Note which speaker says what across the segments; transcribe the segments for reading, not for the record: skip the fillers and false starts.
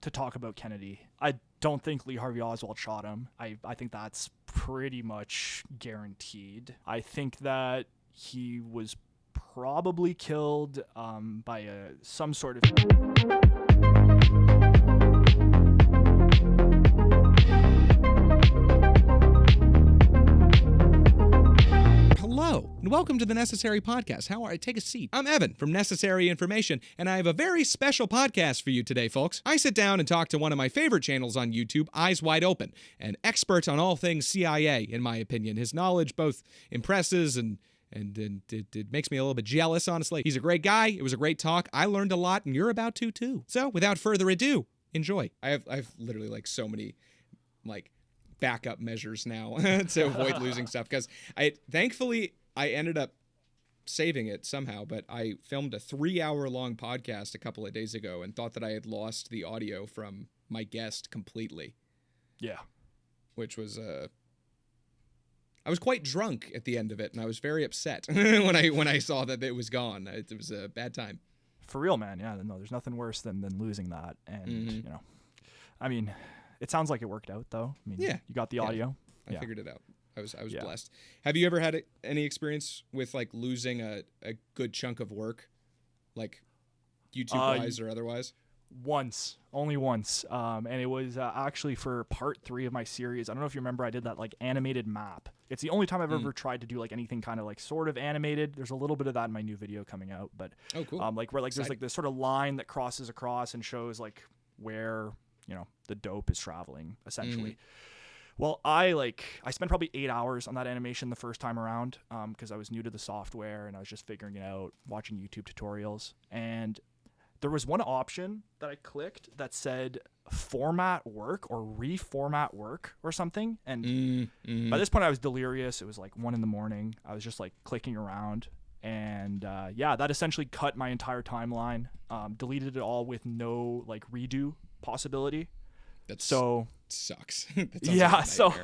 Speaker 1: to talk about Kennedy. I don't think Lee Harvey Oswald shot him. I think that's pretty much guaranteed. I think that he was probably killed by some sort of...
Speaker 2: Hello, and welcome to the Necessary Podcast. How are you? Take a seat. I'm Evan from Necessary Information, and I have a very special podcast for you today, folks. I sit down and talk to one of my favorite channels on YouTube, Eyes Wide Open, an expert on all things CIA, in my opinion. His knowledge both impresses and it makes me a little bit jealous, honestly. He's a great guy. It was a great talk. I learned a lot, and you're about to, too. So, without further ado, enjoy. I've literally, so many, backup measures now to avoid losing stuff, because thankfully I ended up saving it somehow, but I filmed a 3-hour-long podcast a couple of days ago and thought that I had lost the audio from my guest completely.
Speaker 1: Yeah.
Speaker 2: Which was I was quite drunk at the end of it, and I was very upset when I saw that it was gone. It was a bad time.
Speaker 1: For real, man. Yeah, no, there's nothing worse than losing that. And, I mean, it sounds like it worked out, though. I mean,
Speaker 2: yeah.
Speaker 1: You got the audio.
Speaker 2: I figured it out. I was blessed. Have you ever had any experience with, losing a good chunk of work, YouTube-wise or otherwise?
Speaker 1: Only once. And it was actually for part 3 of my series. I don't know if you remember, I did that animated map. It's the only time I've ever tried to do anything kind of sort of animated. There's a little bit of that in my new video coming out, but
Speaker 2: oh, cool.
Speaker 1: Where there's this sort of line that crosses across and shows where the dope is traveling essentially. Well, I spent probably 8 hours on that animation the first time around because I was new to the software and I was just figuring it out, watching YouTube tutorials. And there was one option that I clicked that said format work or reformat work or something. And by this point I was delirious. It was 1 a.m. I was just clicking around. And that essentially cut my entire timeline, deleted it all with no redo possibility.
Speaker 2: That sucks.
Speaker 1: Yeah, so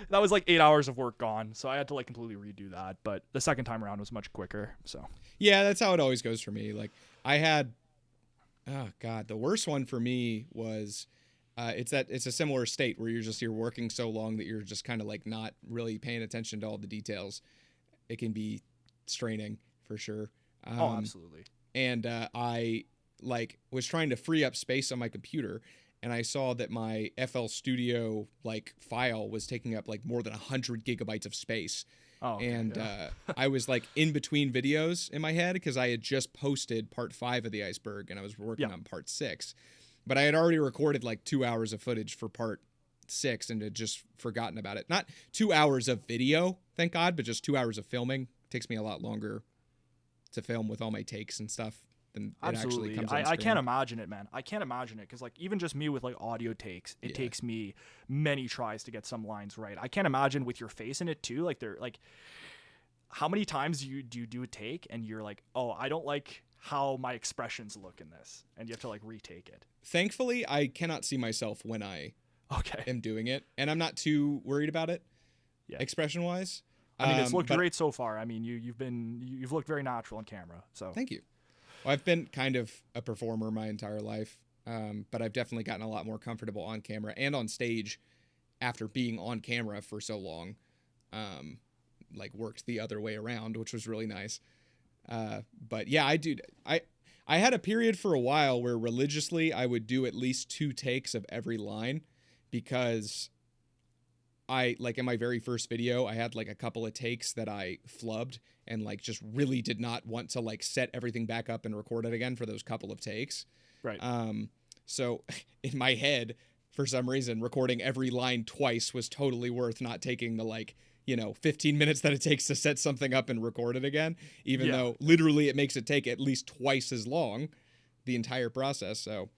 Speaker 1: that was 8 hours of work gone. So I had to completely redo that. But the second time around was much quicker. So
Speaker 2: yeah, that's how it always goes for me. I had, oh god, the worst one for me was it's a similar state where you're working so long that you're just kind of not really paying attention to all the details. It can be straining for sure.
Speaker 1: Oh, absolutely.
Speaker 2: And I was trying to free up space on my computer, and I saw that my FL Studio file was taking up more than 100 gigabytes of space.
Speaker 1: Oh, okay,
Speaker 2: and I was in between videos in my head because I had just posted part 5 of the iceberg and I was working on part 6, but I had already recorded 2 hours of footage for part 6 and had just forgotten about it. Not 2 hours of video, thank God, but just 2 hours of filming. It takes me a lot longer to film with all my takes and stuff than it actually comes on screen.
Speaker 1: I can't imagine it, man. I can't imagine it because even just me with audio takes, it takes me many tries to get some lines right. I can't imagine with your face in it too. How many times do you do a take and you're oh, I don't like how my expressions look in this, and you have to retake it.
Speaker 2: Thankfully, I cannot see myself when I am doing it, and I'm not too worried about it expression wise.
Speaker 1: I mean, it's looked great so far. I mean, you've looked very natural on camera. So
Speaker 2: thank you. Well, I've been kind of a performer my entire life, but I've definitely gotten a lot more comfortable on camera and on stage after being on camera for so long. Worked the other way around, which was really nice. But yeah, I had a period for a while where religiously I would do at least 2 takes of every line, because I in my very first video, I had a couple of takes that I flubbed and just really did not want to set everything back up and record it again for those couple of takes.
Speaker 1: Right.
Speaker 2: So in my head, for some reason, recording every line twice was totally worth not taking the 15 minutes that it takes to set something up and record it again, even though literally it makes it take at least twice as long, the entire process. So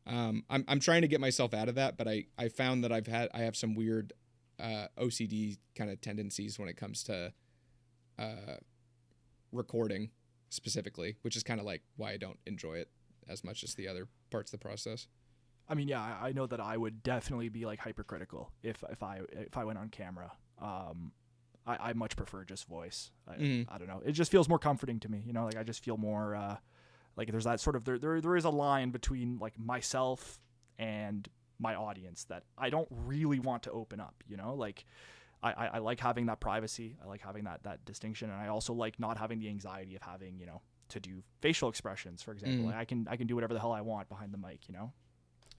Speaker 2: I'm trying to get myself out of that, but I found that I have some weird OCD kind of tendencies when it comes to recording specifically, which is kind of why I don't enjoy it as much as the other parts of the process.
Speaker 1: I mean, yeah, I know that I would definitely be hypercritical if I went on camera. I much prefer just voice. I don't know. It just feels more comforting to me. I just feel more Like there's that sort of there is a line between like myself and my audience that I don't really want to open up, you know, like I like having that privacy. I like having that distinction. And I also like not having the anxiety of having, you know, to do facial expressions, for example. Like I can do whatever the hell I want behind the mic, you know?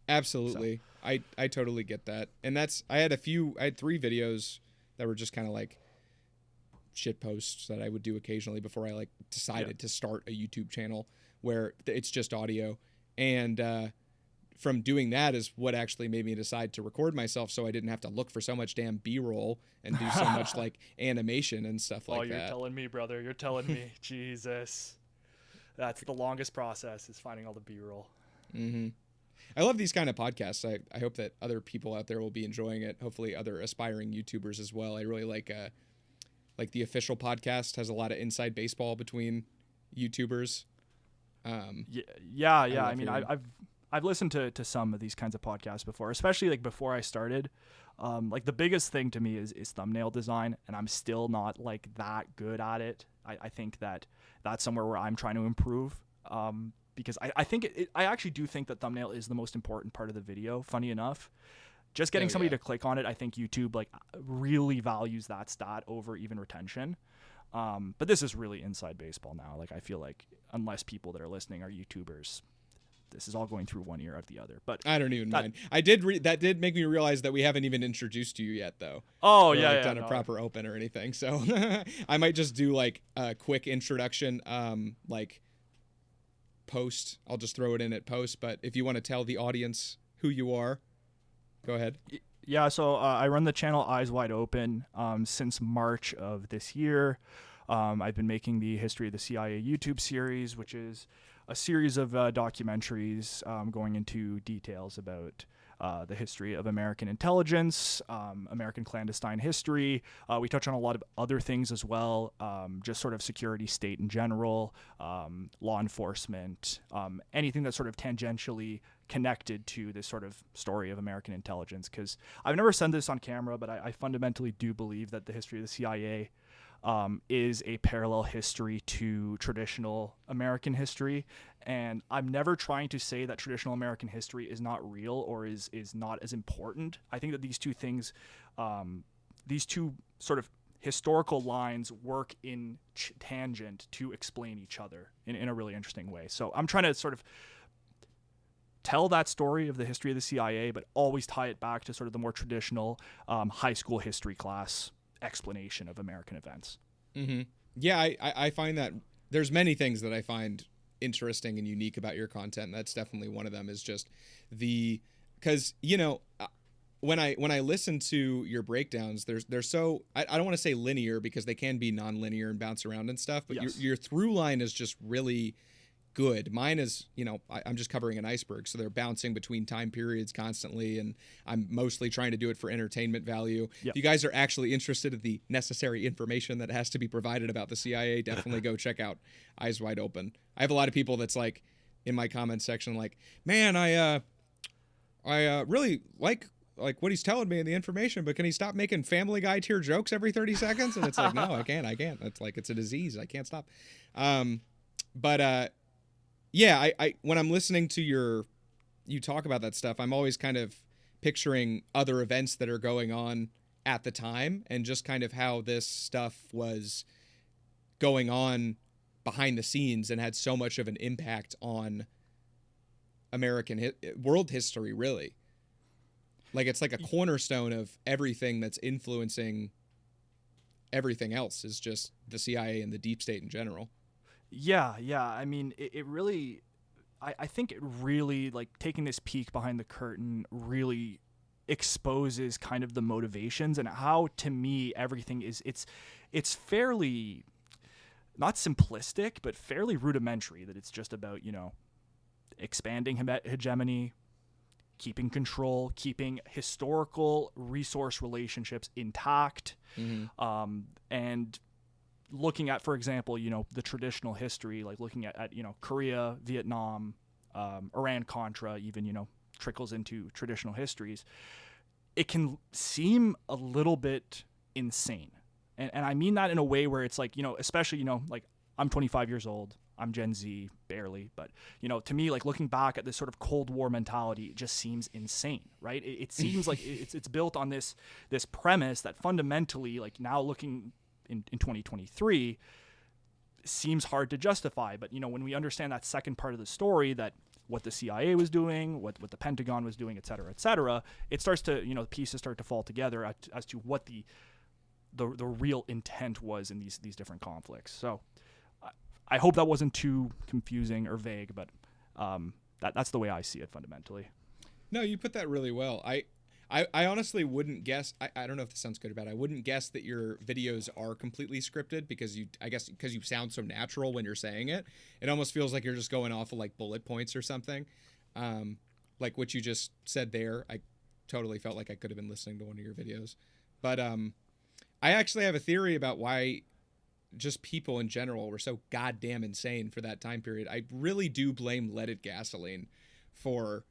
Speaker 2: Absolutely. So. I totally get that. And I had 3 videos that were just kind of like shit posts that I would do occasionally before I like decided to start a YouTube channel where it's just audio. And from doing that is what actually made me decide to record myself, so I didn't have to look for so much damn B-roll and do so much like animation and stuff like that.
Speaker 1: Oh, you're telling me, brother. You're telling me. Jesus. That's the longest process, is finding all the B-roll.
Speaker 2: Mm-hmm. I love these kind of podcasts. I hope that other people out there will be enjoying it. Hopefully other aspiring YouTubers as well. I really like the Official Podcast has a lot of inside baseball between YouTubers.
Speaker 1: Yeah. I mean, I've listened to some of these kinds of podcasts before, especially like before I started. Like the biggest thing to me is thumbnail design, and I'm still not like that good at it. I think that's somewhere where I'm trying to improve. Because I think I actually do think that thumbnail is the most important part of the video. Funny enough, just getting somebody to click on it, I think YouTube like really values that stat over even retention. But this is really inside baseball now. Like I feel like unless people that are listening are YouTubers, this is all going through one ear out the other. But
Speaker 2: I don't even mind. That did make me realize that we haven't even introduced you yet, though.
Speaker 1: Oh,
Speaker 2: done a proper open or anything. So I might just do like a quick introduction, like post. I'll just throw it in at post. But if you want to tell the audience who you are, go ahead.
Speaker 1: Yeah. So I run the channel Eyes Wide Open since March of this year. I've been making the History of the CIA YouTube series, which is a series of documentaries going into details about the history of American intelligence, American clandestine history. We touch on a lot of other things as well, just sort of security state in general, law enforcement, anything that's sort of tangentially connected to this sort of story of American intelligence. Because I've never said this on camera, but I fundamentally do believe that the history of the CIA is a parallel history to traditional American history. And I'm never trying to say that traditional American history is not real or is not as important. I think that these two things, these two sort of historical lines work in tangent to explain each other in a really interesting way. So I'm trying to sort of tell that story of the history of the CIA, but always tie it back to sort of the more traditional high school history class explanation of American events.
Speaker 2: Mm-hmm. Yeah, I find that there's many things that I find interesting and unique about your content. That's definitely one of them, is just because, you know, when I listen to your breakdowns, they're so, I don't want to say linear because they can be non-linear and bounce around and stuff, but
Speaker 1: yes.
Speaker 2: your through line is just really good. Mine is, you know, I'm just covering an iceberg, so they're bouncing between time periods constantly, and I'm mostly trying to do it for entertainment value.
Speaker 1: Yep.
Speaker 2: If you guys are actually interested in the necessary information that has to be provided about the CIA, definitely go check out Eyes Wide Open. I have a lot of people that's like in my comment section like, man, I really like what he's telling me and the information, but can he stop making Family Guy tier jokes every 30 seconds? And it's like, no, I can't. It's like, it's a disease. I can't stop. Yeah, I when I'm listening to you talk about that stuff, I'm always kind of picturing other events that are going on at the time, and just kind of how this stuff was going on behind the scenes and had so much of an impact on American world history, really. Like, it's like a cornerstone of everything that's influencing everything else is just the CIA and the deep state in general.
Speaker 1: Yeah. I mean, it really, I think it really, like, taking this peek behind the curtain really exposes kind of the motivations and how, to me, everything is, it's fairly, not simplistic, but fairly rudimentary, that it's just about, you know, expanding hegemony, keeping control, keeping historical resource relationships intact, and looking at, for example, you know, the traditional history, like looking at you know, Korea, Vietnam, Iran-Contra, even, you know, trickles into traditional histories. It can seem a little bit insane. And I mean that in a way where it's like, you know, especially, you know, like, I'm 25 years old. I'm Gen Z, barely, but to me, like looking back at this sort of Cold War mentality, it just seems insane, right? It seems like it's built on this premise that fundamentally, like now looking in 2023, seems hard to justify. But when we understand that second part of the story, that what the CIA was doing, what the Pentagon was doing, et cetera, it starts to, the pieces start to fall together as to what the real intent was in these different conflicts. So I hope that wasn't too confusing or vague, but that's the way I see it fundamentally.
Speaker 2: No, you put that really well. I honestly wouldn't guess. I don't know if this sounds good or bad. I wouldn't guess that your videos are completely scripted because you sound so natural when you're saying it. It almost feels like you're just going off of like bullet points or something. Like what you just said there, I totally felt like I could have been listening to one of your videos. But I actually have a theory about why just people in general were so goddamn insane for that time period. I really do blame leaded gasoline for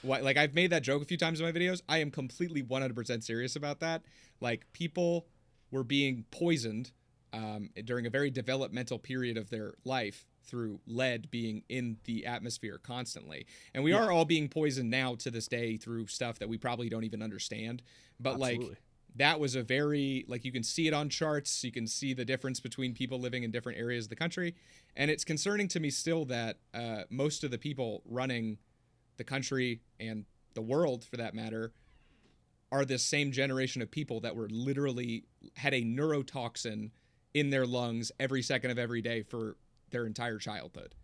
Speaker 2: like I've made that joke a few times in my videos. I am completely 100% serious about that. Like people were being poisoned during a very developmental period of their life through lead being in the atmosphere constantly. And we are all being poisoned now to this day through stuff that we probably don't even understand. But Absolutely. Like that was a very, like, you can see it on charts. You can see the difference between people living in different areas of the country. And it's concerning to me still that most of the people running the country and the world, for that matter, are this same generation of people that were literally had a neurotoxin in their lungs every second of every day for their entire childhood,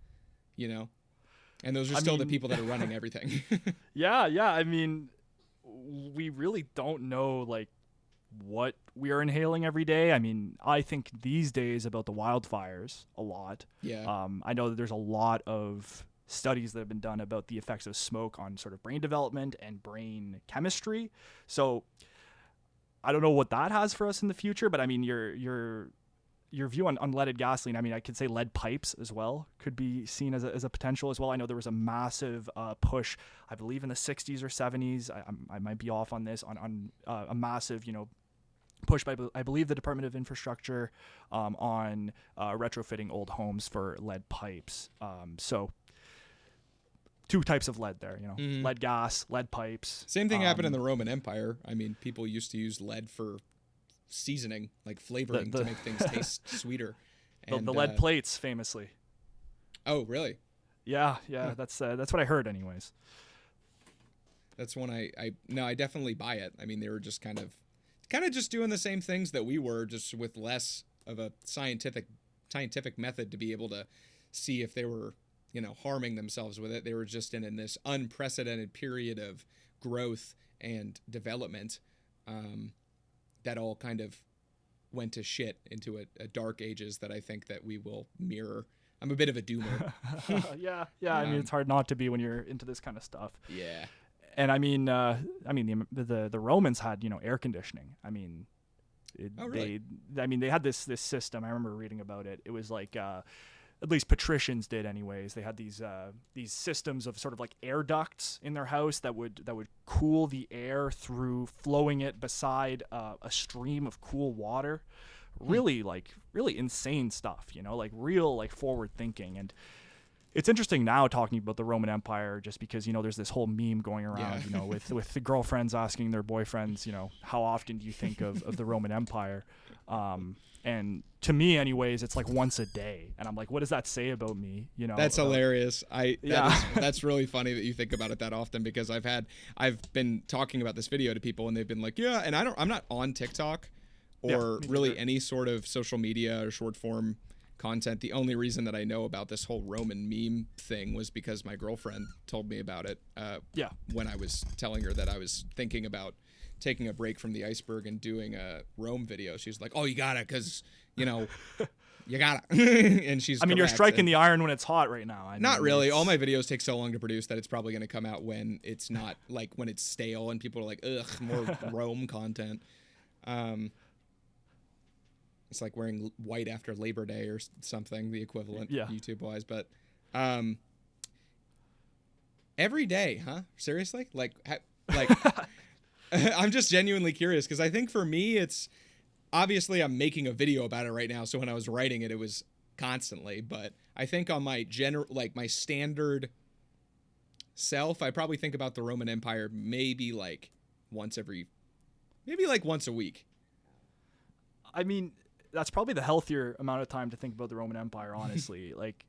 Speaker 2: And those are still the people that are running everything.
Speaker 1: Yeah. I mean, we really don't know, like, what we are inhaling every day. I mean, I think these days about the wildfires a lot.
Speaker 2: Yeah.
Speaker 1: I know that there's a lot of studies that have been done about the effects of smoke on sort of brain development and brain chemistry. So I don't know what that has for us in the future, but I mean, your view on unleaded gasoline, I mean, I could say lead pipes as well could be seen as a potential as well. I know there was a massive push, I believe in the 60s or 70s. I might be off on this, on a massive, push by, I believe, the Department of Infrastructure on retrofitting old homes for lead pipes. So two types of lead there, lead gas, lead pipes.
Speaker 2: Same thing happened in the Roman Empire. I mean, people used to use lead for seasoning, like flavoring, to make things taste sweeter.
Speaker 1: And the lead plates, famously.
Speaker 2: Oh, really?
Speaker 1: Yeah. That's what I heard, anyways.
Speaker 2: That's one I definitely buy it. I mean, they were just kind of just doing the same things that we were, just with less of a scientific method to be able to see if they were, harming themselves with it. They were just in this unprecedented period of growth and development. That all kind of went to shit into a dark ages that I think that we will mirror. I'm a bit of a doomer.
Speaker 1: Yeah. I mean, it's hard not to be when you're into this kind of stuff.
Speaker 2: Yeah.
Speaker 1: And I mean, the Romans had, air conditioning. I mean,
Speaker 2: really?
Speaker 1: they had this system. I remember reading about it. It was like, at least patricians did anyways. They had these systems of sort of like air ducts in their house that would cool the air through flowing it beside a stream of cool water. Really insane stuff, like real, like forward thinking. And it's interesting now talking about the Roman Empire, just because, there's this whole meme going around, with the girlfriends asking their boyfriends, how often do you think of the Roman Empire? And to me, anyways, it's like once a day. And I'm like, what does that say about me?
Speaker 2: That's hilarious. That's really funny that you think about it that often, because I've been talking about this video to people and they've been like, yeah. And I'm not on TikTok or really any sort of social media or short form content. The only reason that I know about this whole Roman meme thing was because my girlfriend told me about it. When I was telling her that I was thinking about taking a break from the iceberg and doing a Rome video. She's like, oh, you gotta, because you gotta. And she's
Speaker 1: you're striking the iron when it's hot right now.
Speaker 2: Not really. All my videos take so long to produce that it's probably going to come out when it's not, like, when it's stale and people are like, ugh, more Rome content. It's like wearing white after Labor Day or something, the equivalent YouTube wise. But every day, huh? Seriously? Like I'm just genuinely curious, because I think for me, it's obviously I'm making a video about it right now. So when I was writing it, it was constantly, but I think on my my standard self, I probably think about the Roman Empire maybe like once a week.
Speaker 1: I mean, that's probably the healthier amount of time to think about the Roman Empire, honestly. Like,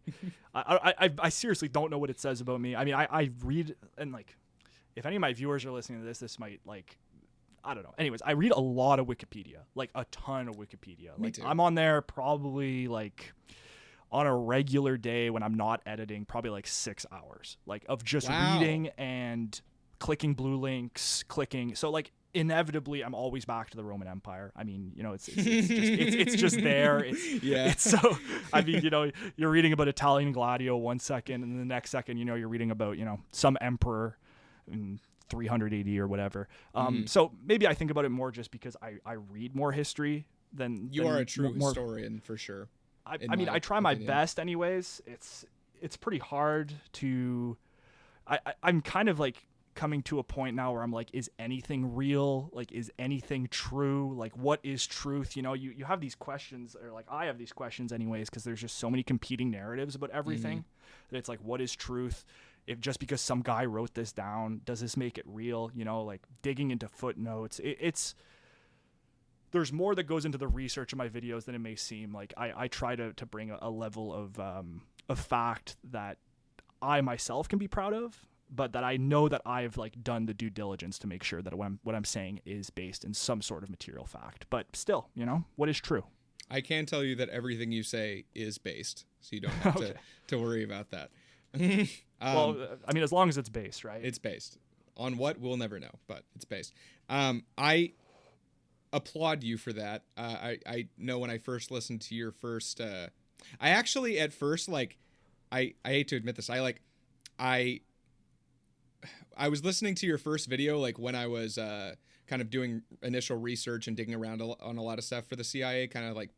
Speaker 1: I seriously don't know what it says about me. I mean, I read, and like, if any of my viewers are listening to this might like, I don't know. Anyways, I read a lot of Wikipedia, like a ton of Wikipedia.
Speaker 2: Me
Speaker 1: Like
Speaker 2: too.
Speaker 1: I'm on there probably like on a regular day when I'm not editing, probably like 6 hours, like of just
Speaker 2: Wow.
Speaker 1: reading and clicking blue links, clicking. So like inevitably, I'm always back to the Roman Empire. I mean, you know, it's just there. It's so. I mean, you know, you're reading about Italian Gladio 1 second, and the next second, you know, you're reading about, you know, some emperor in 380 or whatever. So maybe I think about it more just because I read more history than
Speaker 2: You
Speaker 1: than
Speaker 2: are a true
Speaker 1: more.
Speaker 2: historian for sure.
Speaker 1: I mean, I try my best anyways. It's pretty hard to. I'm kind of like coming to a point now where I'm like, is anything real? Like, is anything true? Like, what is truth? You know, you have these questions, or like I have these questions anyways, because there's just so many competing narratives about everything that it's like, what is truth? If just because some guy wrote this down, does this make it real? You know, like digging into footnotes. There's more that goes into the research of my videos than it may seem. Like I try to bring a level of fact that I myself can be proud of, but that I know that I've like done the due diligence to make sure that what I'm saying is based in some sort of material fact. But still, you know, what is true?
Speaker 2: I can tell you that everything you say is based, so you don't have to worry about that.
Speaker 1: Well, I mean, as long as it's based, right?
Speaker 2: It's based on what we'll never know, but it's based. I applaud you for that. I know when I first listened to your first, I actually at first like, I hate to admit this, I was listening to your first video like when I was kind of doing initial research and digging around on a lot of stuff for the CIA, kind of like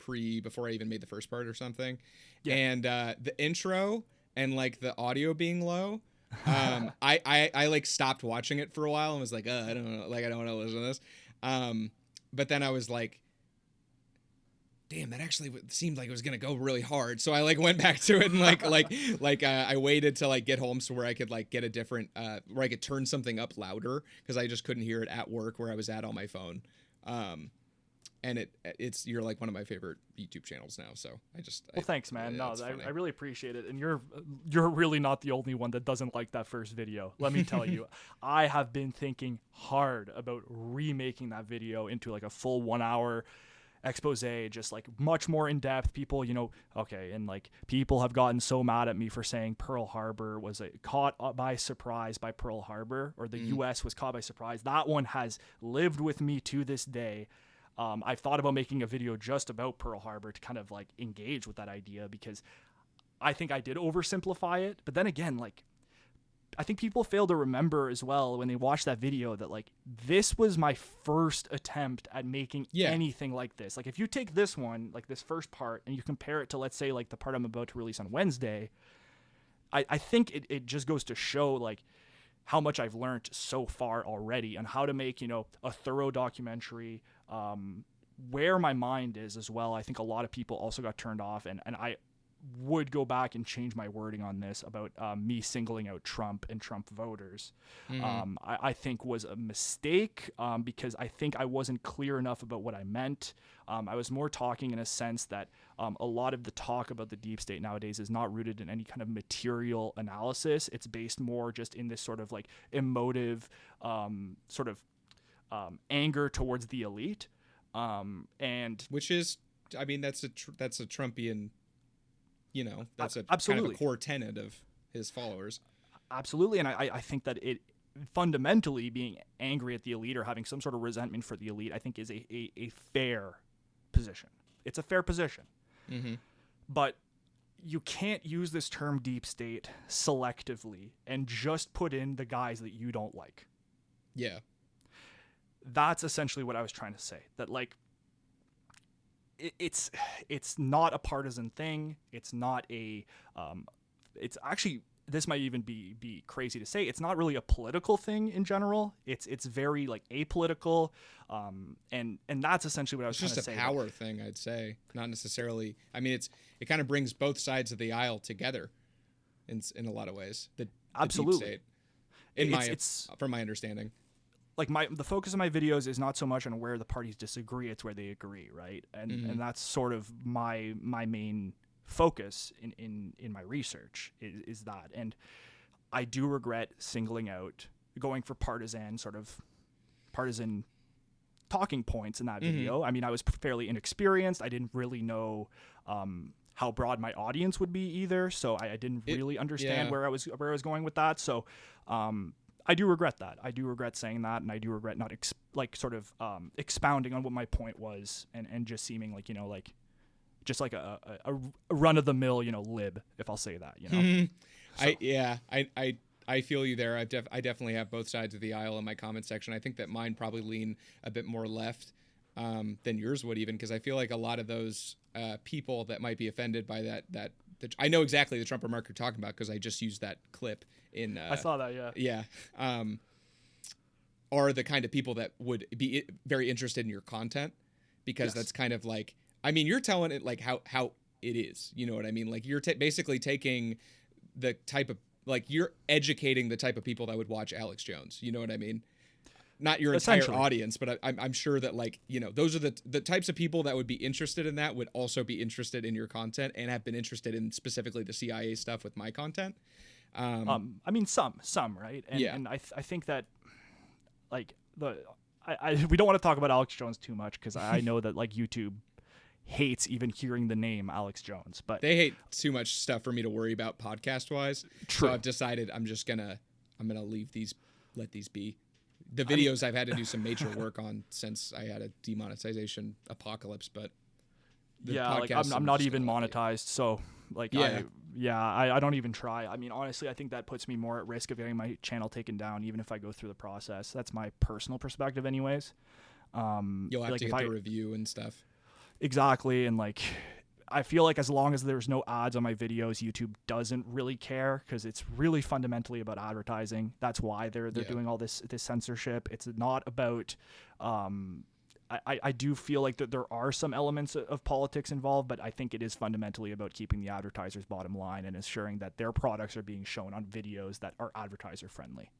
Speaker 2: before I even made the first part or something. Yeah. And the intro and like the audio being low, I like stopped watching it for a while and was like, I don't know, like I don't want to listen to this. But then I was like, damn, that actually seemed like it was gonna go really hard. So I like went back to it and I waited to like get home so where I could like get a different where I could turn something up louder because I just couldn't hear it at work where I was at on my phone. And you're like one of my favorite YouTube channels now. So
Speaker 1: well, thanks, man. No, I really appreciate it. And you're really not the only one that doesn't like that first video. Let me tell you, I have been thinking hard about remaking that video into like a full 1 hour expose, just like much more in depth. People, you know, okay, and like people have gotten so mad at me for saying Pearl Harbor was caught by surprise by Pearl Harbor, or the U.S. was caught by surprise. That one has lived with me to this day. I've thought about making a video just about Pearl Harbor to kind of like engage with that idea, because I think I did oversimplify it. But then again, like, I think people fail to remember as well when they watch that video that like this was my first attempt at making anything like this. Like if you take this one, like this first part, and you compare it to, let's say, like the part I'm about to release on Wednesday, I think it just goes to show like how much I've learned so far already on how to make, you know, a thorough documentary, where my mind is as well. I think a lot of people also got turned off, and I would go back and change my wording on this about me singling out Trump and Trump voters. I think was a mistake, because I think I wasn't clear enough about what I meant. I was more talking in a sense that a lot of the talk about the deep state nowadays is not rooted in any kind of material analysis. It's based more just in this sort of like emotive anger towards the elite, and
Speaker 2: which is, I mean, that's a Trumpian, you know, that's a
Speaker 1: absolutely
Speaker 2: kind of a core tenet of his followers.
Speaker 1: Absolutely. And I think that it fundamentally being angry at the elite or having some sort of resentment for the elite, I think is a fair position. It's a fair position. But you can't use this term deep state selectively and just put in the guys that you don't like.
Speaker 2: Yeah.
Speaker 1: That's essentially what I was trying to say. That like, it's not a partisan thing. It's not it's actually this might even be crazy to say, it's not really a political thing in general. It's very like apolitical, and that's essentially what I was trying to say.
Speaker 2: It's just a power thing, I'd say, not necessarily. I mean, it kind of brings both sides of the aisle together, in a lot of ways. The
Speaker 1: Absolutely.
Speaker 2: Deep state, from my understanding.
Speaker 1: Like the focus of my videos is not so much on where the parties disagree; it's where they agree, right? And that's sort of my main focus in my research is that. And I do regret singling out, going for partisan talking points in that video. I mean, I was fairly inexperienced. I didn't really know how broad my audience would be either, so I didn't really understand where I was going with that. So I do regret that. I do regret saying that, and I do regret not expounding on what my point was, and just seeming like, like just like a run of the mill, lib, if I'll say that, So.
Speaker 2: I feel you there. I definitely have both sides of the aisle in my comment section. I think that mine probably lean a bit more left than yours would, even, because I feel like a lot of those people that might be offended by that I know exactly the Trump remark you're talking about, because I just used that clip in.
Speaker 1: I saw that, yeah.
Speaker 2: Yeah. Are the kind of people that would be very interested in your content, because that's kind of like, I mean, you're telling it like how it is. You know what I mean? Like, you're basically taking the type of, like, you're educating the type of people that would watch Alex Jones. You know what I mean? Not your entire audience, but I'm sure that, like, those are the types of people that would be interested in that, would also be interested in your content and have been interested in specifically the CIA stuff with my content.
Speaker 1: I mean, some, right? And I think that, like, we don't want to talk about Alex Jones too much, because I know that, like, YouTube hates even hearing the name Alex Jones, but
Speaker 2: they hate too much stuff for me to worry about podcast wise.
Speaker 1: True.
Speaker 2: So I've decided I'm gonna let these be. The videos I've had to do some major work on since I had a demonetization apocalypse, but
Speaker 1: I'm not even monetized, so like I don't even try. I mean, honestly, I think that puts me more at risk of getting my channel taken down, even if I go through the process. That's my personal perspective, anyways.
Speaker 2: You'll have to get the review and stuff.
Speaker 1: Exactly, and like, I feel like as long as there's no ads on my videos, YouTube doesn't really care, because it's really fundamentally about advertising. That's why they're doing all this censorship. It's not about. I do feel like that there are some elements of politics involved, but I think it is fundamentally about keeping the advertiser's bottom line and ensuring that their products are being shown on videos that are advertiser friendly.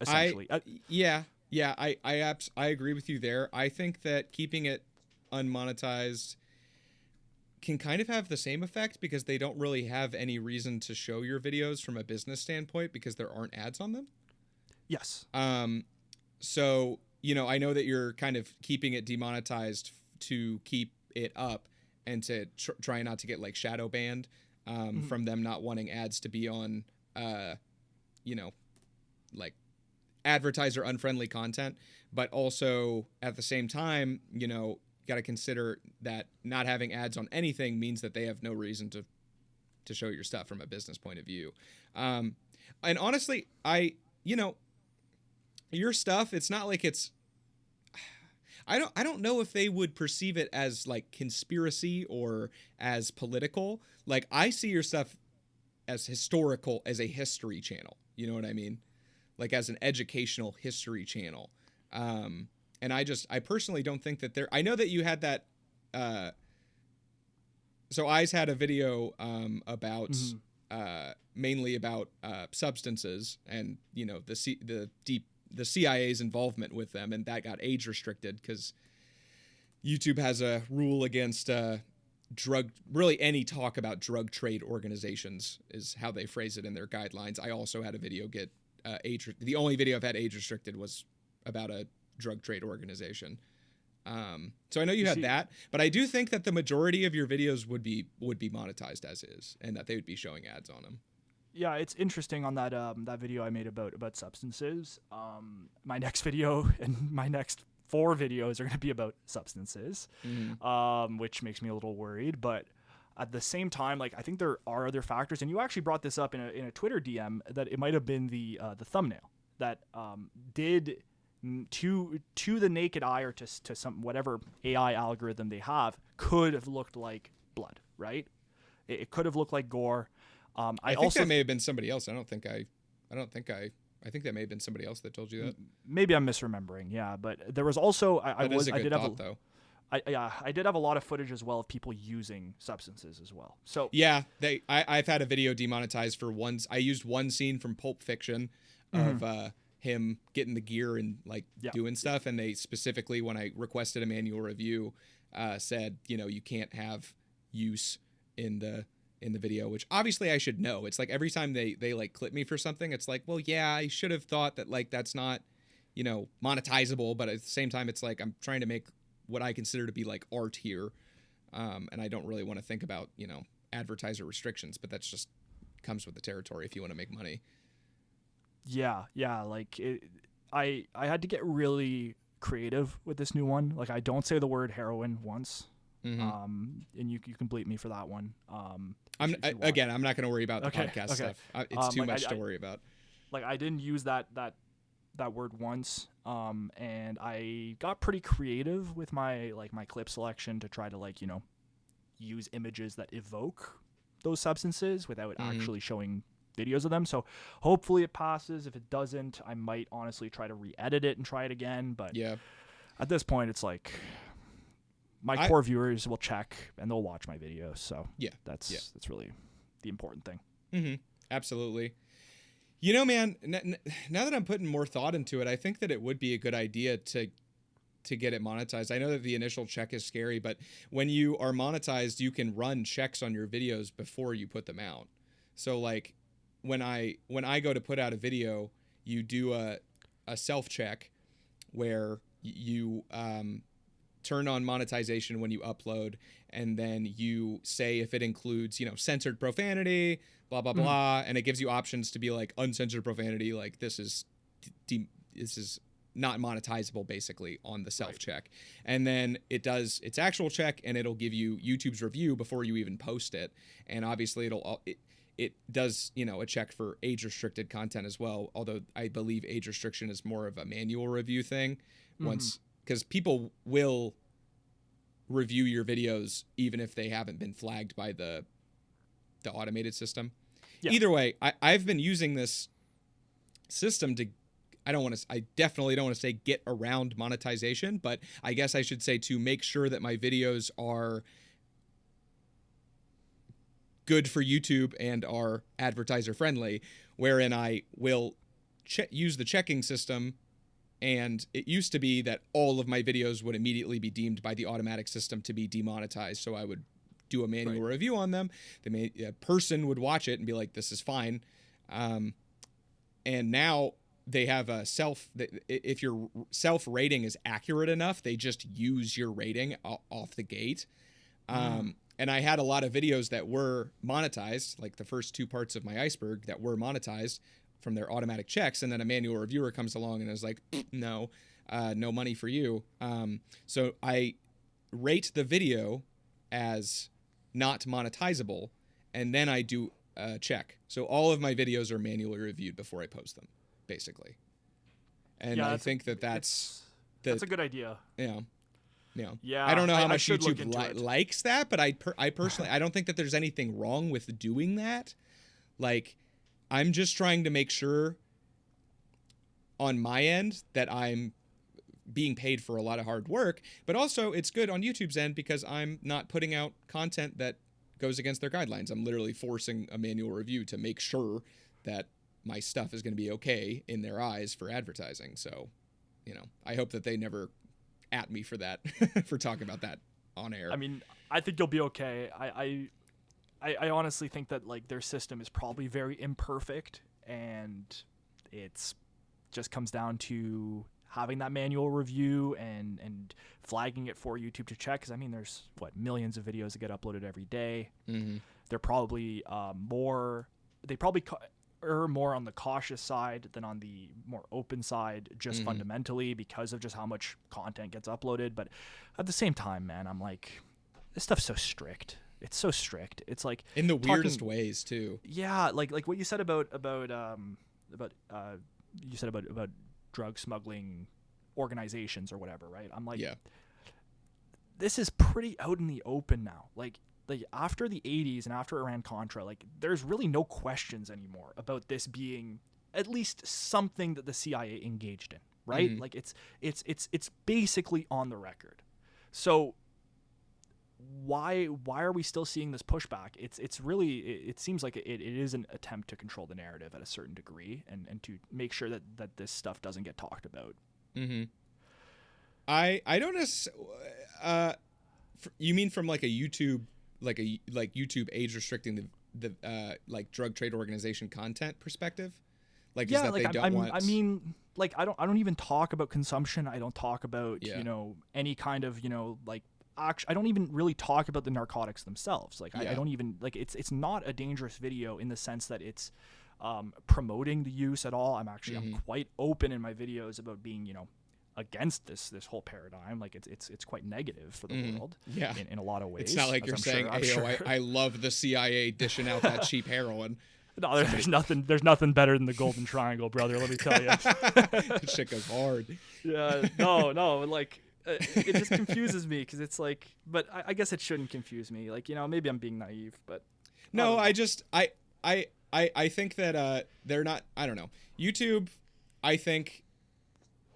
Speaker 1: Essentially,
Speaker 2: I agree with you there. I think that keeping it unmonetized can kind of have the same effect, because they don't really have any reason to show your videos from a business standpoint, because there aren't ads on them.
Speaker 1: Yes.
Speaker 2: So, I know that you're kind of keeping it demonetized to keep it up and to try not to get like shadow banned from them not wanting ads to be on, like advertiser unfriendly content. But also at the same time, got to consider that not having ads on anything means that they have no reason to show your stuff from a business point of view. And honestly, your stuff, it's not like it's, I don't know if they would perceive it as like conspiracy or as political. Like, I see your stuff as historical, as a history channel. You know what I mean? Like, as an educational history channel. And I personally don't think that I know that you had that. So Eyes had a video about mainly about substances and the CIA's involvement with them, and that got age restricted because YouTube has a rule against really any talk about drug trade organizations is how they phrase it in their guidelines. I also had a video get the only video I've had age restricted was about a drug trade organization. So I know you had that, but I do think that the majority of your videos would be monetized as is, and that they would be showing ads on them.
Speaker 1: Yeah, it's interesting on that that video I made about substances. My next video and my next 4 videos are going to be about substances, which makes me a little worried. But at the same time, like, I think there are other factors, and you actually brought this up in a Twitter DM that it might have been the thumbnail that did to the naked eye or to some whatever AI algorithm they have could have looked like blood, right? It could have looked like gore.
Speaker 2: I think that may have been somebody else. I think that may have been somebody else that told you that.
Speaker 1: Maybe I'm misremembering. Yeah, but there was also I did have a lot of footage as well of people using substances as well. So
Speaker 2: yeah, I've had a video demonetized for once. I used one scene from Pulp Fiction of him getting the gear and like doing stuff, and they specifically, when I requested a manual review, said, you know, you can't have use in the video, which obviously I should know. It's like every time they like clip me for something, it's like, well, yeah, I should have thought that like that's not, you know, monetizable, but at the same time, it's like I'm trying to make what I consider to be like art here, and I don't really want to think about, you know, advertiser restrictions, but that's just comes with the territory if you want to make money.
Speaker 1: Yeah, like I had to get really creative with this new one. Like I don't say the word heroin once. And you can bleep me for that one.
Speaker 2: I'm not going to worry about the podcast stuff. It's too much to worry about.
Speaker 1: Like I didn't use that word once. And I got pretty creative with my clip selection to try to like, you know, use images that evoke those substances without actually showing videos of them. So hopefully it passes. If it doesn't, I might honestly try to re-edit it and try it again. But
Speaker 2: yeah,
Speaker 1: at this point, it's like my core viewers will check and they'll watch my videos. So
Speaker 2: yeah,
Speaker 1: that's really the important thing.
Speaker 2: Mm-hmm. Absolutely. You know, man, now that I'm putting more thought into it, I think that it would be a good idea to get it monetized. I know that the initial check is scary, but when you are monetized, you can run checks on your videos before you put them out. So like when I go to put out a video, you do a self check where you turn on monetization when you upload, and then you say if it includes, you know, censored profanity, blah blah blah, and it gives you options to be like uncensored profanity, like this is not monetizable basically on the self check. And then it does its actual check and it'll give you YouTube's review before you even post it. And obviously it does, you know, a check for age restricted content as well, although I believe age restriction is more of a manual review thing once, because people will review your videos even if they haven't been flagged by the automated system. Yeah. Either way, I've been using this system to, I definitely don't want to say get around monetization, but I guess I should say to make sure that my videos are good for YouTube and are advertiser friendly, wherein I will use the checking system. And it used to be that all of my videos would immediately be deemed by the automatic system to be demonetized. So I would do a manual review on them. A person would watch it and be like, this is fine. And now they have a if your self rating is accurate enough, they just use your rating off the gate. And I had a lot of videos that were monetized, like the first two parts of my iceberg that were monetized from their automatic checks. And then a manual reviewer comes along and is like, no money for you. So I rate the video as not monetizable, and then I do a check. So all of my videos are manually reviewed before I post them, basically. And I think that's
Speaker 1: a good idea.
Speaker 2: Yeah. I don't know how much YouTube likes that, but I personally, I don't think that there's anything wrong with doing that. Like, I'm just trying to make sure on my end that I'm being paid for a lot of hard work, but also it's good on YouTube's end because I'm not putting out content that goes against their guidelines. I'm literally forcing a manual review to make sure that my stuff is going to be okay in their eyes for advertising. So, you know, I hope that they never at me for that, for talking about that on air.
Speaker 1: I mean, I think you'll be okay. I honestly think that like their system is probably very imperfect, and it's just comes down to having that manual review and flagging it for YouTube to check. Because I mean, there's millions of videos that get uploaded every day. They're probably err more on the cautious side than on the more open side, just fundamentally because of just how much content gets uploaded. But at the same time, man, I'm like, this stuff's so strict. It's so strict. It's like
Speaker 2: in the weirdest ways too.
Speaker 1: Yeah, like what you said about drug smuggling organizations or whatever, right? I'm like, this is pretty out in the open now. Like like after the 80s and after Iran-Contra, like there's really no questions anymore about this being at least something that the CIA engaged in, right?
Speaker 2: Mhm.
Speaker 1: Like it's basically on the record. So why are we still seeing this pushback? It's really, it seems like it is an attempt to control the narrative at a certain degree, and to make sure that this stuff doesn't get talked about.
Speaker 2: Mm-hmm. I don't you mean from like a YouTube, like YouTube age restricting the like drug trade organization content perspective? Like,
Speaker 1: Yeah,
Speaker 2: is that
Speaker 1: like
Speaker 2: they don't want?
Speaker 1: I mean, like I don't even talk about consumption. I don't talk about
Speaker 2: Yeah.
Speaker 1: any kind of like I don't even really talk about the narcotics themselves. Like
Speaker 2: Yeah.
Speaker 1: I don't even like it's not a dangerous video in the sense that it's promoting the use at all. I'm quite open in my videos about being against this whole paradigm. Like it's quite negative for the world.
Speaker 2: Yeah.
Speaker 1: In a lot of ways.
Speaker 2: It's not like
Speaker 1: as
Speaker 2: you're
Speaker 1: I'm
Speaker 2: saying,
Speaker 1: sure- I'm
Speaker 2: "Hey,
Speaker 1: sure.
Speaker 2: I love the CIA dishing out that cheap heroin."
Speaker 1: No, there's nothing better than the Golden Triangle, brother. Let me tell you.
Speaker 2: That shit goes hard.
Speaker 1: Yeah, no, like it just confuses me because it's like, but I guess it shouldn't confuse me. Like maybe I'm being naive, but
Speaker 2: No,
Speaker 1: I
Speaker 2: I just I think that they're not. I don't know. YouTube, I think,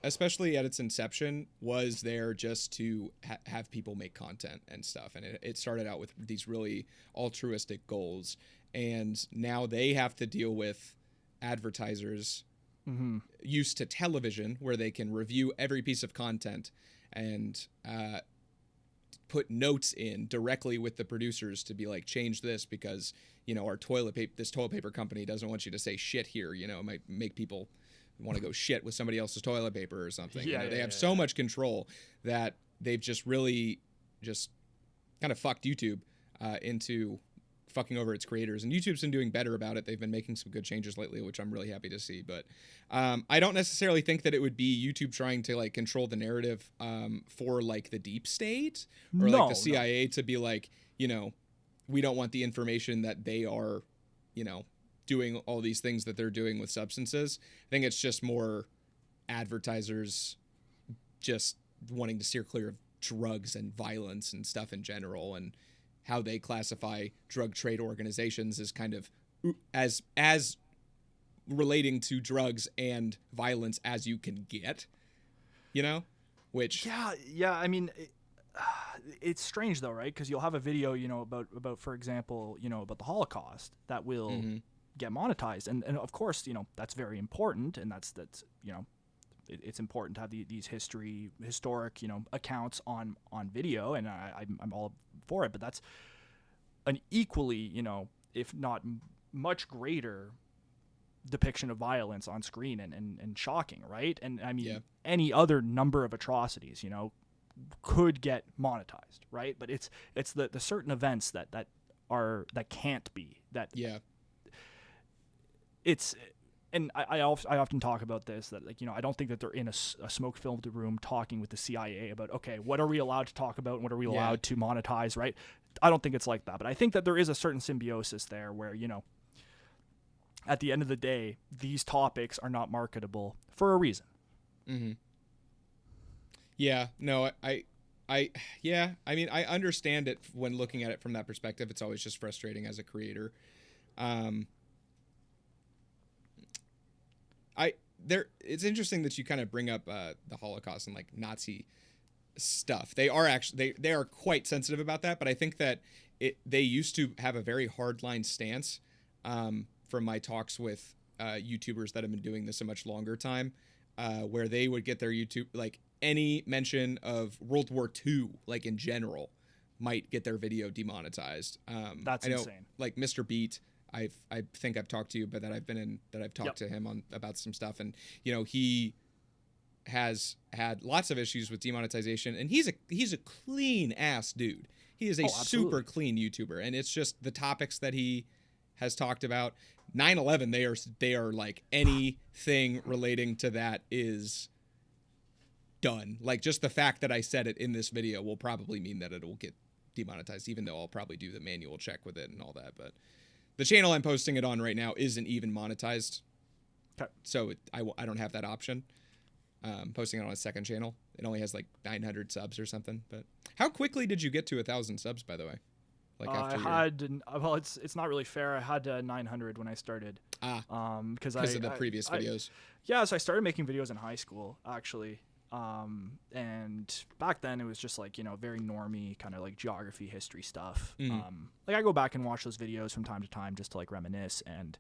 Speaker 2: especially at its inception, was there just to have people make content and stuff, and it started out with these really altruistic goals, and now they have to deal with advertisers used to television, where they can review every piece of content and put notes in directly with the producers to be like, change this because our this toilet paper company doesn't want you to say shit here. It might make people want to go shit with somebody else's toilet paper or something. They have so much control that they've just really just kind of fucked YouTube into fucking over its creators, and YouTube's been doing better about it. They've been making some good changes lately, which I'm really happy to see. But I don't necessarily think that it would be YouTube trying to like control the narrative for like the deep state or like the CIA to be like, we don't want the information that they are, doing all these things that they're doing with substances. I think it's just more advertisers just wanting to steer clear of drugs and violence and stuff in general, and how they classify drug trade organizations as kind of as relating to drugs and violence as you can get, which
Speaker 1: yeah. I mean, it's strange though, right? Because you'll have a video, about for example, about the Holocaust that will get monetized, and of course, that's very important, and that's it's important to have these historic accounts on video, and I'm all for it. But that's an equally if not much greater depiction of violence on screen and shocking, right? And I mean, any other number of atrocities could get monetized, right? But it's the certain events that can't be that. It's, and I often talk about this, that I don't think that they're in a smoke-filled room talking with the CIA about, okay, what are we allowed to talk about and what are we allowed to monetize, right? I don't think it's like that, but I think that there is a certain symbiosis there where at the end of the day, these topics are not marketable for a reason.
Speaker 2: Yeah, no, I mean, I understand it when looking at it from that perspective. It's always just frustrating as a creator. It's interesting that you kind of bring up the Holocaust and like Nazi stuff. They are quite sensitive about that, but I think that they used to have a very hardline stance. From my talks with YouTubers that have been doing this a much longer time, where they would get their YouTube, like any mention of World War II, like in general, might get their video demonetized.
Speaker 1: That's
Speaker 2: I know,
Speaker 1: insane.
Speaker 2: like Mr. Beat, I think I've talked to you, but that I've talked to him about some stuff, and he has had lots of issues with demonetization, and he's a clean ass dude. He is a super clean YouTuber, and it's just the topics that he has talked about. 9/11, they are like anything relating to that is done. Like just the fact that I said it in this video will probably mean that it will get demonetized, even though I'll probably do the manual check with it and all that. But the channel I'm posting it on right now isn't even monetized.
Speaker 1: Okay.
Speaker 2: So I don't have that option. Posting it on a second channel. It only has like 900 subs or something. But how quickly did you get to 1,000 subs, by the way? Like
Speaker 1: I
Speaker 2: after
Speaker 1: had well, it's not really fair. I had 900 when I started. Because
Speaker 2: of the previous videos.
Speaker 1: Yeah, so I started making videos in high school actually. And back then it was just like, very normie kind of like geography, history stuff. Like I go back and watch those videos from time to time just to like reminisce. And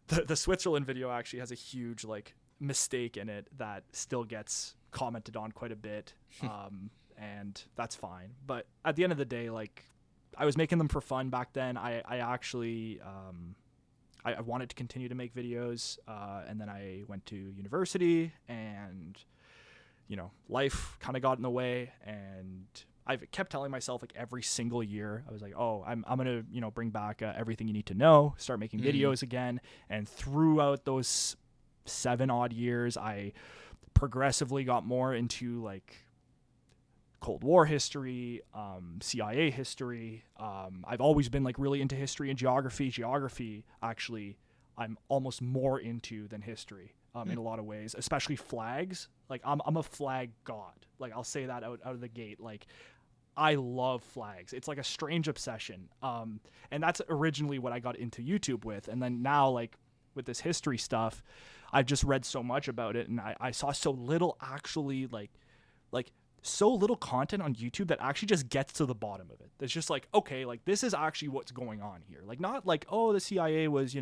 Speaker 1: the Switzerland video actually has a huge like mistake in it that still gets commented on quite a bit. And that's fine. But at the end of the day, like I was making them for fun back then. I actually, I wanted to continue to make videos, and then I went to university, and life kind of got in the way, and I've kept telling myself like every single year I was like, oh, I'm gonna bring back everything you need to know, start making videos again. And throughout those 7 odd years, I progressively got more into like Cold War history, CIA history. I've always been like really into history and geography. Geography, actually, I'm almost more into than history in a lot of ways, especially flags. Like I'm a flag god. Like I'll say that out of the gate. Like I love flags. It's like a strange obsession. And that's originally what I got into YouTube with. And then now, like with this history stuff, I've just read so much about it, and I saw so little actually like so little content on YouTube that actually just gets to the bottom of it. It's just like, okay, like this is actually what's going on here. Like not like, oh, the CIA was,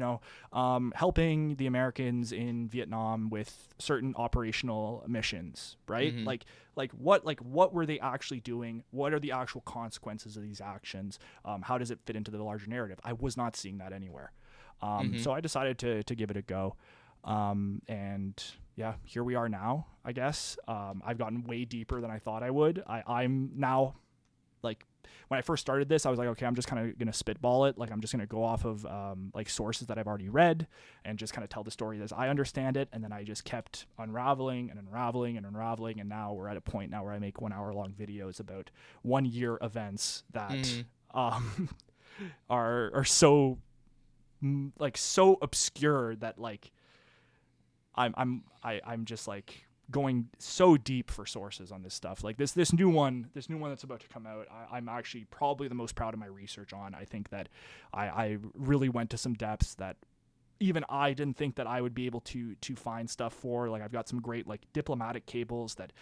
Speaker 1: helping the Americans in Vietnam with certain operational missions, right? What were they actually doing? What are the actual consequences of these actions? How does it fit into the larger narrative? I was not seeing that anywhere. So I decided to give it a go. And yeah, here we are now, I guess. I've gotten way deeper than I thought I would. I'm now, like, when I first started this, I was like, okay, I'm just kind of going to spitball it. Like, I'm just going to go off of, like, sources that I've already read and just kind of tell the story as I understand it. And then I just kept unraveling and unraveling and unraveling. And now we're at a point now where I make 1 hour long videos about 1 year events that, are so, like, so obscure that, like, I'm just like going so deep for sources on this stuff. Like this new one that's about to come out, I'm actually probably the most proud of my research on. I think that I really went to some depths that even I didn't think that I would be able to find stuff for. Like I've got some great like diplomatic cables that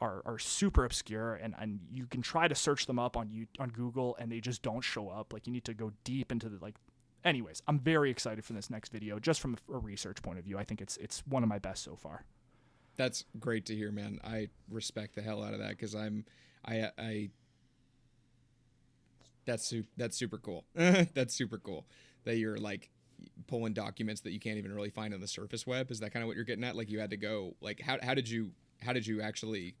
Speaker 1: are super obscure, and you can try to search them up on Google and they just don't show up. Like you need to go deep into the like. Anyways, I'm very excited for this next video, just from a research point of view. I think it's one of my best so far.
Speaker 2: That's great to hear, man. I respect the hell out of that, because that's super cool. That's super cool that you're like pulling documents that you can't even really find on the surface web. Is that kind of what you're getting at? Like you had to go, like how did you actually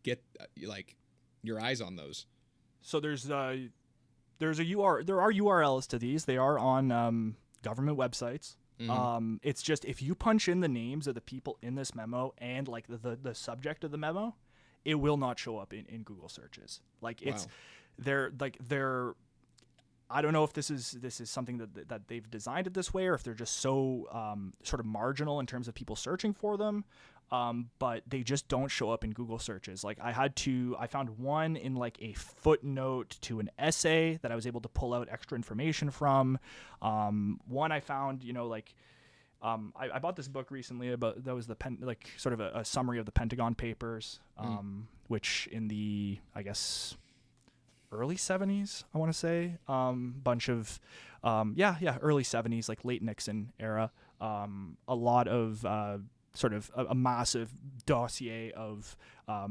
Speaker 2: get like your eyes on those?
Speaker 1: So there are URLs to these. They are on government websites. It's just if you punch in the names of the people in this memo and like the subject of the memo, it will not show up in Google searches. Like it's they're I don't know if this is something that they've designed it this way, or if they're just so sort of marginal in terms of people searching for them. But they just don't show up in Google searches. Like I found one in like a footnote to an essay that I was able to pull out extra information from. One I found, I bought this book recently about, that was sort of a summary of the Pentagon Papers, which in the, I guess, early 70s, I want to say, bunch of, early 70s, like late Nixon era, a lot of, sort of a massive dossier of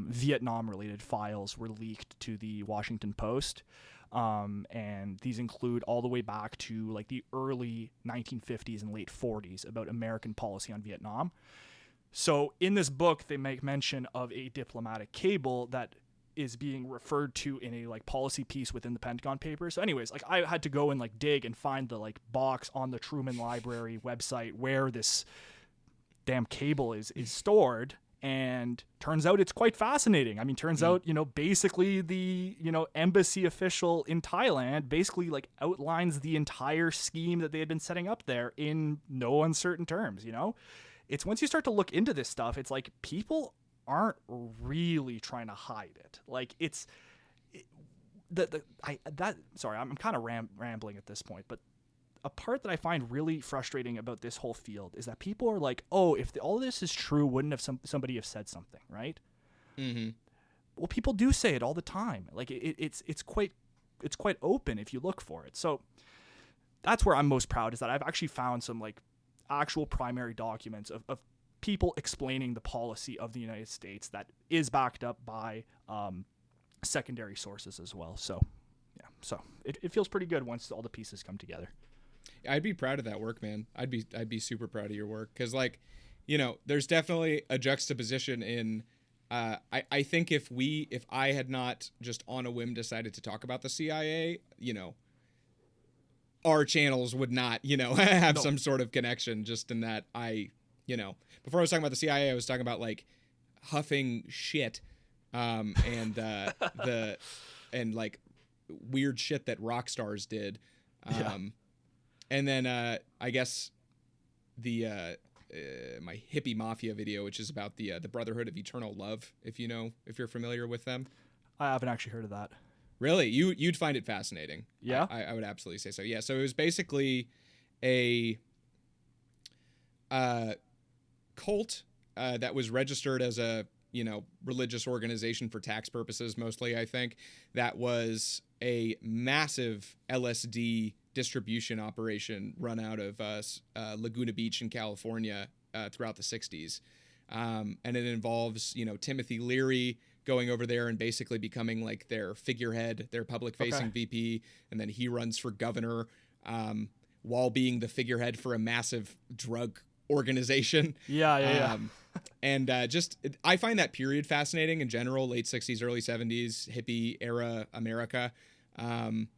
Speaker 1: Vietnam-related files were leaked to the Washington Post, and these include all the way back to like the early 1950s and late 40s about American policy on Vietnam. So in this book, they make mention of a diplomatic cable that is being referred to in a like policy piece within the Pentagon Papers. So anyways, like I had to go and like dig and find the like box on the Truman Library website where this damn cable is stored, and turns out it's quite fascinating. I mean, turns out, basically the, embassy official in Thailand basically like outlines the entire scheme that they had been setting up there in no uncertain terms. It's once you start to look into this stuff, it's like people aren't really trying to hide it. Like I'm kind of rambling at this point, but a part that I find really frustrating about this whole field is that people are like, oh, if all of this is true, wouldn't have somebody have said something, right?
Speaker 2: Mm-hmm.
Speaker 1: Well, people do say it all the time. Like it's quite open if you look for it. So that's where I'm most proud, is that I've actually found some like actual primary documents of people explaining the policy of the United States that is backed up by secondary sources as well. So yeah, so it feels pretty good once all the pieces come together.
Speaker 2: I'd be proud of that work, man. I'd be super proud of your work, because, like, you know, there's definitely a juxtaposition in. I think if I had not just on a whim decided to talk about the CIA, you know, our channels would not, you know, have some sort of connection, just in that you know, before I was talking about the CIA, I was talking about like huffing shit, and and like weird shit that rock stars did. And then I guess the my hippie mafia video, which is about the Brotherhood of Eternal Love, if you're familiar with them.
Speaker 1: I haven't actually heard of that.
Speaker 2: Really? You'd find it fascinating.
Speaker 1: Yeah?
Speaker 2: I would absolutely say so. Yeah, so it was basically a cult that was registered as a, you know, religious organization for tax purposes mostly, I think, that was a massive LSD distribution operation run out of Laguna Beach in California throughout the 60s. And it involves, you know, Timothy Leary going over there and basically becoming like their figurehead, their public-facing VP, and then he runs for governor while being the figurehead for a massive drug organization.
Speaker 1: Yeah.
Speaker 2: And I find that period fascinating in general, late 60s, early 70s, hippie era America. And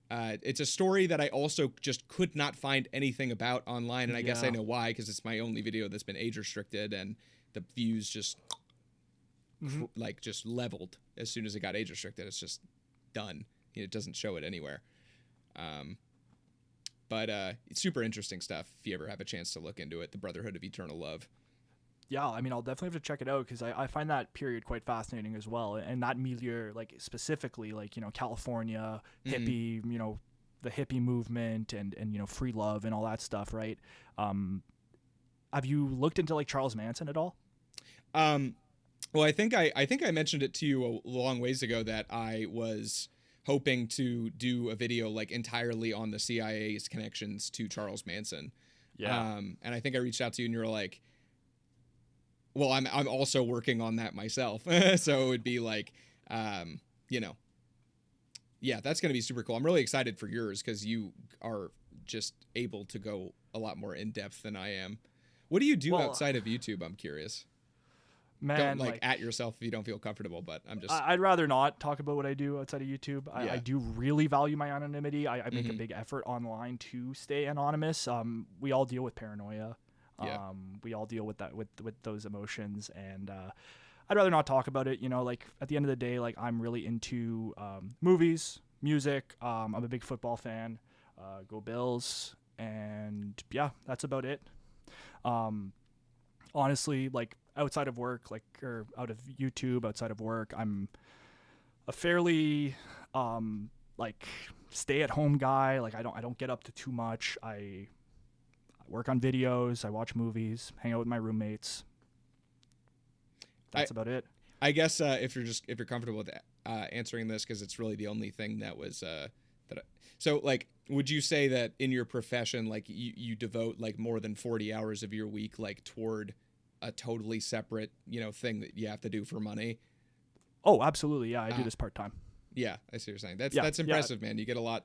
Speaker 2: it's a story that I also just could not find anything about online, and I guess I know why, because it's my only video that's been age restricted, and the views just like just leveled as soon as it got age restricted. It's just done. You know, it doesn't show it anywhere. But it's super interesting stuff if you ever have a chance to look into it. The Brotherhood of Eternal Love.
Speaker 1: Yeah, I mean, I'll definitely have to check it out, because I find that period quite fascinating as well. And that milieu, like specifically, like, you know, California, hippie, you know, the hippie movement and, you know, free love and all that stuff, right? Have you looked into like Charles Manson at all?
Speaker 2: Well, I think I mentioned it to you a long ways ago that I was hoping to do a video like entirely on the CIA's connections to Charles Manson. Yeah. And I think I reached out to you and you were like, well, I'm also working on that myself. So it would be like, you know, yeah, that's going to be super cool. I'm really excited for yours, because you are just able to go a lot more in depth than I am. What do you do outside of YouTube? I'm curious.
Speaker 1: Man,
Speaker 2: don't like at yourself if you don't feel comfortable, but I'm just.
Speaker 1: I'd rather not talk about what I do outside of YouTube. I do really value my anonymity. I make a big effort online to stay anonymous. We all deal with paranoia. We all deal with that, with those emotions, and I'd rather not talk about it. You know, like at the end of the day, like I'm really into movies, music. I'm a big football fan. Go Bills, and yeah, that's about it. Honestly, like outside of work, like, or out of YouTube, outside of work, I'm a fairly like stay-at-home guy. Like I don't get up to too much. I work on videos, I watch movies, hang out with my roommates. That's about it. I
Speaker 2: guess if you're comfortable with answering this, because it's really the only thing that was so like, would you say that in your profession, like you devote like more than 40 hours of your week like toward a totally separate, you know, thing that you have to do for money?
Speaker 1: Oh, absolutely. Yeah, I do this part-time.
Speaker 2: Yeah, I see what you're saying. That's impressive, man. You get a lot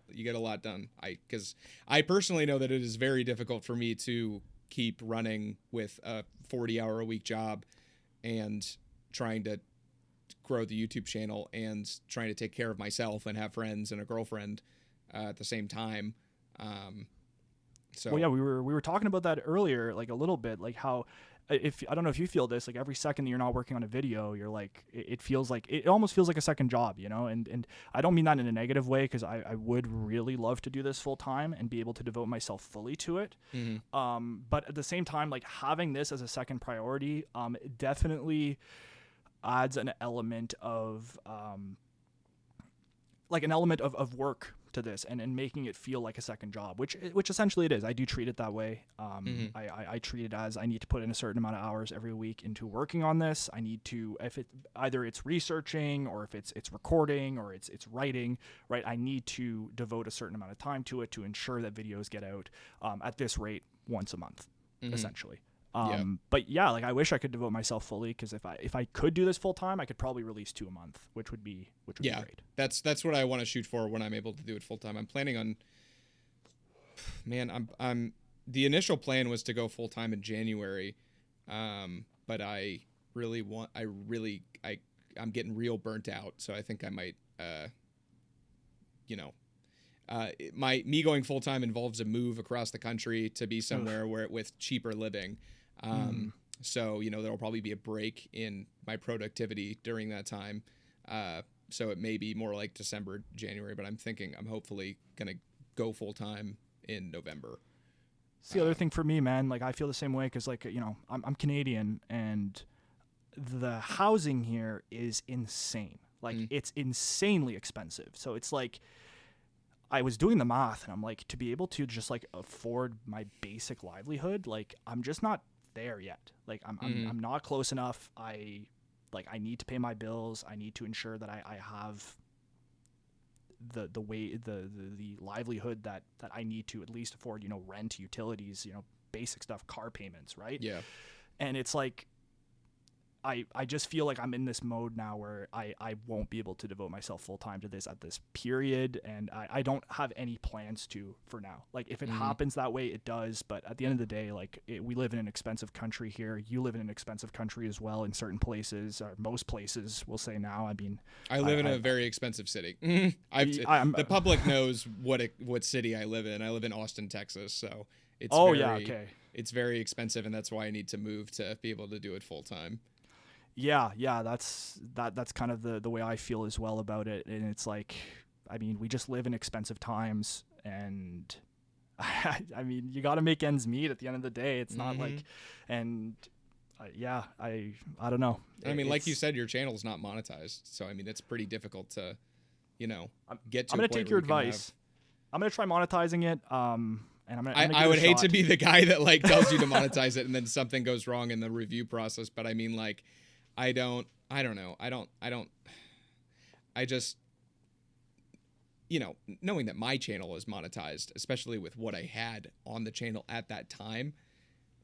Speaker 2: done. Because I personally know that it is very difficult for me to keep running with a 40-hour a week job and trying to grow the YouTube channel and trying to take care of myself and have friends and a girlfriend at the same time. So
Speaker 1: well, yeah, we were talking about that earlier, like a little bit, like how, if I don't know if you feel this, like every second that you're not working on a video, you're like, it feels like, it almost feels like a second job, you know? And I don't mean that in a negative way, because I would really love to do this full time and be able to devote myself fully to it. But at the same time, like having this as a second priority, it definitely adds an element of like an element of work to this and making it feel like a second job, which essentially it is. I do treat it that way. I treat it as I need to put in a certain amount of hours every week into working on this. I need to, if it either it's researching or if it's recording or it's writing, right? I need to devote a certain amount of time to it to ensure that videos get out at this rate once a month, essentially. But yeah, like I wish I could devote myself fully, because if I could do this full time, I could probably release 2 a month, which would be great.
Speaker 2: That's what I want to shoot for when I'm able to do it full time. I'm planning on, man, I'm the initial plan was to go full time in January, but I'm getting real burnt out, so I think I might, me going full time involves a move across the country to be somewhere with cheaper living. So, there'll probably be a break in my productivity during that time. So it may be more like December, January, but I'm hopefully going to go full time in November.
Speaker 1: It's the other thing for me, man. Like I feel the same way, because like, I'm Canadian, and the housing here is insane. Like it's insanely expensive. So it's like, I was doing the math, and I'm like, to be able to just like afford my basic livelihood, like I'm just not there yet. Like I'm not close enough. I need to pay my bills. I need to ensure that I have the livelihood that I need to at least afford, rent, utilities, basic stuff, car payments, right?
Speaker 2: Yeah.
Speaker 1: And it's like, I just feel like I'm in this mode now where I won't be able to devote myself full time to this at this period, and I don't have any plans to for now. Like if it happens that way, it does, but at the end of the day, like we live in an expensive country here. You live in an expensive country as well in certain places, or most places, we'll say now. I mean,
Speaker 2: I live in a very expensive city. The public knows what city I live in. I live in Austin, Texas, so it's it's very expensive, and that's why I need to move to be able to do it full time.
Speaker 1: Yeah, that's kind of the way I feel as well about it. And it's like, I mean, we just live in expensive times, and I mean, you got to make ends meet at the end of the day. It's not like, and I don't know.
Speaker 2: I mean, like you said, your channel's not monetized, so I mean, it's pretty difficult to, get to.
Speaker 1: I'm gonna take your advice. I'm gonna try monetizing it. And
Speaker 2: I would hate to be the guy that like tells you to monetize it and then something goes wrong in the review process, but I mean, like, I don't know. I just, knowing that my channel is monetized, especially with what I had on the channel at that time,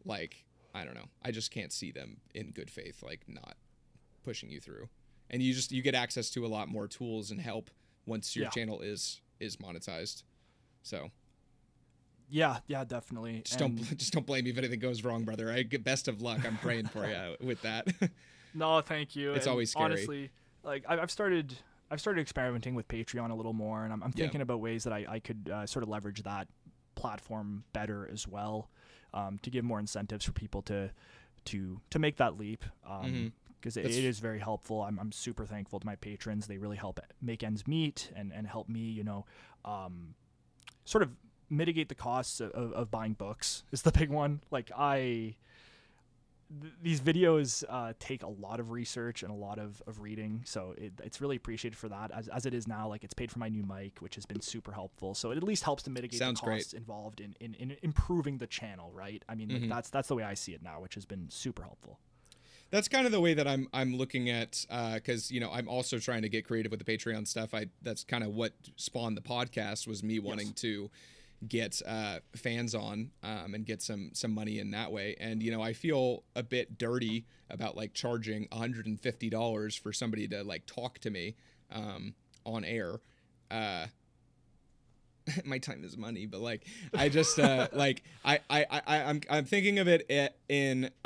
Speaker 2: like, I don't know. I just can't see them in good faith, like not pushing you through. And you get access to a lot more tools and help once your channel is monetized. So.
Speaker 1: Yeah, definitely.
Speaker 2: Just don't blame me if anything goes wrong, brother. Best of luck. I'm praying for you with that.
Speaker 1: No, thank you.
Speaker 2: It's always scary.
Speaker 1: Honestly, like I've started experimenting with Patreon a little more, and I'm thinking about ways that I could sort of leverage that platform better as well, to give more incentives for people to make that leap. Because it is very helpful. I'm super thankful to my patrons. They really help make ends meet and help me, sort of mitigate the costs of buying books is the big one. Like these videos take a lot of research and a lot of reading, so it's really appreciated for that. As it is now, like it's paid for my new mic, which has been super helpful. So it at least helps to mitigate the costs involved in improving the channel, right? I mean, like that's the way I see it now, which has been super helpful.
Speaker 2: That's kind of the way that I'm looking at, because I'm also trying to get creative with the Patreon stuff. That's kind of what spawned the podcast, was me wanting to get fans on and get some money in that way. And I feel a bit dirty about like charging $150 for somebody to like talk to me on air. My time is money, but like I just like I'm thinking of it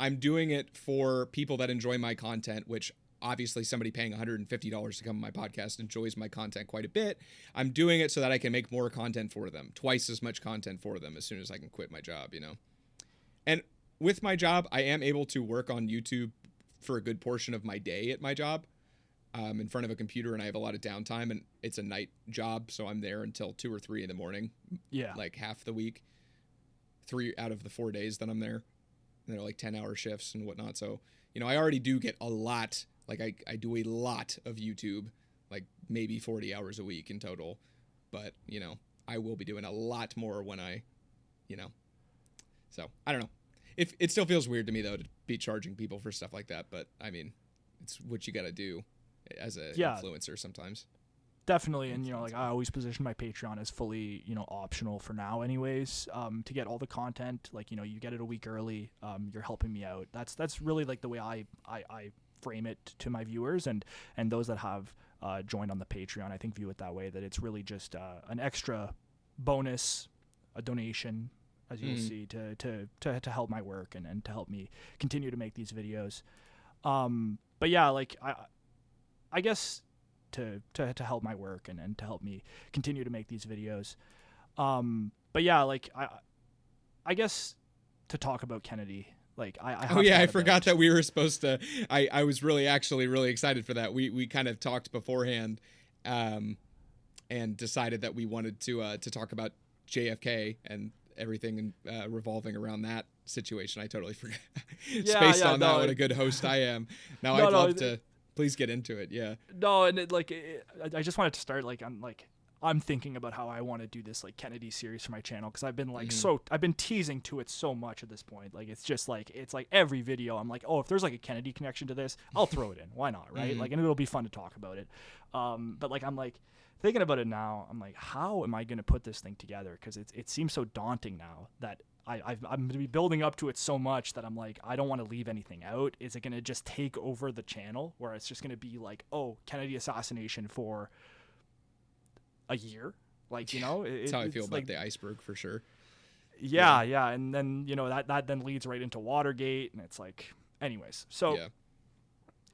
Speaker 2: I'm doing it for people that enjoy my content, which obviously somebody paying $150 to come on my podcast enjoys my content quite a bit. I'm doing it so that I can make more content for them, twice as much content for them as soon as I can quit my job, And with my job, I am able to work on YouTube for a good portion of my day at my job, in front of a computer, and I have a lot of downtime, and it's a night job, so I'm there until 2 or 3 in the morning.
Speaker 1: Yeah.
Speaker 2: Like half the week, 3 out of the 4 days that I'm there. And they're like 10-hour shifts and whatnot. So, I already do get a lot. Like I do a lot of YouTube, like maybe 40 hours a week in total. But, you know, I will be doing a lot more when I, you know, so I don't know. It still feels weird to me, though, to be charging people for stuff like that. But I mean, it's what you got to do as a influencer sometimes.
Speaker 1: Definitely. And, you know, like I always position my Patreon as fully, you know, optional for now anyways, to get all the content. Like, you know, you get it a week early. You're helping me out. That's really like the way I frame it to my viewers, and those that have joined on the Patreon, I think view it that way, that it's really just an extra bonus, a donation, as you'll see, to help my work and to help me continue to make these videos. But yeah, like I guess to help my work and to help me continue to make these videos. But yeah, like I guess to talk about Kennedy, like I
Speaker 2: forgot that we were supposed to. I was really excited for that. We kind of talked beforehand, and decided that we wanted to talk about JFK and everything revolving around that situation. I totally forgot. Spaced on that. What a good host I am. Now I'd love to. Please get into it. Yeah.
Speaker 1: No, and I just wanted to start I'm thinking about how I want to do this like Kennedy series for my channel, because I've been like I've been teasing to it so much at this point. Like it's like every video I'm like, oh, if there's like a Kennedy connection to this, I'll throw it in. Why not, right? Like, and it'll be fun to talk about it. But like I'm like thinking about it now. I'm like, how am I going to put this thing together? Because it seems so daunting now that I'm going to be building up to it so much that I'm like, I don't want to leave anything out. Is it going to just take over the channel, where it's just going to be like, oh, Kennedy assassination for a year? Like, you know,
Speaker 2: that's how I feel about the iceberg for sure.
Speaker 1: Yeah. And then, you know, that then leads right into Watergate, and it's like, anyways. So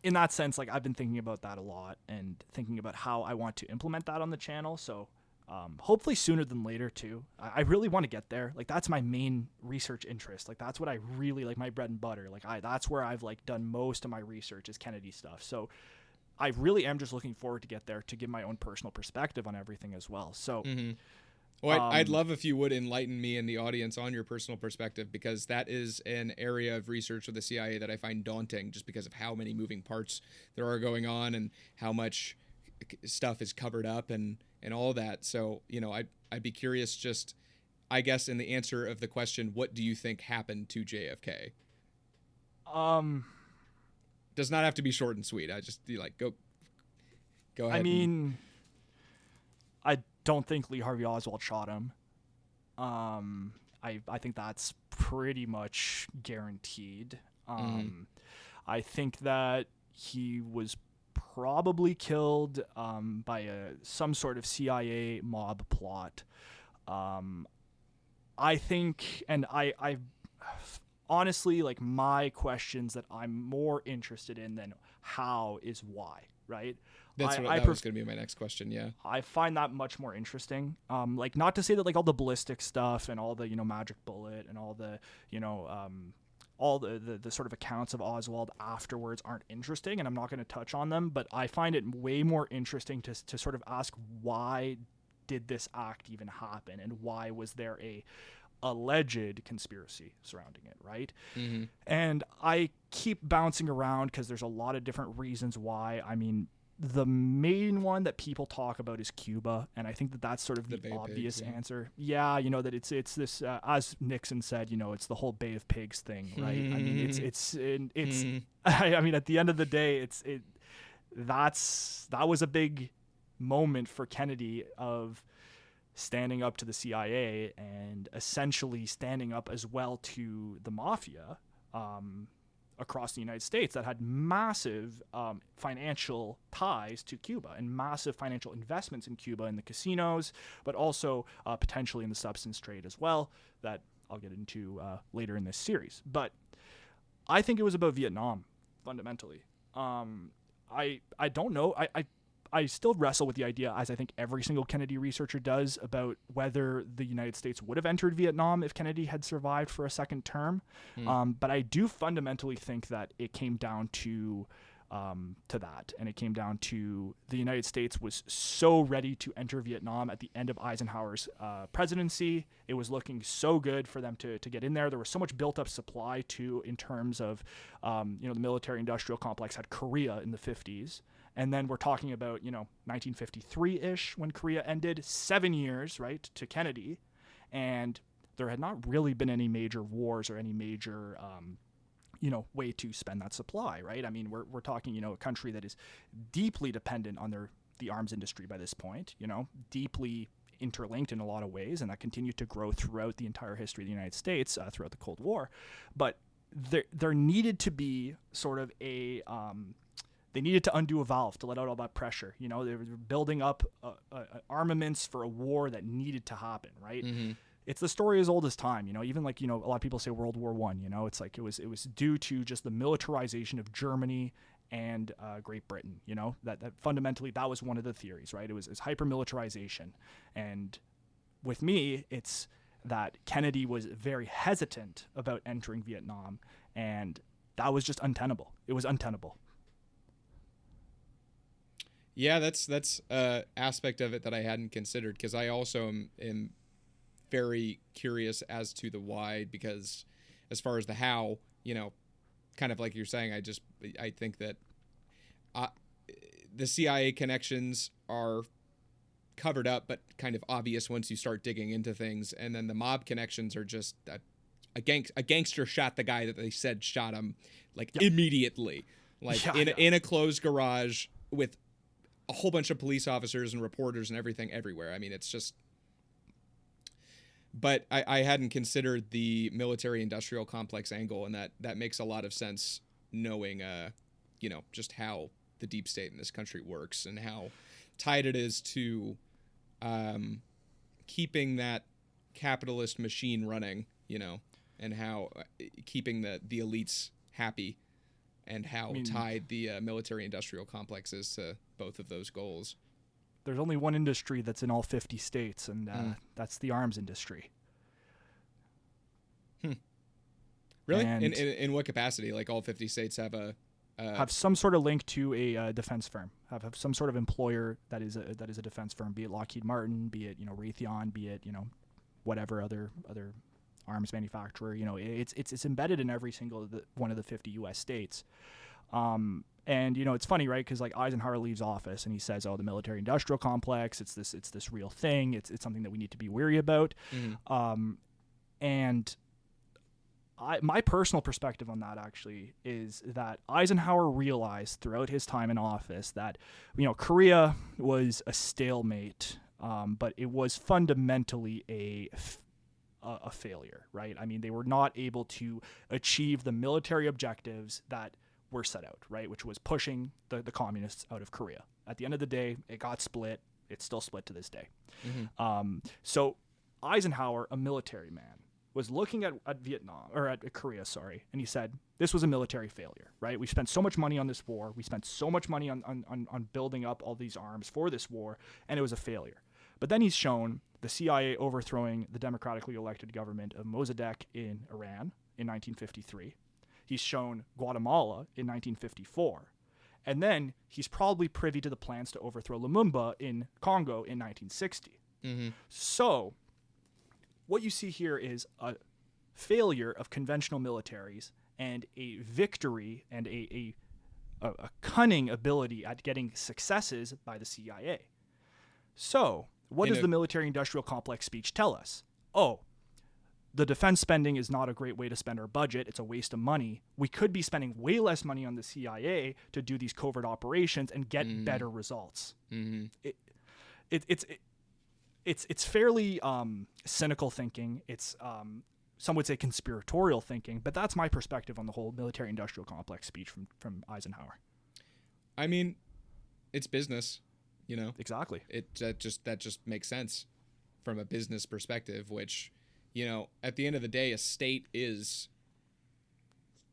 Speaker 1: in that sense, like I've been thinking about that a lot and thinking about how I want to implement that on the channel. So hopefully sooner than later too. I really want to get there. Like that's my main research interest. Like that's what I really like, my bread and butter. Like that's where I've like done most of my research is Kennedy stuff. So I really am just looking forward to get there to give my own personal perspective on everything as well. So,
Speaker 2: well, I'd love if you would enlighten me and the audience on your personal perspective, because that is an area of research with the CIA that I find daunting, just because of how many moving parts there are going on and how much stuff is covered up and all that. So, you know, I'd be curious, just, I guess, in the answer of the question, what do you think happened to JFK? Does not have to be short and sweet. I just go ahead.
Speaker 1: I mean, I don't think Lee Harvey Oswald shot him. I think that's pretty much guaranteed. I think that he was probably killed by some sort of CIA mob plot. I think, and I honestly, like, my questions that I'm more interested in than how is why, right?
Speaker 2: That was going to be my next question. Yeah.
Speaker 1: I find that much more interesting. Like, not to say that like all the ballistic stuff and all the, you know, magic bullet and all the, you know, all the sort of accounts of Oswald afterwards aren't interesting, and I'm not going to touch on them, but I find it way more interesting to sort of ask, why did this act even happen, and why was there a alleged conspiracy surrounding it, right? And I keep bouncing around because there's a lot of different reasons why. I mean, the main one that people talk about is Cuba, and I think that that's sort of the obvious answer. Yeah, you know, that it's this as Nixon said, you know, it's the whole Bay of Pigs thing, right? I mean, it's I mean, at the end of the day, that was a big moment for Kennedy of standing up to the CIA and essentially standing up as well to the mafia across the United States that had massive financial ties to Cuba and massive financial investments in Cuba in the casinos, but also potentially in the substance trade as well, that I'll get into later in this series. But I think it was about Vietnam, fundamentally. I don't know. I still wrestle with the idea, as I think every single Kennedy researcher does, about whether the United States would have entered Vietnam if Kennedy had survived for a second term. But I do fundamentally think that it came down to that, and it came down to the United States was so ready to enter Vietnam at the end of Eisenhower's presidency. It was looking so good for them to get in there. There was so much built up supply too, in terms of, you know, the military industrial complex had Korea in the 50s. And then we're talking about, 1953-ish when Korea ended, 7 years, right, to Kennedy. And there had not really been any major wars or any major, way to spend that supply, right? I mean, we're talking, a country that is deeply dependent on the arms industry by this point, deeply interlinked in a lot of ways, and that continued to grow throughout the entire history of the United States, throughout the Cold War. But there needed to be sort of they needed to undo a valve to let out all that pressure. They were building up armaments for a war that needed to happen, right?
Speaker 2: Mm-hmm.
Speaker 1: It's the story as old as time, even like, a lot of people say World War I, it's like it was due to just the militarization of Germany and Great Britain, that fundamentally that was one of the theories, right? It was hyper-militarization. And with me, it's that Kennedy was very hesitant about entering Vietnam, and that was just untenable. It was untenable.
Speaker 2: Yeah, that's aspect of it that I hadn't considered, because I also am very curious as to the why, because as far as the how, kind of like you're saying, I think that the CIA connections are covered up, but kind of obvious once you start digging into things. And then the mob connections are just a gangster shot the guy that they said shot him, like, immediately, like in a closed garage with a whole bunch of police officers and reporters and everything everywhere. I mean, it's just. But I hadn't considered the military-industrial complex angle, and that makes a lot of sense, knowing, just how the deep state in this country works and how tied it is to keeping that capitalist machine running, and how keeping the elites happy, and how tied the military-industrial complex is to both of those goals.
Speaker 1: There's only one industry that's in all 50 states, and that's the arms industry.
Speaker 2: Really? In what capacity? Like, all 50 states have
Speaker 1: have some sort of link to a defense firm. Have some sort of employer that is a defense firm, be it Lockheed Martin, be it Raytheon, be it whatever other arms manufacturer. It's embedded in every single one of the 50 U.S. states. And it's funny, right? Because like Eisenhower leaves office and he says, "Oh, the military-industrial complex. It's this real thing. It's something that we need to be wary about."
Speaker 2: Mm-hmm.
Speaker 1: And my personal perspective on that actually is that Eisenhower realized throughout his time in office that Korea was a stalemate, but it was fundamentally a failure, right? I mean, they were not able to achieve the military objectives that were set out, right, which was pushing the communists out of Korea. At the end of the day, it got split. It's still split to this day.
Speaker 2: Mm-hmm.
Speaker 1: So Eisenhower, a military man, was looking at Vietnam, or at Korea, sorry, and he said, this was a military failure, right? We spent so much money on this war. We spent so much money on building up all these arms for this war, and it was a failure. But then he's shown the CIA overthrowing the democratically elected government of Mossadegh in Iran in 1953. He's shown Guatemala in 1954. And then he's probably privy to the plans to overthrow Lumumba in Congo in 1960.
Speaker 2: Mm-hmm.
Speaker 1: So what you see here is a failure of conventional militaries and a victory and a cunning ability at getting successes by the CIA. So what does the military-industrial complex speech tell us? Oh, the defense spending is not a great way to spend our budget. It's a waste of money. We could be spending way less money on the CIA to do these covert operations and get better results.
Speaker 2: Mm-hmm.
Speaker 1: It's fairly cynical thinking. It's some would say conspiratorial thinking, but that's my perspective on the whole military-industrial complex speech from Eisenhower.
Speaker 2: I mean, it's business,
Speaker 1: Exactly.
Speaker 2: That just makes sense from a business perspective, which, at the end of the day, a state is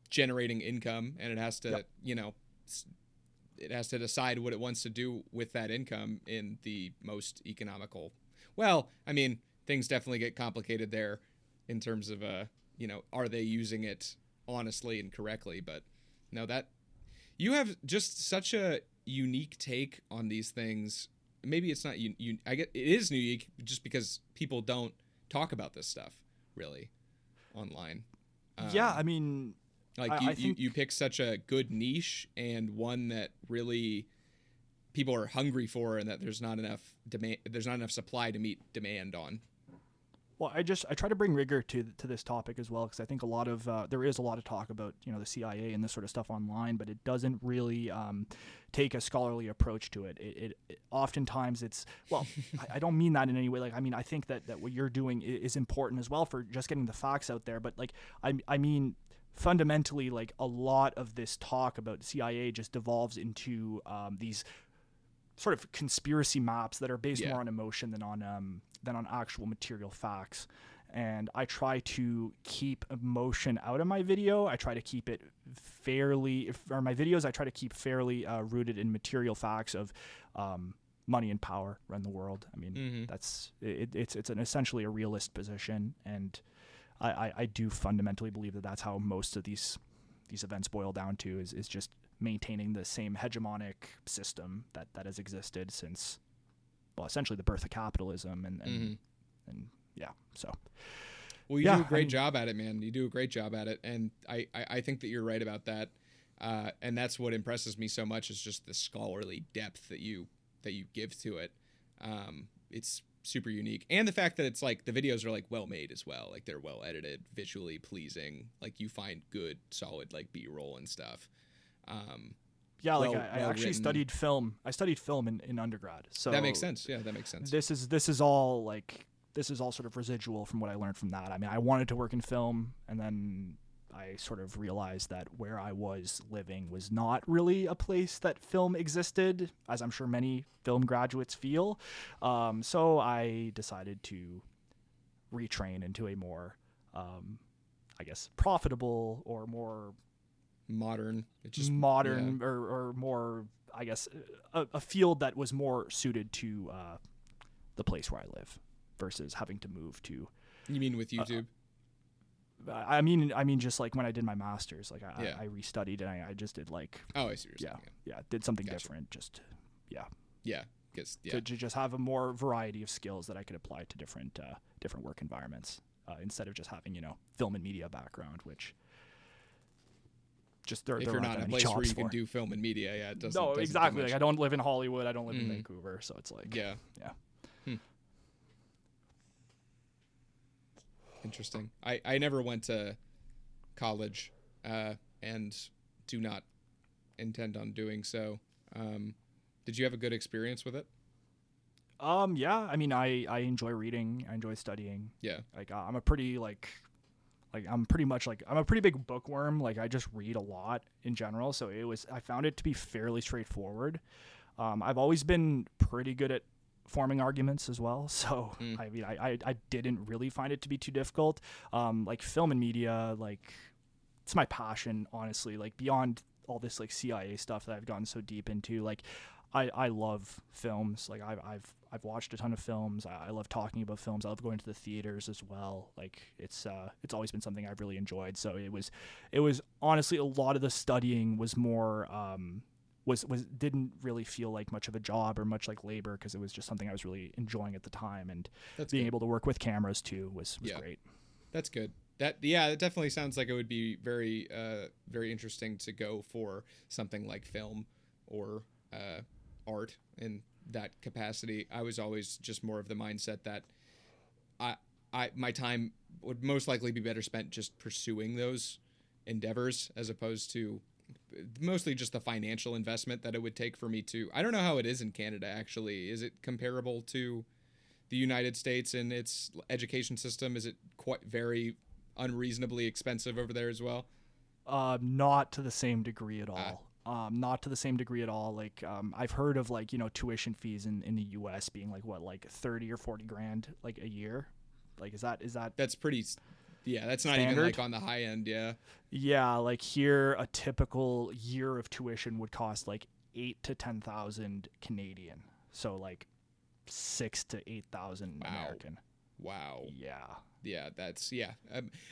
Speaker 2: generating income, and it has to, it has to decide what it wants to do with that income in the most economical. Well, I mean, things definitely get complicated there in terms of, are they using it honestly and correctly? But no, that you have just such a unique take on these things. Maybe it's not I get it is unique just because people don't talk about this stuff really online.
Speaker 1: Yeah, I mean,
Speaker 2: like
Speaker 1: I think
Speaker 2: you pick such a good niche, and one that really people are hungry for, and that there's not enough demand, there's not enough supply to meet demand on.
Speaker 1: Well, I try to bring rigor to this topic as well, because I think a lot of there is a lot of talk about the CIA and this sort of stuff online, but it doesn't really take a scholarly approach to it. It oftentimes it's I don't mean that in any way. Like, I mean, I think that what you're doing is important as well for just getting the facts out there. But like I mean, fundamentally, like, a lot of this talk about CIA just devolves into these sort of conspiracy maps that are based more on emotion than on actual material facts. And I try to keep emotion out of my video. I try to keep it fairly rooted in material facts of money and power run the world. I mean, that's it's an essentially a realist position, and I do fundamentally believe that that's how most of these events boil down to, is just maintaining the same hegemonic system that has existed since, well, essentially the birth of capitalism and yeah. So,
Speaker 2: well, you do a great job at it, man. You do a great job at it, and I think that you're right about that. And that's what impresses me so much, is just the scholarly depth that you give to it. It's super unique, and the fact that it's like the videos are like well made as well. Like, they're well edited, visually pleasing. Like, you find good, solid like B-roll and stuff.
Speaker 1: Yeah, like I actually studied film. I studied film in undergrad, so
Speaker 2: that makes sense. Yeah, that makes sense.
Speaker 1: This is all sort of residual from what I learned from that. I mean, I wanted to work in film, and then I sort of realized that where I was living was not really a place that film existed, as I'm sure many film graduates feel. So I decided to retrain into a more, I guess, profitable or more
Speaker 2: modern,
Speaker 1: or more, I guess, a field that was more suited to the place where I live versus having to move to.
Speaker 2: You mean with YouTube?
Speaker 1: I mean, just like when I did my master's, like I restudied and I just did like.
Speaker 2: Oh, I see what you're saying.
Speaker 1: Did something different. Just to just have a more variety of skills that I could apply to different work environments, instead of just having film and media background, which. Just if
Speaker 2: you're not in a place where you can do film and media, it doesn't.
Speaker 1: No, exactly. Like, I don't live in Hollywood. I don't live in Vancouver, so it's like yeah.
Speaker 2: Interesting. I never went to college, and do not intend on doing so. Did you have a good experience with it?
Speaker 1: Yeah. I mean, I enjoy reading. I enjoy studying.
Speaker 2: Yeah.
Speaker 1: Like, I'm a pretty I'm a pretty big bookworm. Like, I just read a lot in general. So I found it to be fairly straightforward. I've always been pretty good at forming arguments as well. So, I mean, I didn't really find it to be too difficult. Like, film and media, like, it's my passion, honestly. Like, beyond all this like CIA stuff that I've gotten so deep into, like, I love films. Like, I've watched a ton of films. I love talking about films. I love going to the theaters as well. Like, it's always been something I've really enjoyed. So it was honestly, a lot of the studying was more didn't really feel like much of a job or much like labor, because it was just something I was really enjoying at the time, and being able to work with cameras too was great. That's
Speaker 2: good. It definitely sounds like it would be very very interesting to go for something like film or art in that capacity. I was always just more of the mindset that my time would most likely be better spent just pursuing those endeavors, as opposed to mostly just the financial investment that it would take for me to. I don't know how it is in Canada, actually. Is it comparable to the United States in its education system? Is it quite very unreasonably expensive over there as well?
Speaker 1: Not to the same degree at all. Not to the same degree at all. Like, I've heard of like, tuition fees in the US being like what, like 30 or 40 grand like a year. Like, is that that's pretty,
Speaker 2: that's
Speaker 1: standard?
Speaker 2: Not even like on the high end.
Speaker 1: Yeah. Like, here, a typical year of tuition would cost like 8,000 to 10,000 Canadian. So like 6,000 to 8,000 American.
Speaker 2: Wow.
Speaker 1: Yeah,
Speaker 2: that's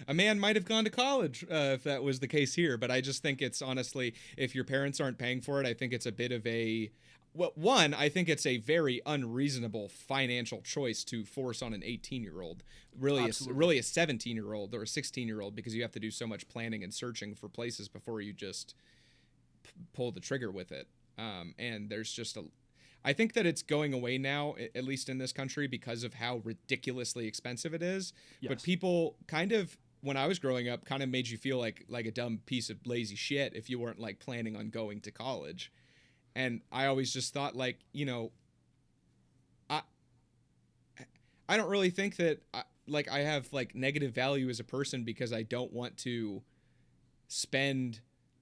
Speaker 2: a man might have gone to college if that was the case here, but I just think it's, honestly, if your parents aren't paying for it, I think it's a bit of a, I think it's a very unreasonable financial choice to force on an 18-year-old, really a 17-year-old or a 16-year-old, because you have to do so much planning and searching for places before you just pull the trigger with it. And there's just I think that it's going away now, at least in this country, because of how ridiculously expensive it is.
Speaker 1: Yes.
Speaker 2: But people kind of, when I was growing up, kind of made you feel like a dumb piece of lazy shit if you weren't like planning on going to college. And I always just thought, like, you know, I don't really think that I have like negative value as a person because I don't want to spend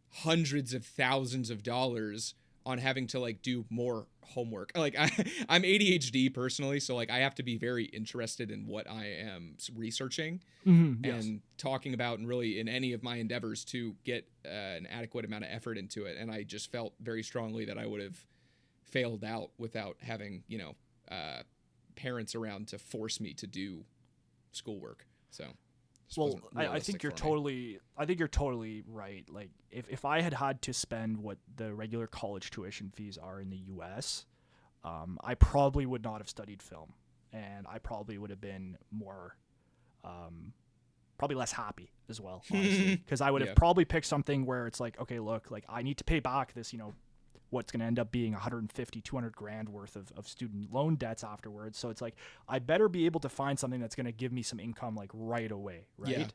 Speaker 2: hundreds of thousands of dollars on having to like do more homework. Like I'm ADHD personally, so like I have to be very interested in what I am researching and talking about, and really in any of my endeavors to get an adequate amount of effort into it. And I just felt very strongly that I would have failed out without having, you know, parents around to force me to do schoolwork. So
Speaker 1: well, I think you're totally right. Like if I had to spend what the regular college tuition fees are in the US, I probably would not have studied film, and I probably would have been more probably less happy as well, honestly, because I would have probably picked something where it's like, okay, look, like I need to pay back this, you know, what's going to end up being 150, 200 grand worth of student loan debts afterwards. So it's like, I better be able to find something that's going to give me some income like right away. Right. Yeah.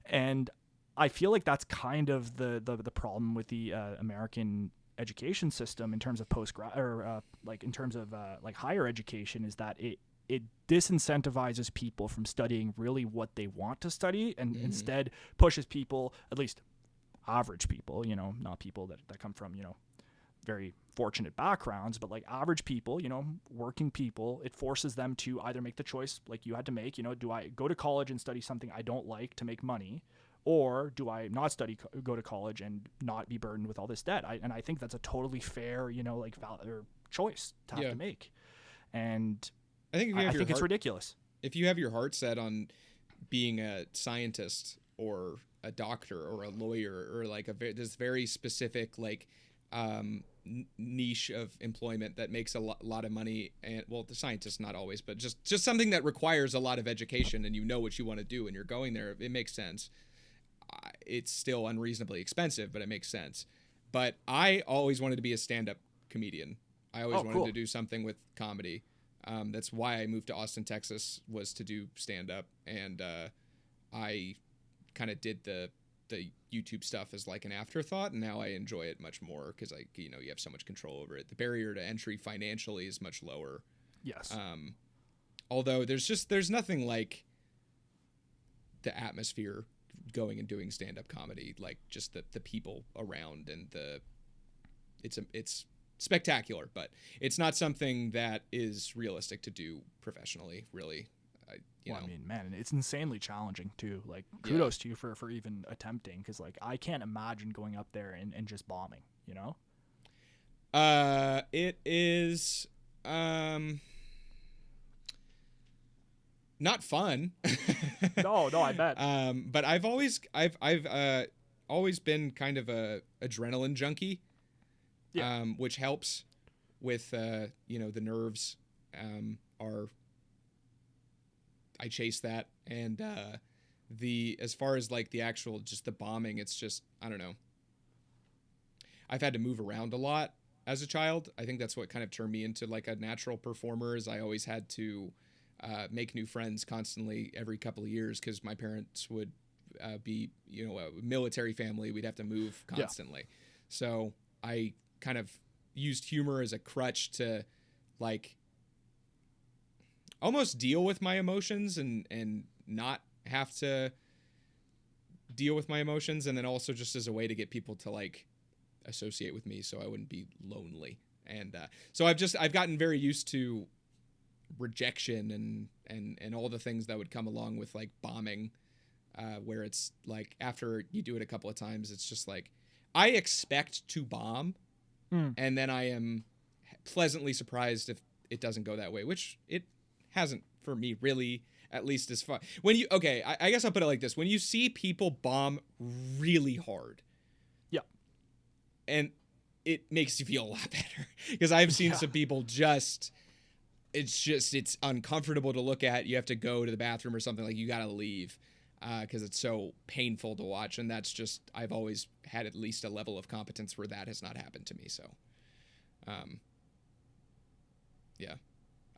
Speaker 1: And I feel like that's kind of the problem with the American education system in terms of like higher education, is that it disincentivizes people from studying really what they want to study, and instead pushes people, at least average people, you know, not people that come from, you know, very fortunate backgrounds, but like average people, you know, working people, it forces them to either make the choice like you had to make, you know, do I go to college and study something I don't like to make money, or do I not go to college and not be burdened with all this debt? And I think that's a totally fair, you know, like choice to have to make. And I think it's ridiculous.
Speaker 2: If you have your heart set on being a scientist or a doctor or a lawyer or like this very specific like niche of employment that makes a lot of money, and well, the scientists not always, but just something that requires a lot of education, and you know what you want to do and you're going there, it makes sense. It's still unreasonably expensive, but it makes sense. But I always wanted to be a stand-up comedian. I always wanted to do something with comedy. That's why I moved to Austin, Texas, was to do stand-up, and I kind of did the YouTube stuff as like an afterthought, and now I enjoy it much more because you have so much control over it. The barrier to entry financially is much lower.
Speaker 1: Yes.
Speaker 2: Although there's nothing like the atmosphere going and doing stand-up comedy, like just the people around, and it's spectacular, but it's not something that is realistic to do professionally, really.
Speaker 1: I mean, man, it's insanely challenging too. Like, kudos to you for even attempting, because like I can't imagine going up there and just bombing, you know?
Speaker 2: It is not fun.
Speaker 1: No, I bet.
Speaker 2: But I've always been kind of a adrenaline junkie. Yeah. Which helps with the nerves I chase that, and as far as like the actual just the bombing, it's just, I don't know. I've had to move around a lot as a child. I think that's what kind of turned me into like a natural performer, is I always had to make new friends constantly every couple of years, because my parents would be, a military family. We'd have to move constantly. Yeah. So I kind of used humor as a crutch to like almost deal with my emotions and not have to deal with my emotions, and then also just as a way to get people to like associate with me so I wouldn't be lonely. And so I've gotten very used to rejection and all the things that would come along with like bombing, where it's like after you do it a couple of times, it's just like I expect to bomb, and then I am pleasantly surprised if it doesn't go that way, which it hasn't for me, really, at least as far. I guess I'll put it like this. When you see people bomb really hard, and it makes you feel a lot better, because I've seen some people it's uncomfortable to look at. You have to go to the bathroom or something, like you got to leave because it's so painful to watch. And that's just, I've always had at least a level of competence where that has not happened to me. So Yeah.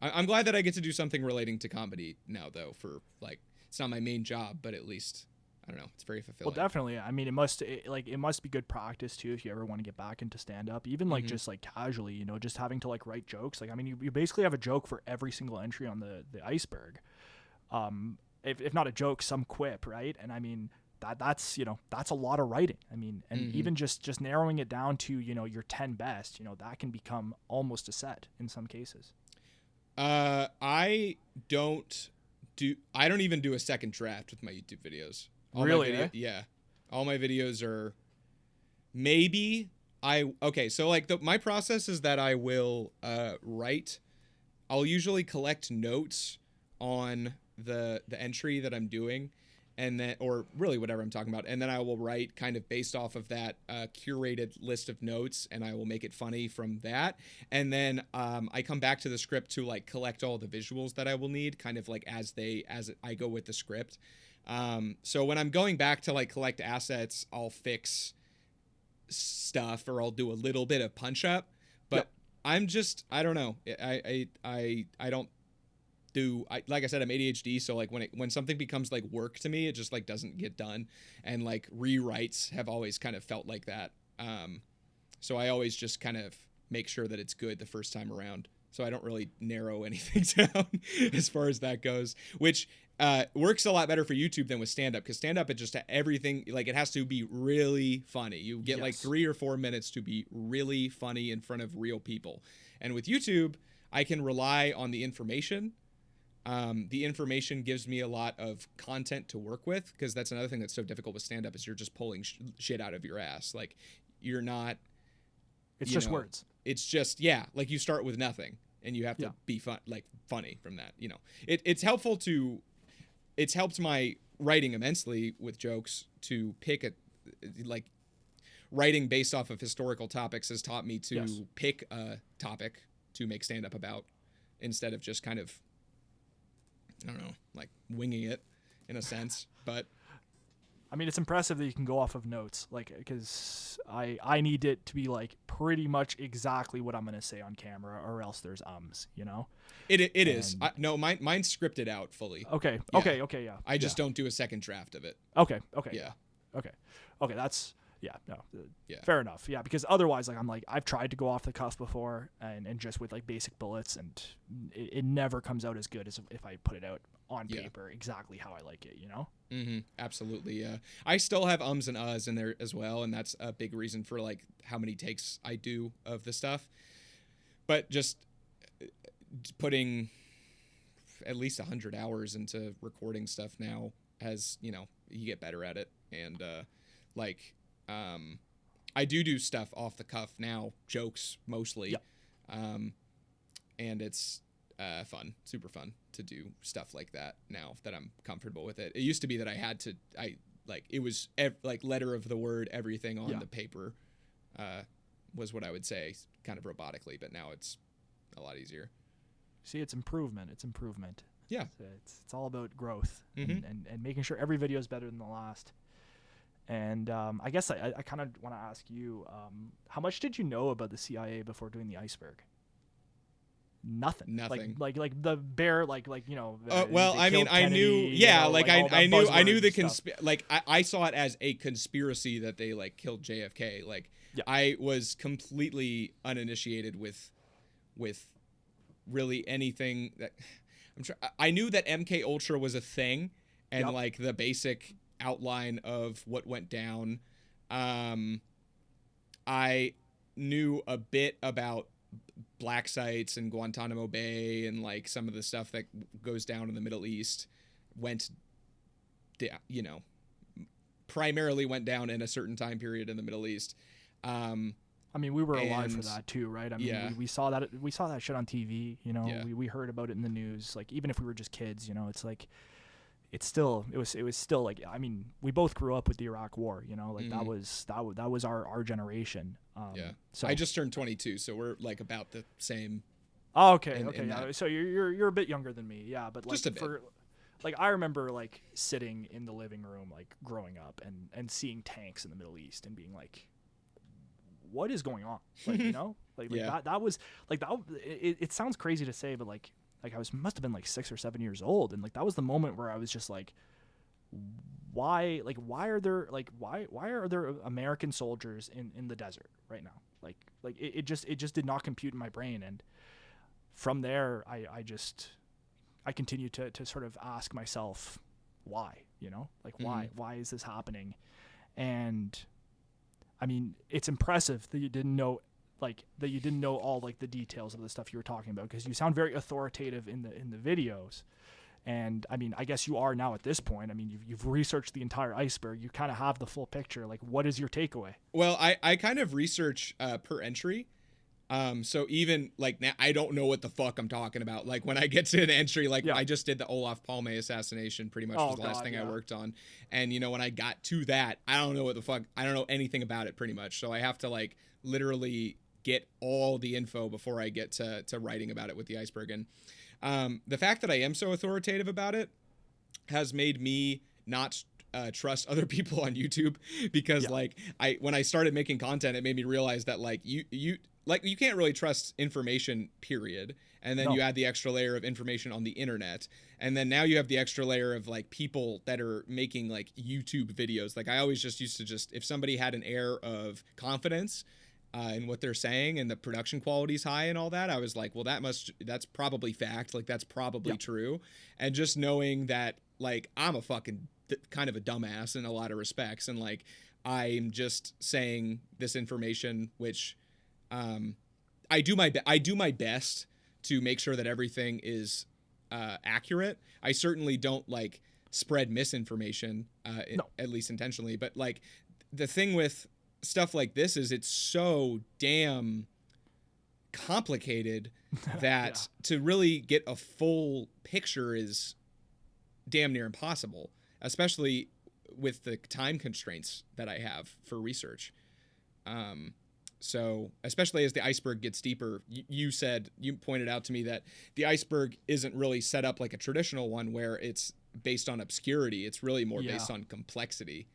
Speaker 2: I'm glad that I get to do something relating to comedy now, though, for, like, it's not my main job, but at least, I don't know, it's very fulfilling.
Speaker 1: Well, definitely. I mean, it must be good practice too if you ever want to get back into stand up, even like just like casually, you know, just having to like write jokes. Like, I mean, you basically have a joke for every single entry on the iceberg. If not a joke, some quip, right? And I mean, that's you know, that's a lot of writing. I mean, and even just narrowing it down to, you know, your 10 best, you know, that can become almost a set in some cases.
Speaker 2: I don't even do a second draft with my YouTube videos.
Speaker 1: Really?
Speaker 2: Yeah. All my videos are so like my process is that I will I'll usually collect notes on the entry that I'm doing, and then, or really whatever I'm talking about, and then I will write kind of based off of that curated list of notes, and I will make it funny from that. And then I come back to the script to like collect all the visuals that I will need, kind of like as I go with the script. So when I'm going back to like collect assets, I'll fix stuff or I'll do a little bit of punch up, but I don't know. I don't do, like I said, I'm ADHD. So like when something becomes like work to me, it just like doesn't get done. And like rewrites have always kind of felt like that. So I always just kind of make sure that it's good the first time around. So I don't really narrow anything down as far as that goes, which works a lot better for YouTube than with stand-up, because stand-up, it just everything, like it has to be really funny. You get like 3 or 4 minutes to be really funny in front of real people. And with YouTube, I can rely on the information. The information gives me a lot of content to work with, because that's another thing that's so difficult with stand-up is you're just pulling shit out of your ass. Like you're not...
Speaker 1: It's just words.
Speaker 2: It's just, like you start with nothing and you have to be funny from that, you know. It's helped my writing immensely with jokes to pick like writing based off of historical topics has taught me to pick a topic to make stand-up about instead of just kind of, I don't know, like winging it in a sense. But
Speaker 1: I mean, it's impressive that you can go off of notes, like, because I need it to be like pretty much exactly what I'm going to say on camera, or else there's you know?
Speaker 2: It is. No, mine's scripted out fully.
Speaker 1: Okay.
Speaker 2: Yeah.
Speaker 1: Okay. Yeah.
Speaker 2: I just don't do a second draft of it.
Speaker 1: Okay.
Speaker 2: Yeah.
Speaker 1: Okay. That's, fair enough. Yeah. Because otherwise, like, I've tried to go off the cuff before and just with like basic bullets, and it never comes out as good as if I put it out on paper exactly how I like it, you know?
Speaker 2: Mm-hmm. Absolutely. Yeah. I still have ums and uhs in there as well. And that's a big reason for like how many takes I do of the stuff, but just putting at least 100 hours into recording stuff now has, you know, you get better at it. And, I do stuff off the cuff now, jokes mostly. And it's, fun, super fun to do stuff like that now that I'm comfortable with it. It used to be that it was like letter of the word, everything on the paper, was what I would say kind of robotically, but now it's a lot easier.
Speaker 1: See, it's improvement.
Speaker 2: Yeah.
Speaker 1: It's all about growth and making sure every video is better than the last. And I guess I kind of want to ask you, how much did you know about the CIA before doing the iceberg? Nothing. Like the bear, like you know.
Speaker 2: Well, I mean, I knew, I knew the like I saw it as a conspiracy that they like killed JFK. Like I was completely uninitiated with really anything that I knew that MK Ultra was a thing, and like the basic outline of what went down. I knew a bit about black sites and Guantanamo Bay and like some of the stuff that goes down in the Middle East primarily went down in a certain time period in the Middle East. I
Speaker 1: mean, we were alive for that too, right? I mean, we saw that shit on TV, you know, we heard about it in the news. Like, even if we were just kids, you know, it's like, it was still like, I mean, we both grew up with the Iraq War, you know, like that was our generation.
Speaker 2: So I just turned 22, so we're like about the same.
Speaker 1: Oh, okay. So you're a bit younger than me. Yeah. But like,
Speaker 2: just a bit.
Speaker 1: Like, I remember like sitting in the living room, like growing up and seeing tanks in the Middle East and being like, what is going on? Like, you know, like
Speaker 2: Yeah.
Speaker 1: that was like that. It sounds crazy to say, but like I must have been like 6 or 7 years old, and like that was the moment where I was just like, why are there American soldiers in the desert right now? Like it just did not compute in my brain, and from there I continue to sort of ask myself why, you know, like why is this happening? And I mean, it's impressive that you didn't know all like the details of the stuff you were talking about, because you sound very authoritative in the videos. And I mean, I guess you are now at this point. I mean, you've researched the entire iceberg. You kind of have the full picture. Like, what is your takeaway?
Speaker 2: Well, I kind of research per entry. So even like now, I don't know what the fuck I'm talking about. Like when I get to an entry, like I just did the Olaf Palme assassination, pretty much was the last thing I worked on. And you know, when I got to that, I don't know what the fuck, I don't know anything about it pretty much. So I have to like literally get all the info before I get to writing about it with the iceberg. And the fact that I am so authoritative about it has made me not trust other people on YouTube, because like when I started making content, it made me realize that like you can't really trust information, period. And then you add the extra layer of information on the internet. And then now you have the extra layer of like people that are making like YouTube videos. Like I always used to if somebody had an air of confidence in what they're saying and the production quality's high and all that, I was like, well, that's probably fact. Like that's probably true. And just knowing that like I'm a fucking kind of a dumbass in a lot of respects. And like, I'm just saying this information, which I do my best to make sure that everything is accurate. I certainly don't like spread misinformation, at least intentionally. But like the thing with stuff like this is it's so damn complicated that to really get a full picture is damn near impossible, especially with the time constraints that I have for research. So especially as the iceberg gets deeper, you pointed out to me that the iceberg isn't really set up like a traditional one where it's based on obscurity. It's really more based on complexity.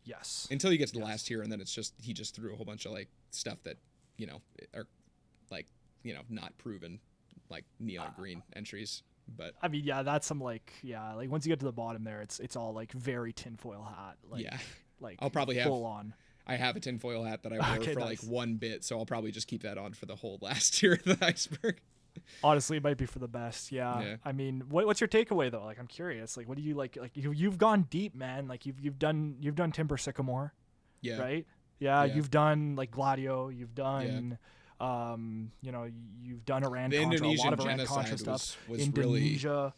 Speaker 1: Yes.
Speaker 2: Until you get to the last tier, and then he just threw a whole bunch of like stuff that, you know, are like, you know, not proven, like neon green entries. But
Speaker 1: I mean, that's some like once you get to the bottom there, it's all like very tinfoil hat. Like, like
Speaker 2: I'll probably
Speaker 1: full on.
Speaker 2: I have a tinfoil hat that I wore for like one bit, so I'll probably just keep that on for the whole last tier of the iceberg.
Speaker 1: Honestly, it might be for the best. Yeah. I mean, what's your takeaway though? Like, I'm curious. Like, what do you like? Like, you've gone deep, man. Like, you've done Timber Sycamore. Yeah. Right. Yeah. You've done like Gladio. You've done. You know, you've done Iran-Contra, a lot of Iran-Contra stuff.
Speaker 2: Was
Speaker 1: Indonesia.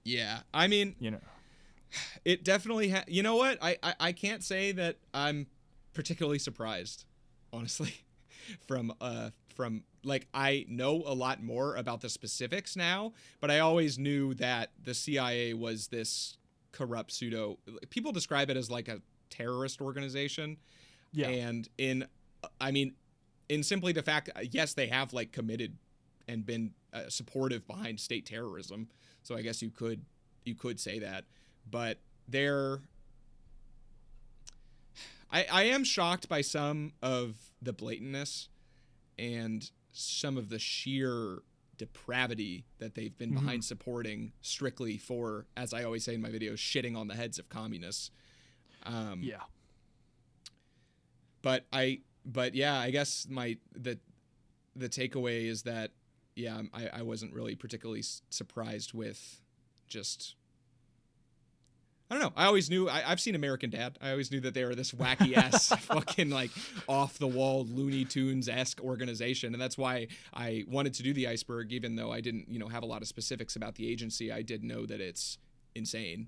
Speaker 2: Really, I mean,
Speaker 1: you know,
Speaker 2: it definitely. You know what? I can't say that I'm particularly surprised, honestly, from like I know a lot more about the specifics now, but I always knew that the CIA was this corrupt pseudo. People describe it as like a terrorist organization. Yeah, and in simply the fact, yes, they have like committed and been supportive behind state terrorism. So I guess you could say that, but I am shocked by some of the blatantness and some of the sheer depravity that they've been behind supporting strictly for, as I always say in my videos, shitting on the heads of communists. But I guess the takeaway is that I wasn't really particularly surprised with just. I don't know. I always knew. I've seen American Dad. I always knew that they were this wacky ass fucking like off the wall Looney Tunes-esque organization, and that's why I wanted to do the iceberg, even though I didn't have a lot of specifics about the agency. I did know that it's insane,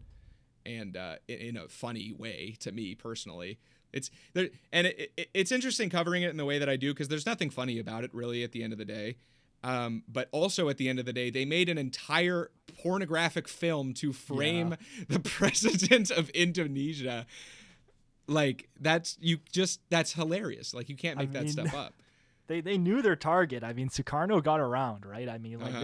Speaker 2: and in a funny way to me personally. It's there, and it's interesting covering it in the way that I do, because there's nothing funny about it really at the end of the day. But also at the end of the day, they made an entire pornographic film to frame the president of Indonesia. Like that's hilarious. Like you can't make that stuff up.
Speaker 1: They knew their target. I mean, Sukarno got around, right? I mean, like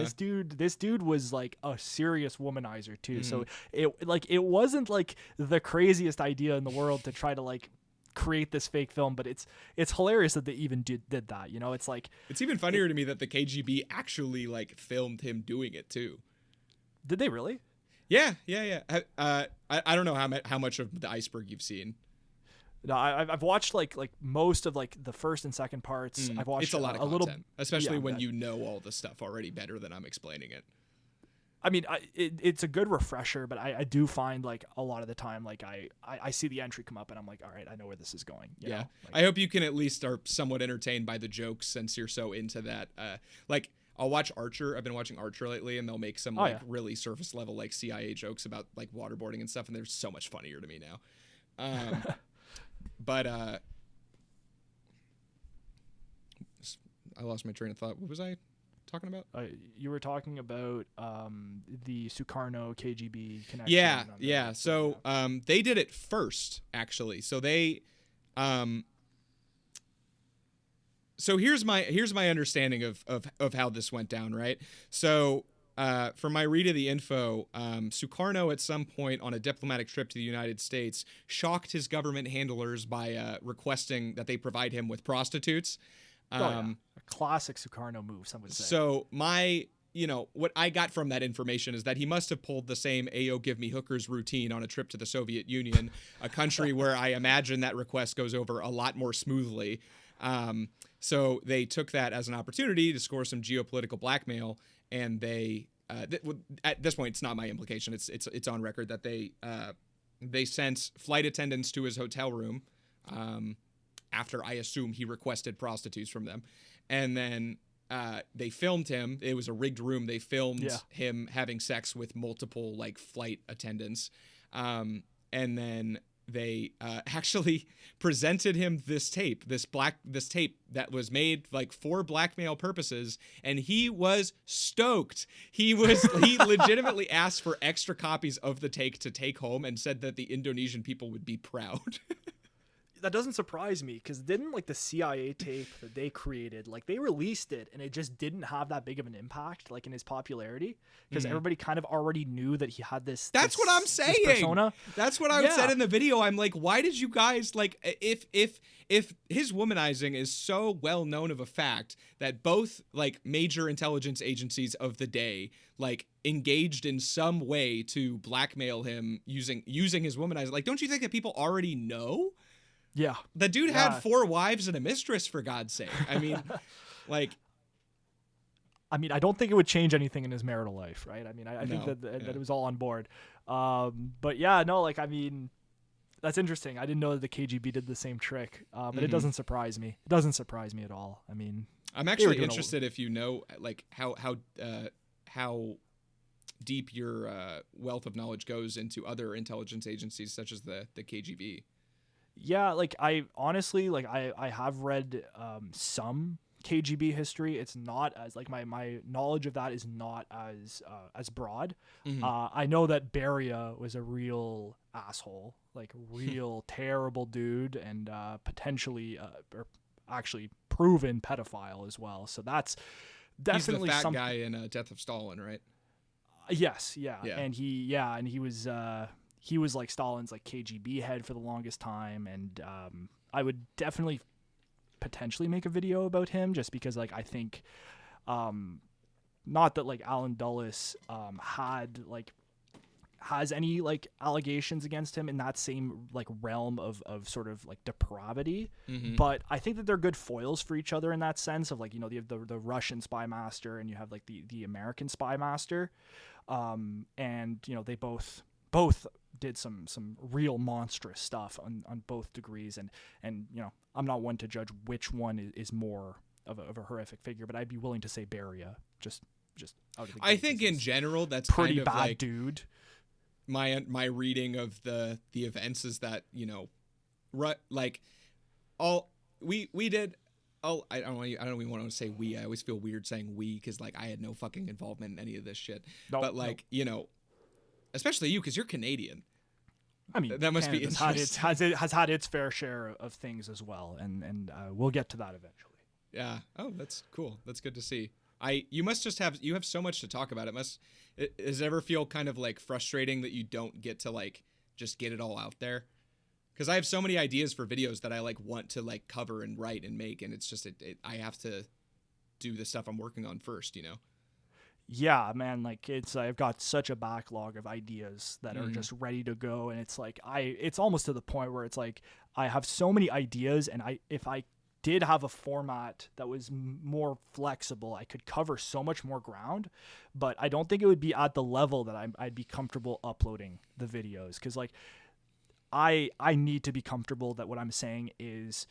Speaker 1: this dude was like a serious womanizer too. So it wasn't like the craziest idea in the world to try to like create this fake film, but it's hilarious that they even did that. You know, it's like
Speaker 2: It's even funnier to me that the KGB actually like filmed him doing it too.
Speaker 1: did they really?
Speaker 2: Yeah. I don't know how much of the iceberg you've seen.
Speaker 1: No, I've watched like most of like the first and second parts. I've watched
Speaker 2: It's a lot of content,
Speaker 1: little,
Speaker 2: especially
Speaker 1: yeah,
Speaker 2: when you know all the stuff already better than I'm explaining it.
Speaker 1: I mean, it's a good refresher, but I do find like a lot of the time, like I see the entry come up and I'm like, all right, I know where this is going. You know? Like,
Speaker 2: I hope you can at least are somewhat entertained by the jokes since you're so into that. Like I'll watch Archer. I've been watching Archer lately, and they'll make some really surface level like CIA jokes about like waterboarding and stuff, and they're so much funnier to me now. But I lost my train of thought. What was I talking about?
Speaker 1: You were talking about the Sukarno KGB connection.
Speaker 2: Yeah. So they did it first, actually. So they so here's my understanding of how this went down, right? So from my read of the info, Sukarno at some point on a diplomatic trip to the United States shocked his government handlers by requesting that they provide him with prostitutes.
Speaker 1: A classic Sukarno move, some would say.
Speaker 2: So what I got from that information is that he must have pulled the same "Ayo, give me hookers" routine on a trip to the Soviet Union, a country where I imagine that request goes over a lot more smoothly. So they took that as an opportunity to score some geopolitical blackmail, and they at this point, it's not my implication. It's on record that they sent flight attendants to his hotel room after, I assume, he requested prostitutes from them, and then they filmed him. It was a rigged room. They filmed him having sex with multiple like flight attendants, and then they actually presented him this tape that was made like for blackmail purposes, and he was stoked. He legitimately asked for extra copies of the tape to take home and said that the Indonesian people would be proud.
Speaker 1: That doesn't surprise me, because didn't like the CIA tape that they created, like they released it and it just didn't have that big of an impact like in his popularity, because everybody kind of already knew that he had this.
Speaker 2: That's what I'm saying.
Speaker 1: Persona.
Speaker 2: That's what I said in the video. I'm like, why did you guys like if his womanizing is so well known of a fact that both like major intelligence agencies of the day like engaged in some way to blackmail him using his womanizing, like don't you think that people already know?
Speaker 1: Yeah.
Speaker 2: The dude had 4 wives and a mistress, for God's sake. I mean,
Speaker 1: I don't think it would change anything in his marital life, right? I mean, I think that it was all on board. But yeah, no, like, I mean, that's interesting. I didn't know that the KGB did the same trick, but it doesn't surprise me. It doesn't surprise me at all. I mean,
Speaker 2: I'm actually interested if you know, like, how deep your wealth of knowledge goes into other intelligence agencies such as the KGB.
Speaker 1: Yeah, like I honestly, like I have read some KGB history. It's not as like my knowledge of that is not as broad. I know that Beria was a real asshole, like real terrible dude, and potentially or actually proven pedophile as well. So that's definitely
Speaker 2: he's the fat guy in Death of Stalin, right?
Speaker 1: Yes, yeah. And he was like Stalin's like KGB head for the longest time, and I would definitely potentially make a video about him, just because like I think not that like Alan Dulles has any like allegations against him in that same like realm of sort of like depravity, but I think that they're good foils for each other in that sense of like, you know, you have the Russian spy master and you have like the American spy master, and you know they both did some real monstrous stuff on both degrees, and you know, I'm not one to judge which one is more of a horrific figure, but I'd be willing to say Beria just out of the gate.
Speaker 2: I think in general that's
Speaker 1: pretty
Speaker 2: kind of
Speaker 1: bad
Speaker 2: like
Speaker 1: dude.
Speaker 2: My reading of the events is that, you know, like we did. Oh, I don't even want to say we. I always feel weird saying we because like I had no fucking involvement in any of this shit. But like you know, especially you because you're Canadian.
Speaker 1: I mean,
Speaker 2: that must be interesting.
Speaker 1: has had its fair share of things as well, and we'll get to that eventually.
Speaker 2: Yeah. Oh, that's cool. That's good to see. You must just have so much to talk about. Does it ever feel kind of like frustrating that you don't get to like just get it all out there? because I have so many ideas for videos that I like want to like cover and write and make, and it's just I have to do the stuff I'm working on first, you know.
Speaker 1: Yeah, man, like I've got such a backlog of ideas that are just ready to go, and it's like it's almost to the point where it's like I have so many ideas, and if I did have a format that was more flexible, I could cover so much more ground, but I don't think it would be at the level that I'd be comfortable uploading the videos, because like I need to be comfortable that what I'm saying is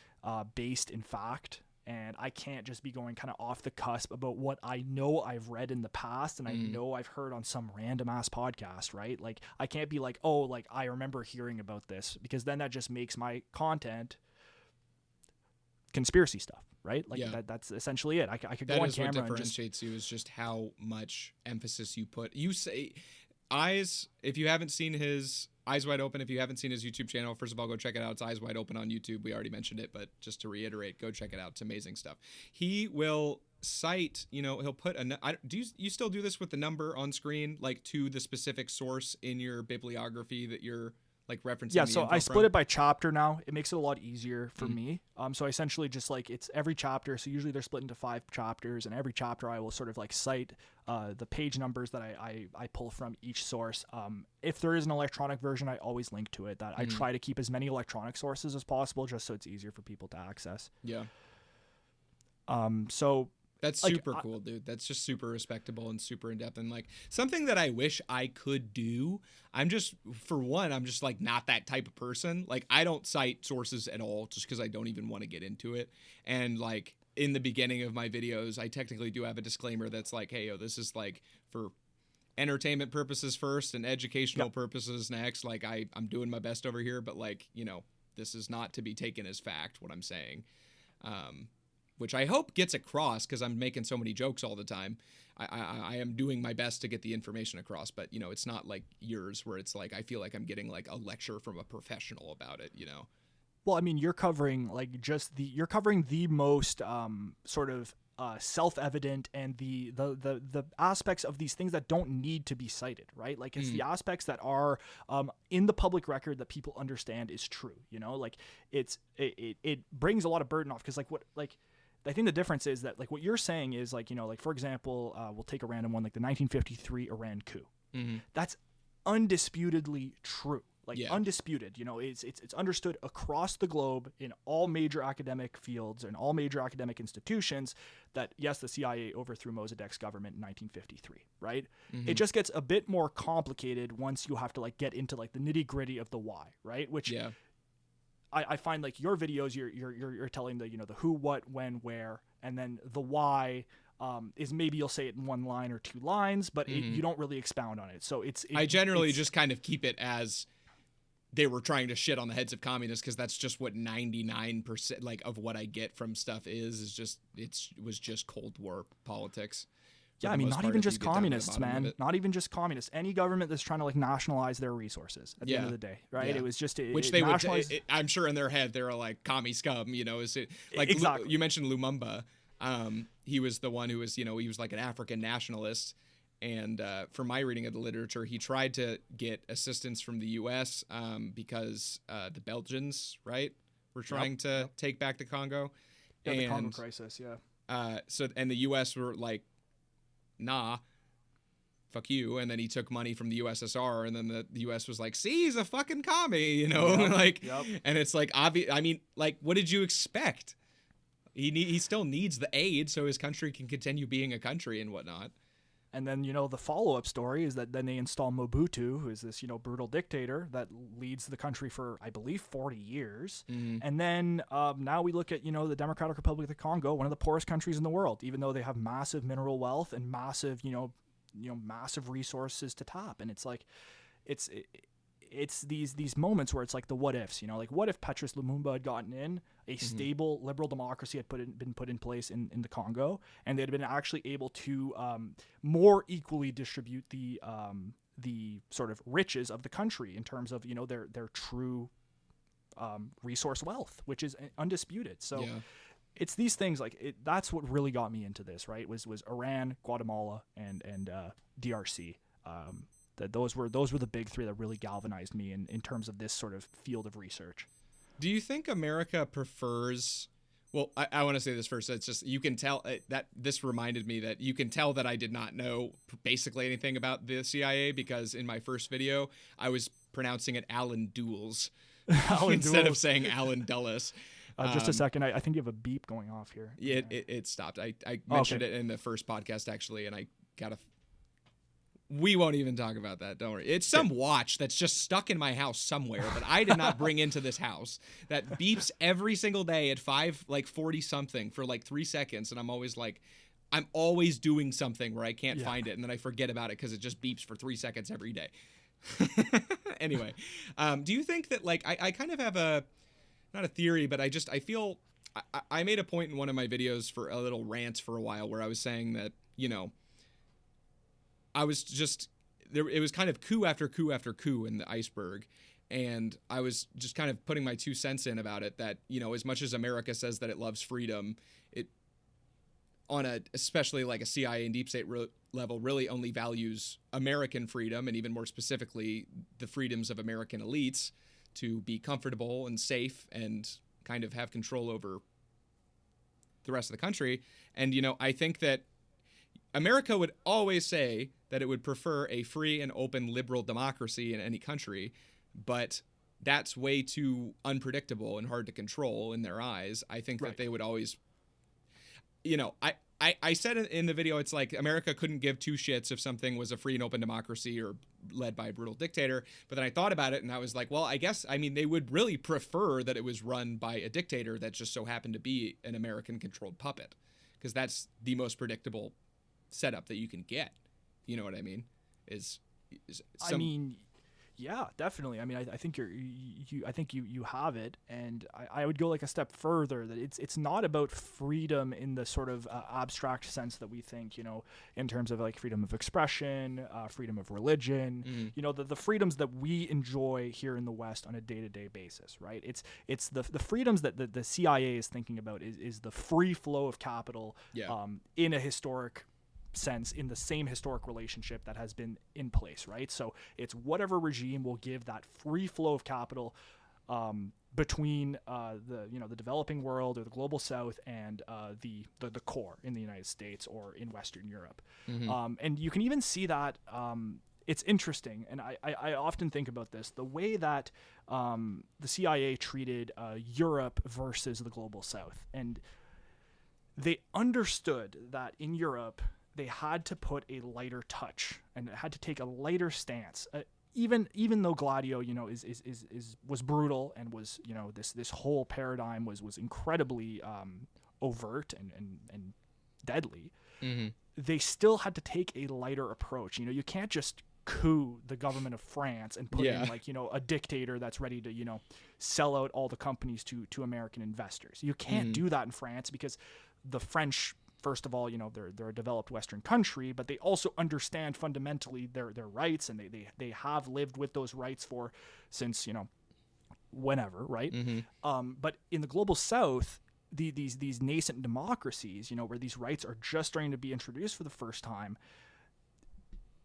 Speaker 1: based in fact. And I can't just be going kind of off the cusp about what I know I've read in the past and I know I've heard on some random ass podcast, right? Like I can't be like, oh, like I remember hearing about this, because then that just makes my content conspiracy stuff, right? Like that's essentially it. I could go on camera and
Speaker 2: what differentiates you is just how much emphasis you put. You say if you haven't seen his Eyes Wide Open, if you haven't seen his YouTube channel, first of all, go check it out. It's Eyes Wide Open on YouTube. We already mentioned it, but just to reiterate, go check it out. It's amazing stuff. He will cite, he'll put do you still do this with the number on screen, like to the specific source in your bibliography that you're like referencing?
Speaker 1: Yeah, so I split it by chapter now. It makes it a lot easier for me. So I essentially just like it's every chapter. So usually they're split into 5 chapters, and every chapter I will sort of like cite the page numbers that I pull from each source. If there is an electronic version, I always link to it. I try to keep as many electronic sources as possible, just so it's easier for people to access.
Speaker 2: Yeah.
Speaker 1: So
Speaker 2: that's super cool, dude. That's just super respectable and super in-depth, and like something that I wish I could do. I'm just like not that type of person. Like I don't cite sources at all just because I don't even want to get into it. And like in the beginning of my videos, I technically do have a disclaimer that's like, hey, this is like for entertainment purposes first and educational purposes next. Like I'm doing my best over here, but like, this is not to be taken as fact, what I'm saying. Which I hope gets across because I'm making so many jokes all the time. I am doing my best to get the information across, but it's not like yours where it's like I feel like I'm getting like a lecture from a professional about it.
Speaker 1: Well, I mean, you're covering like you're covering the most sort of self-evident and the aspects of these things that don't need to be cited, right? Like it's the aspects that are in the public record that people understand is true. Like it brings a lot of burden off, because I think the difference is that like what you're saying is like, like for example, we'll take a random one, like the 1953 Iran coup. That's undisputedly true. Undisputed, it's understood across the globe in all major academic fields and all major academic institutions that yes, the CIA overthrew Mossadegh's government in 1953, right? It just gets a bit more complicated once you have to like get into like the nitty gritty of the why, right? Which I find like your videos, you're telling the the who, what, when, where, and then the why is maybe you'll say it in 1 line or 2 lines, but you don't really expound on it. So I generally
Speaker 2: just kind of keep it as they were trying to shit on the heads of communists, because that's just what 99% like of what I get from stuff it was just Cold War politics.
Speaker 1: Yeah, I mean, not even just communists, man. Not even just communists. Any government that's trying to like nationalize their resources at the end of the day, right? It was just
Speaker 2: which they would. I'm sure in their head they're like commie scum. Like exactly. You mentioned Lumumba. He was the one who was he was like an African nationalist. And from my reading of the literature, he tried to get assistance from the U.S. Because the Belgians, right, were trying to take back the Congo.
Speaker 1: Yeah, the Congo crisis, yeah.
Speaker 2: And the U.S. were like, nah, fuck you. And then he took money from the USSR, and then the U.S. was like, see, he's a fucking commie, And it's like, obvious. I mean, like, what did you expect? He still needs the aid so his country can continue being a country and whatnot.
Speaker 1: And then, the follow-up story is that then they install Mobutu, who is this, brutal dictator that leads the country for, I believe, 40 years. And then now we look at, the Democratic Republic of the Congo, one of the poorest countries in the world, even though they have massive mineral wealth and massive, massive resources to tap. And it's like, it's these moments where it's like the what ifs, like what if Patrice Lumumba had gotten in, a stable liberal democracy had been put in place in the Congo, and they'd been actually able to more equally distribute the sort of riches of the country in terms of their true resource wealth, which is undisputed. So it's these things like that's what really got me into this, right? Was Iran, Guatemala, and DRC. Those were the big 3 that really galvanized me in terms of this sort of field of research.
Speaker 2: Do you think America prefers? Well, I want to say this first. It's just you can tell that this reminded me that you can tell that I did not know basically anything about the CIA because in my first video I was pronouncing it Alan Dulles instead of saying Alan Dulles.
Speaker 1: Just a second. I think you have a beep going off here.
Speaker 2: Yeah, it stopped. I mentioned it in the first podcast actually, and I got a. We won't even talk about that. Don't worry. It's some watch that's just stuck in my house somewhere that I did not bring into this house that beeps every single day at 40 something for like 3 seconds. And I'm always like, I'm always doing something where I can't find it. And then I forget about it because it just beeps for 3 seconds every day. Anyway, do you think that like, I kind of have not a theory, but I feel I made a point in one of my videos for a little rant for a while where I was saying that, I was just there. It was kind of coup after coup after coup in the iceberg. And I was just kind of putting my 2 cents in about it that, as much as America says that it loves freedom, it on especially like a CIA and deep state level really only values American freedom and even more specifically the freedoms of American elites to be comfortable and safe and kind of have control over the rest of the country. And, I think that America would always say that it would prefer a free and open liberal democracy in any country, but that's way too unpredictable and hard to control in their eyes. I think that they would always, I said in the video, it's like America couldn't give 2 shits if something was a free and open democracy or led by a brutal dictator. But then I thought about it and I was like, well, they would really prefer that it was run by a dictator that just so happened to be an American controlled puppet, because that's the most predictable setup that you can get. You know what I mean?
Speaker 1: Yeah, definitely. I mean, I think I think you have it, and I would go like a step further that it's not about freedom in the sort of abstract sense that we think, in terms of like freedom of expression, freedom of religion, the freedoms that we enjoy here in the West on a day-to-day basis, right? It's the freedoms that the CIA is thinking about is the free flow of capital in a historic sense, in the same historic relationship that has been in place, right? So it's whatever regime will give that free flow of capital between the developing world or the global South and the core in the United States or in Western Europe. And you can even see that it's interesting, and I often think about this, the way that the CIA treated Europe versus the global South. And they understood that in Europe they had to put a lighter touch and had to take a lighter stance. Even though Gladio, was brutal and was, this whole paradigm was incredibly overt and deadly. They still had to take a lighter approach. You can't just coup the government of France and put in a dictator that's ready to, sell out all the companies to American investors. You can't do that in France because the French, first of all, they're a developed Western country, but they also understand fundamentally their rights, and they have lived with those rights since whenever, right? But in the global South, these nascent democracies, where these rights are just starting to be introduced for the first time,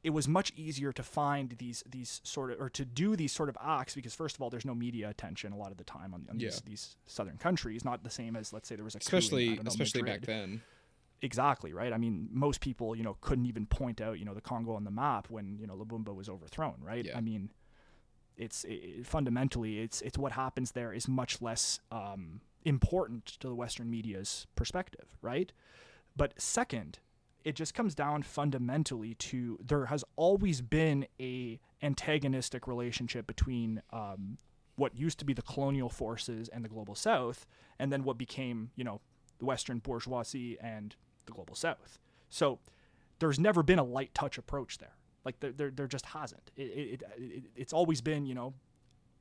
Speaker 1: it was much easier to find these sort of, or to do these sort of acts, because first of all, there's no media attention a lot of the time on these southern countries, not the same as, let's say, there was a
Speaker 2: especially
Speaker 1: Madrid.
Speaker 2: Back then.
Speaker 1: Exactly, right? I mean, most people, couldn't even point out, the Congo on the map when, Lumumba was overthrown, right?
Speaker 2: Yeah.
Speaker 1: I mean, fundamentally, it's what happens there is much less important to the Western media's perspective, right? But second, it just comes down fundamentally to there has always been a antagonistic relationship between what used to be the colonial forces and the global South, and then what became, the Western bourgeoisie and the global South. So there's never been a light touch approach there. Like there just hasn't. It's always been,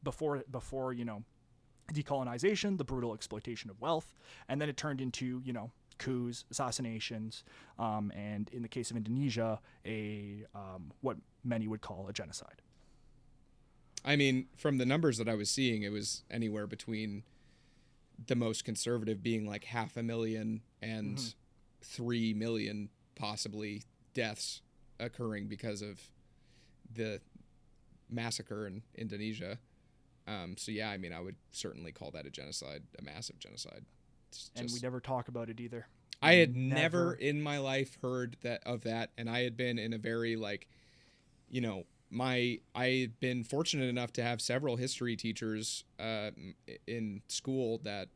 Speaker 1: before decolonization, the brutal exploitation of wealth, and then it turned into, coups, assassinations, and in the case of Indonesia, what many would call a genocide.
Speaker 2: I mean, from the numbers that I was seeing, it was anywhere between the most conservative being like 500,000 and 3 million possibly deaths occurring because of the massacre in Indonesia. So yeah, I mean, I would certainly call that a genocide, a massive genocide.
Speaker 1: And we never talk about it either.
Speaker 2: I had never in my life heard of that, and I had been in a very like, you know, I had been fortunate enough to have several history teachers in school that,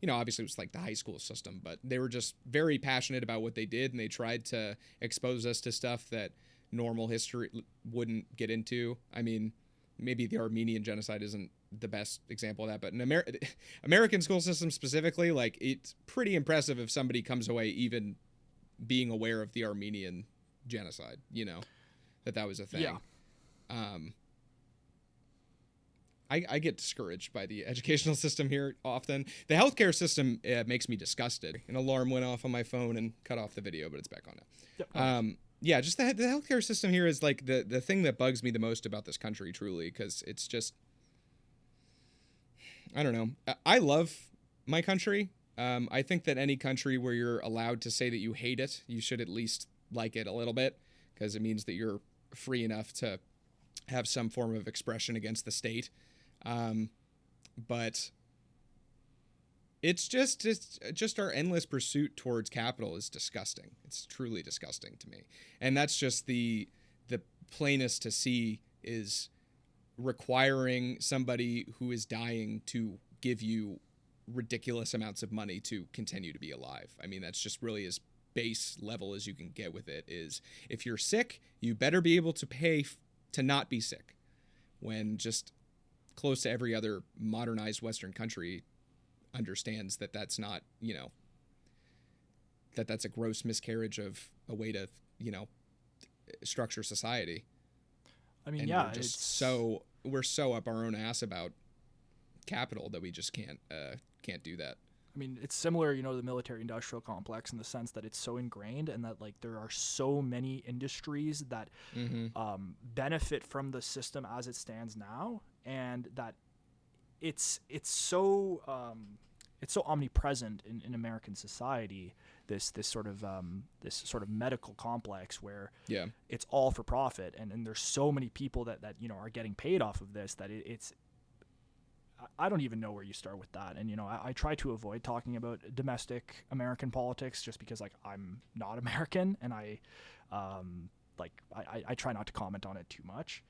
Speaker 2: you know, obviously it was like the high school system, but they were just very passionate about what they did, and they tried to expose us to stuff that normal history wouldn't get into. I mean, maybe the Armenian genocide isn't the best example of that, but in American school system specifically, like, it's pretty impressive if somebody comes away even being aware of the Armenian genocide, you know, that was a thing.
Speaker 1: Yeah.
Speaker 2: I get discouraged by the educational system here often. The healthcare system makes me disgusted. An alarm went off on my phone and cut off the video, but it's back on now.
Speaker 1: Yep.
Speaker 2: Yeah, just the healthcare system here is like the thing that bugs me the most about this country, truly, because it's just, I don't know. I love my country. I think that any country where you're allowed to say that you hate it, you should at least like it a little bit, because it means that you're free enough to have some form of expression against the state. But it's just our endless pursuit towards capital is disgusting. It's truly disgusting to me. And that's just the plainest to see, is requiring somebody who is dying to give you ridiculous amounts of money to continue to be alive. I mean, that's just really as base level as you can get with it. Is if you're sick, you better be able to pay to not be sick, when just close to every other modernized Western country understands that that's not, you know, that's a gross miscarriage of a way to, you know, structure society.
Speaker 1: I mean,
Speaker 2: and
Speaker 1: yeah,
Speaker 2: we're so up our own ass about capital that we just can't do that.
Speaker 1: I mean, it's similar, you know, to the military-industrial complex in the sense that it's so ingrained, and that, like, there are so many industries that benefit from the system as it stands now, and that it's so omnipresent in American society. This sort of medical complex where it's all for profit, and there's so many people that you know are getting paid off of this that it's. I don't even know where you start with that. And, you know, I try to avoid talking about domestic American politics just because, like, I'm not American, and I try not to comment on it too much,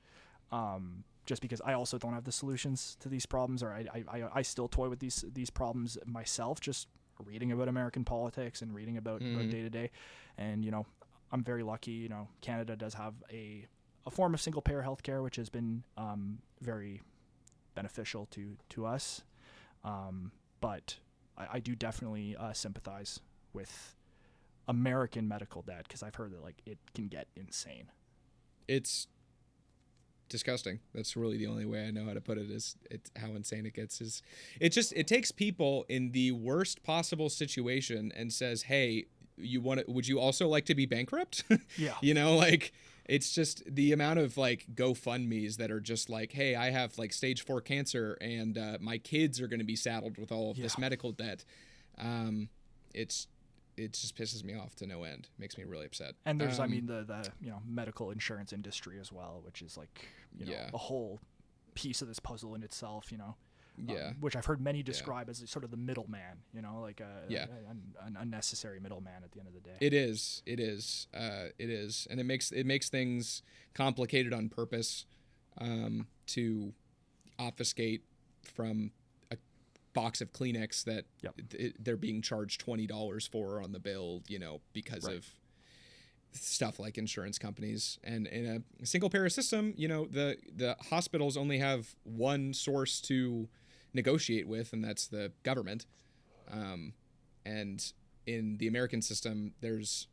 Speaker 1: just because I also don't have the solutions to these problems, or I still toy with these problems myself, just reading about American politics and reading about day to day. And, you know, I'm very lucky, you know, Canada does have a form of single payer healthcare, which has been very beneficial to us, but I do definitely sympathize with American medical debt, because I've heard that, like, it can get insane.
Speaker 2: It's disgusting. That's really the only way I know how to put it, is how insane it gets. Is it takes people in the worst possible situation and says, hey, would you also like to be bankrupt?
Speaker 1: Yeah.
Speaker 2: You know, like, it's just the amount of, like, GoFundMes that are just like, hey, I have, like, stage 4 cancer, and my kids are going to be saddled with all of this medical debt. It just pisses me off to no end. It makes me really upset.
Speaker 1: And there's, I mean, the you know, medical insurance industry as well, which is, like, you know, a whole piece of this puzzle in itself, you know. Which I've heard many describe as sort of the middleman, you know, like an unnecessary middleman at the end of the day.
Speaker 2: It is, and it makes things complicated on purpose, to obfuscate from a box of Kleenex that they're being charged $20 for on the bill, you know, because of stuff like insurance companies. And in a single payer system, you know, the hospitals only have one source to negotiate with, and that's the government. And in the American system, there's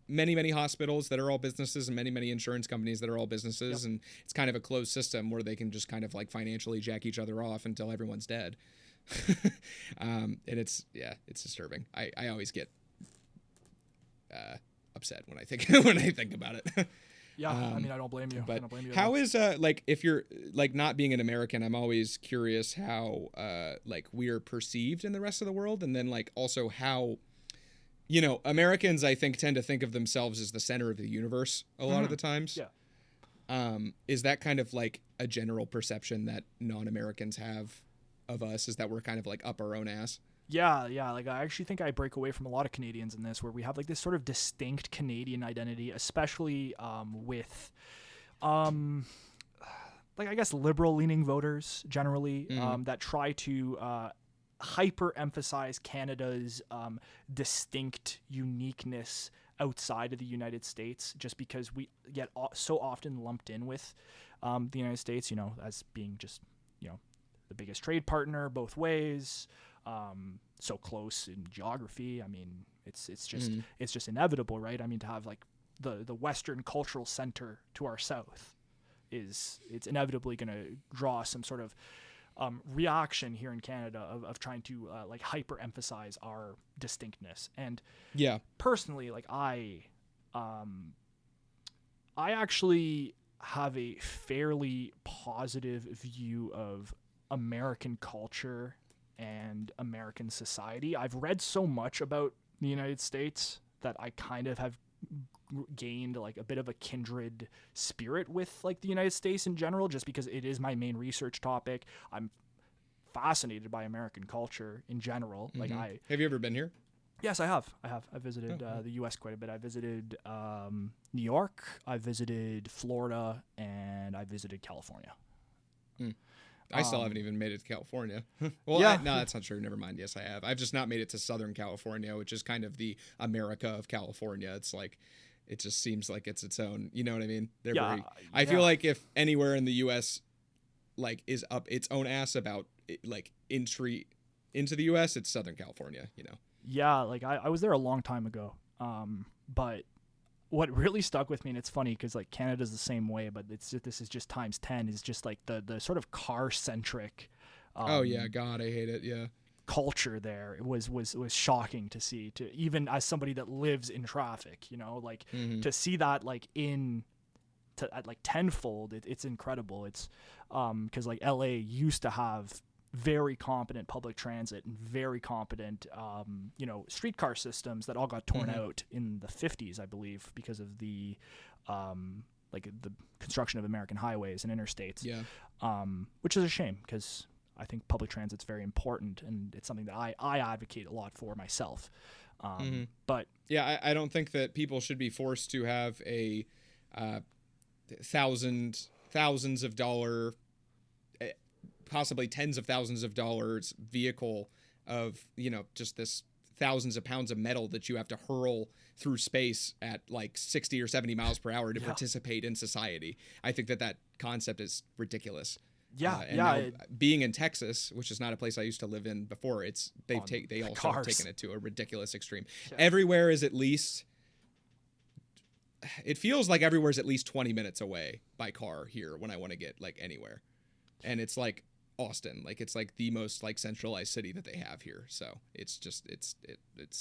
Speaker 2: many hospitals that are all businesses, and many insurance companies that are all businesses. And it's kind of a closed system where they can just kind of, like, financially jack each other off until everyone's dead. And it's disturbing. I always get upset when I think about it.
Speaker 1: Yeah, I mean, I don't blame you.
Speaker 2: But
Speaker 1: I don't blame you
Speaker 2: how is like, if you're, like, not being an American, I'm always curious how like, we are perceived in the rest of the world, and then, like, also how, you know, Americans, I think, tend to think of themselves as the center of the universe a lot of the times.
Speaker 1: Yeah.
Speaker 2: Is that kind of like a general perception that non-Americans have of us, is that we're kind of like up our own ass?
Speaker 1: Yeah, yeah. Like I actually think I break away from a lot of Canadians in this, where we have like this sort of distinct Canadian identity, especially with, like I guess liberal-leaning voters generally that try to hyper emphasize Canada's distinct uniqueness outside of the United States, just because we get so often lumped in with the United States, as being just, the biggest trade partner both ways, so close in geography. I mean, it's just inevitable, right? I mean, to have like the Western cultural center to our south it's inevitably going to draw some sort of reaction here in Canada of trying to like hyper emphasize our distinctness. And personally, like I actually have a fairly positive view of American culture and American society. I've read so much about the United States that I kind of have gained like a bit of a kindred spirit with like the United States in general, just because it is my main research topic. I'm fascinated by American culture in general. Like
Speaker 2: Have you ever been here?
Speaker 1: Yes, I have. I visited the U.S. quite a bit. I visited New York, I visited Florida, and I visited California.
Speaker 2: I still haven't even made it to California. Well,
Speaker 1: yeah.
Speaker 2: No, that's not true. Never mind. Yes, I have. I've just not made it to Southern California, which is kind of the America of California. It's like, it just seems like it's its own. You know what I mean? I feel like if anywhere in the U.S. like is up its own ass about like entry into the U.S., it's Southern California.
Speaker 1: Yeah, like I was there a long time ago. But what really stuck with me, and it's funny because like Canada's the same way, but this is just times 10, is just like the sort of car centric.
Speaker 2: Oh yeah, God, I hate it. Yeah.
Speaker 1: Culture there, it was shocking to see, to even as somebody that lives in traffic, like to see that like at like tenfold. It's incredible. It's because like LA used to have very competent public transit and very competent streetcar systems that all got torn out in the 50s, I believe, because of the like the construction of American highways and interstates. Which is a shame, because I think public transit's very important, and it's something that I advocate a lot for myself. But
Speaker 2: yeah, I don't think that people should be forced to have a thousands of dollar, possibly tens of thousands of dollars vehicle of, just this thousands of pounds of metal that you have to hurl through space at like 60 or 70 miles per hour to participate in society. I think that concept is ridiculous. Being in Texas, which is not a place I used to live in before, they also have taken it to a ridiculous extreme. Everywhere is at least, it feels like everywhere is at least 20 minutes away by car here when I want to get like anywhere. And it's like Austin, like it's like the most like centralized city that they have here. So it's just it's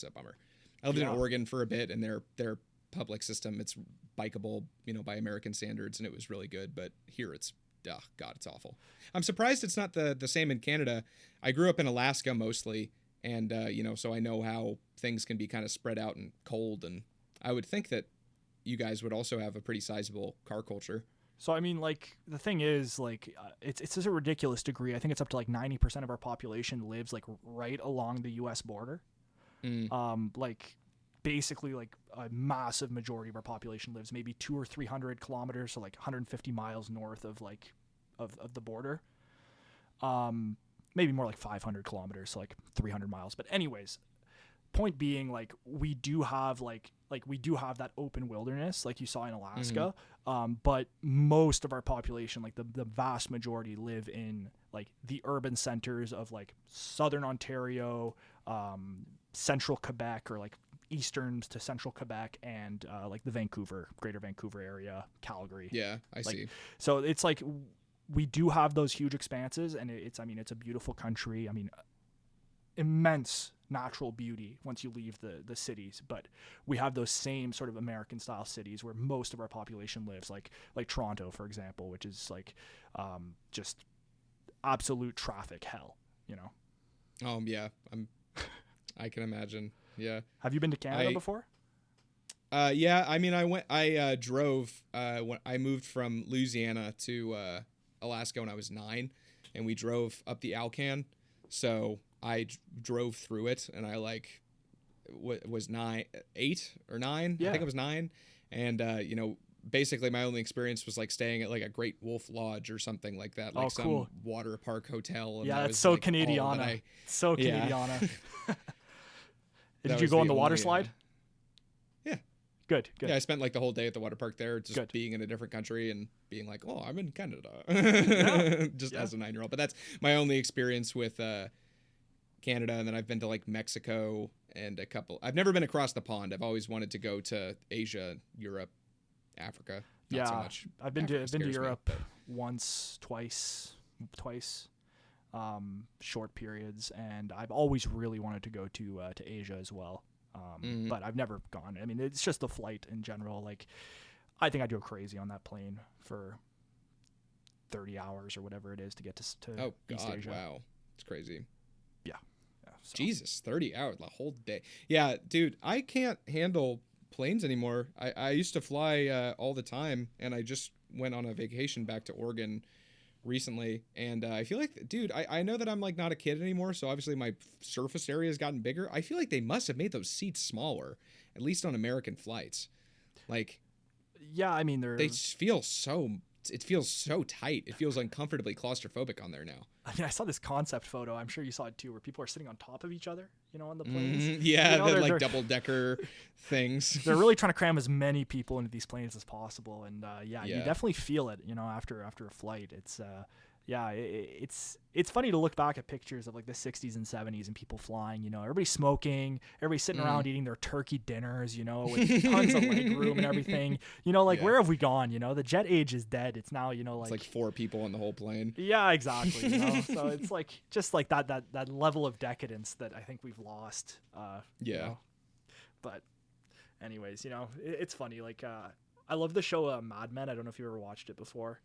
Speaker 2: a bummer. I lived in Oregon for a bit, and their public system, it's bikeable, by American standards, and it was really good. But here it's God, it's awful. I'm surprised it's not the same in Canada. I grew up in Alaska mostly, and so I know how things can be kind of spread out and cold, and I would think that you guys would also have a pretty sizable car culture.
Speaker 1: So, I mean, like, the thing is, like, it's just a ridiculous degree. I think it's up to, like, 90% of our population lives, like, right along the U.S. border. Like, basically, like, a massive majority of our population lives maybe 200 or 300 kilometers, so, like, 150 miles north of, like, of the border. Maybe more like 500 kilometers, so, like, 300 miles. But anyways, point being, like, we do have that open wilderness like you saw in Alaska, but most of our population, like the vast majority, live in like the urban centers of like southern Ontario, central Quebec, or like eastern to central Quebec, and like the greater Vancouver area, Calgary.
Speaker 2: Yeah, I see.
Speaker 1: So it's like we do have those huge expanses, and it's a beautiful country. I mean, immense natural beauty once you leave the cities, but we have those same sort of American style cities where most of our population lives, like Toronto, for example, which is like just absolute traffic hell,
Speaker 2: Yeah, I can imagine. Yeah.
Speaker 1: Have you been to Canada before?
Speaker 2: Yeah, I mean, I drove, when I moved from Louisiana to Alaska when I was 9, and we drove up the Alcan. So I drove through it, and I like was 8 or 9.
Speaker 1: Yeah.
Speaker 2: I think it was 9. And, basically my only experience was like staying at like a Great Wolf Lodge or something like that, like
Speaker 1: cool.
Speaker 2: some water park hotel. And
Speaker 1: Yeah,
Speaker 2: that
Speaker 1: that's
Speaker 2: was,
Speaker 1: so
Speaker 2: like, all that
Speaker 1: Canadiana. So
Speaker 2: Yeah.
Speaker 1: Canadiana.
Speaker 2: That
Speaker 1: Did you
Speaker 2: was
Speaker 1: go on the
Speaker 2: only,
Speaker 1: water slide?
Speaker 2: Yeah.
Speaker 1: Good.
Speaker 2: Yeah, I spent like the whole day at the water park there, just
Speaker 1: Good.
Speaker 2: being in a different country and being like, oh, I'm in Canada, just
Speaker 1: Yeah.
Speaker 2: as a 9-year-old. But that's my only experience with Canada. And then I've been to like Mexico and I've never been across the pond. I've always wanted to go to Asia, Europe, Africa. Not so much.
Speaker 1: I've been
Speaker 2: Africa
Speaker 1: to
Speaker 2: scares me,
Speaker 1: Europe
Speaker 2: but-
Speaker 1: once, twice, short periods, and I've always really wanted to go to Asia as well. But I've never gone. I mean, it's just the flight in general. Like, I think I'd go crazy on that plane for 30 hours or whatever it is to get to
Speaker 2: Oh
Speaker 1: East
Speaker 2: God!
Speaker 1: Asia.
Speaker 2: Wow, it's crazy.
Speaker 1: Yeah, so.
Speaker 2: Jesus, 30 hours, the whole day. Yeah, dude, I can't handle planes anymore. I used to fly all the time, and I just went on a vacation back to Oregon recently, and I feel like, dude, I know that I'm like not a kid anymore, so obviously my surface area has gotten bigger. I feel like they must have made those seats smaller, at least on American flights. Like,
Speaker 1: Yeah, I mean,
Speaker 2: they feel so. It feels so tight. It feels uncomfortably claustrophobic on there now.
Speaker 1: I mean, I saw this concept photo. I'm sure you saw it too, where people are sitting on top of each other, on the planes.
Speaker 2: Yeah,
Speaker 1: You know,
Speaker 2: they're like
Speaker 1: they're-
Speaker 2: double-decker things.
Speaker 1: They're really trying to cram as many people into these planes as possible, and you
Speaker 2: Yeah.
Speaker 1: definitely feel it. After a flight, it's it's funny to look back at pictures of like the 60s and 70s and people flying. Everybody's smoking, everybody's sitting around eating their turkey dinners. With tons of leg room and everything.
Speaker 2: Yeah.
Speaker 1: Where have we gone? The jet age is dead. It's now
Speaker 2: It's like 4 people on the whole plane.
Speaker 1: Yeah, exactly. So it's like just like that level of decadence that I think we've lost.
Speaker 2: Yeah.
Speaker 1: But anyways, it's funny. Like I love the show Mad Men. I don't know if you ever watched it before.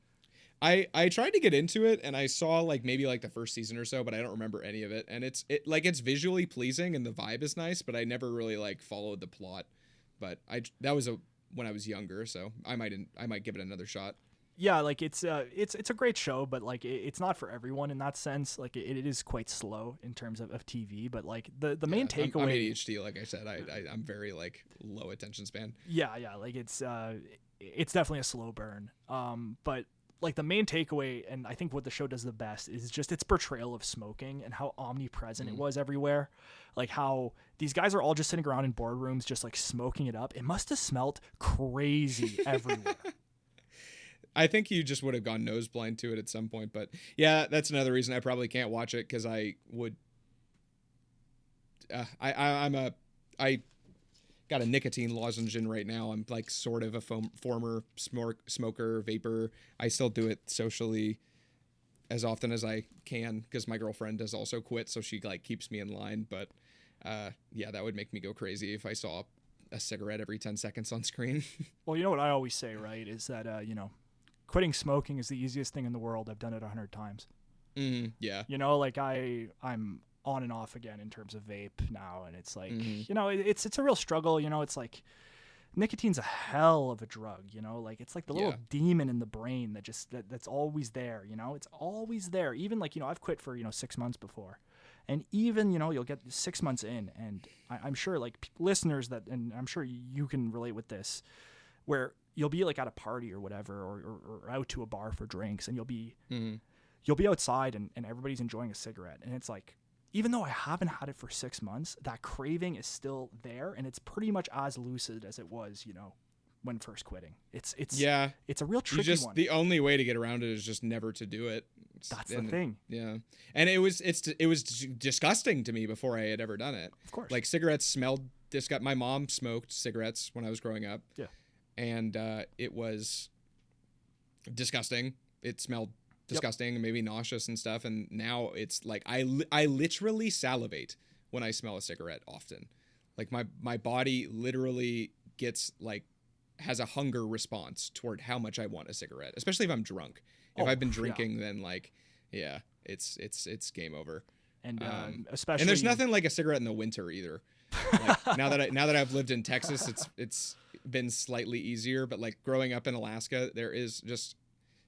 Speaker 2: I tried to get into it, and I saw like maybe like the first season or so, but I don't remember any of it. And it's visually pleasing and the vibe is nice, but I never really like followed the plot. But that was when I was younger, so I might give it another shot.
Speaker 1: Yeah, like it's a great show, but like it's not for everyone in that sense. Like it is quite slow in terms of TV, but like the main takeaway.
Speaker 2: I'm ADHD, like I said. I'm very like low attention span.
Speaker 1: Yeah, like it's definitely a slow burn. But like the main takeaway, and I think what the show does the best, is just its portrayal of smoking and how omnipresent it was everywhere. Like how these guys are all just sitting around in boardrooms just like smoking it up. It must have smelled crazy everywhere.
Speaker 2: I think you just would have gone nose blind to it at some point, but yeah, that's another reason I probably can't watch it, because I would. I got a nicotine lozenge in right now. I'm like sort of a former smoker, vapor. I still do it socially as often as I can, because my girlfriend has also quit, so she like keeps me in line. But yeah, that would make me go crazy if I saw a cigarette every 10 seconds on screen.
Speaker 1: Well, you know what I always say, right? Is that quitting smoking is the easiest thing in the world. I've done it 100 times.
Speaker 2: Yeah.
Speaker 1: Like I'm on and off again in terms of vape now, and it's like it's a real struggle. It's like nicotine's a hell of a drug. Like it's like the little demon in the brain that's always there. It's always there. Even like I've quit for 6 months before, and even you'll get 6 months in, and I'm sure like listeners and I'm sure you can relate with this, where you'll be like at a party or whatever, or out to a bar for drinks, and you'll be outside and everybody's enjoying a cigarette, and it's like, even though I haven't had it for 6 months, that craving is still there, and it's pretty much as lucid as it was, when first quitting. It's a real tricky one.
Speaker 2: The only way to get around it is just never to do it.
Speaker 1: That's the thing.
Speaker 2: Yeah, and it was disgusting to me before I had ever done it.
Speaker 1: Of course,
Speaker 2: like cigarettes smelled disgusting. My mom smoked cigarettes when I was growing up.
Speaker 1: Yeah,
Speaker 2: and it was disgusting. It smelled disgusting and maybe nauseous and stuff, and now it's like I literally salivate when I smell a cigarette often. Like my body literally gets like has a hunger response toward how much I want a cigarette, especially if I'm drunk. If I've been drinking, then like it's game over.
Speaker 1: And especially,
Speaker 2: and there's nothing like a cigarette in the winter either. Like now that I've lived in Texas, it's been slightly easier, but like growing up in Alaska, there is just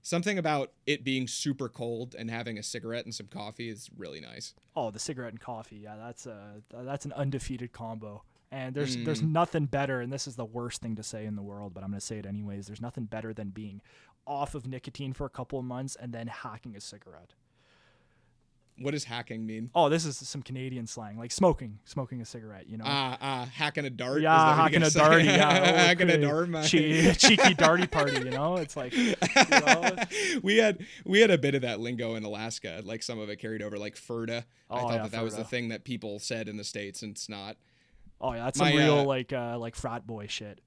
Speaker 2: something about it being super cold and having a cigarette and some coffee is really nice.
Speaker 1: Oh, the cigarette and coffee. Yeah, that's an undefeated combo. And there's nothing better, and this is the worst thing to say in the world, but I'm going to say it anyways. There's nothing better than being off of nicotine for a couple of months and then hacking a cigarette.
Speaker 2: What does hacking mean?
Speaker 1: Oh, this is some Canadian slang, like smoking a cigarette, you know?
Speaker 2: Hacking a dart?
Speaker 1: Yeah, hacking a darty, yeah. Oh,
Speaker 2: hacking a dart.
Speaker 1: Cheeky darty party, you know? It's like, you know?
Speaker 2: We had a bit of that lingo in Alaska, like some of it carried over, like Ferda. I thought that was the thing that people said in the States, and it's not.
Speaker 1: Oh, yeah, that's some real, like frat boy shit.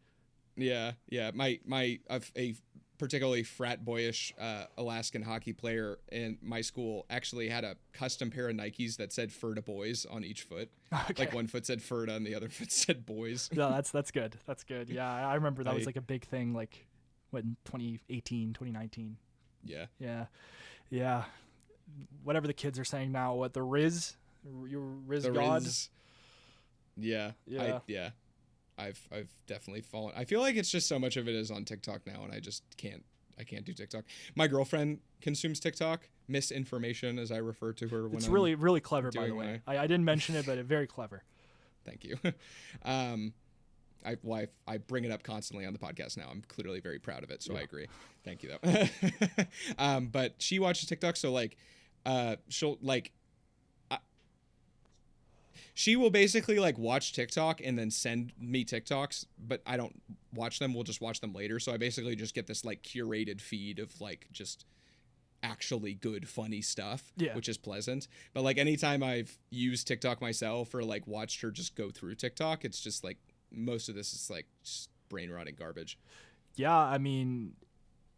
Speaker 2: Yeah. A particularly frat boyish Alaskan hockey player in my school actually had a custom pair of Nikes that said Ferda Boys on each foot.
Speaker 1: Okay.
Speaker 2: Like one foot said Ferda and the other foot said Boys.
Speaker 1: Yeah, that's good. That's good. Yeah, I remember that was like a big thing, like in 2018, 2019.
Speaker 2: Yeah.
Speaker 1: Yeah. Whatever the kids are saying now, what the Riz, your Riz
Speaker 2: the
Speaker 1: God.
Speaker 2: Riz. Yeah. I've definitely fallen. I feel like it's just so much of it is on TikTok now, and I just can't do TikTok. My girlfriend consumes TikTok, misinformation as I refer to her.
Speaker 1: It's really, really clever, by the way. I didn't mention it, but it's very clever.
Speaker 2: Thank you. I bring it up constantly on the podcast now. I'm clearly very proud of it, so I agree. Thank you, though. But she watches TikTok, so like, she'll like. She will basically like watch TikTok and then send me TikToks, but I don't watch them. We'll just watch them later. So I basically just get this like curated feed of like just actually good, funny stuff, which is pleasant. But like anytime I've used TikTok myself or like watched her just go through TikTok, it's just like most of this is like just brain rotting garbage.
Speaker 1: Yeah, I mean,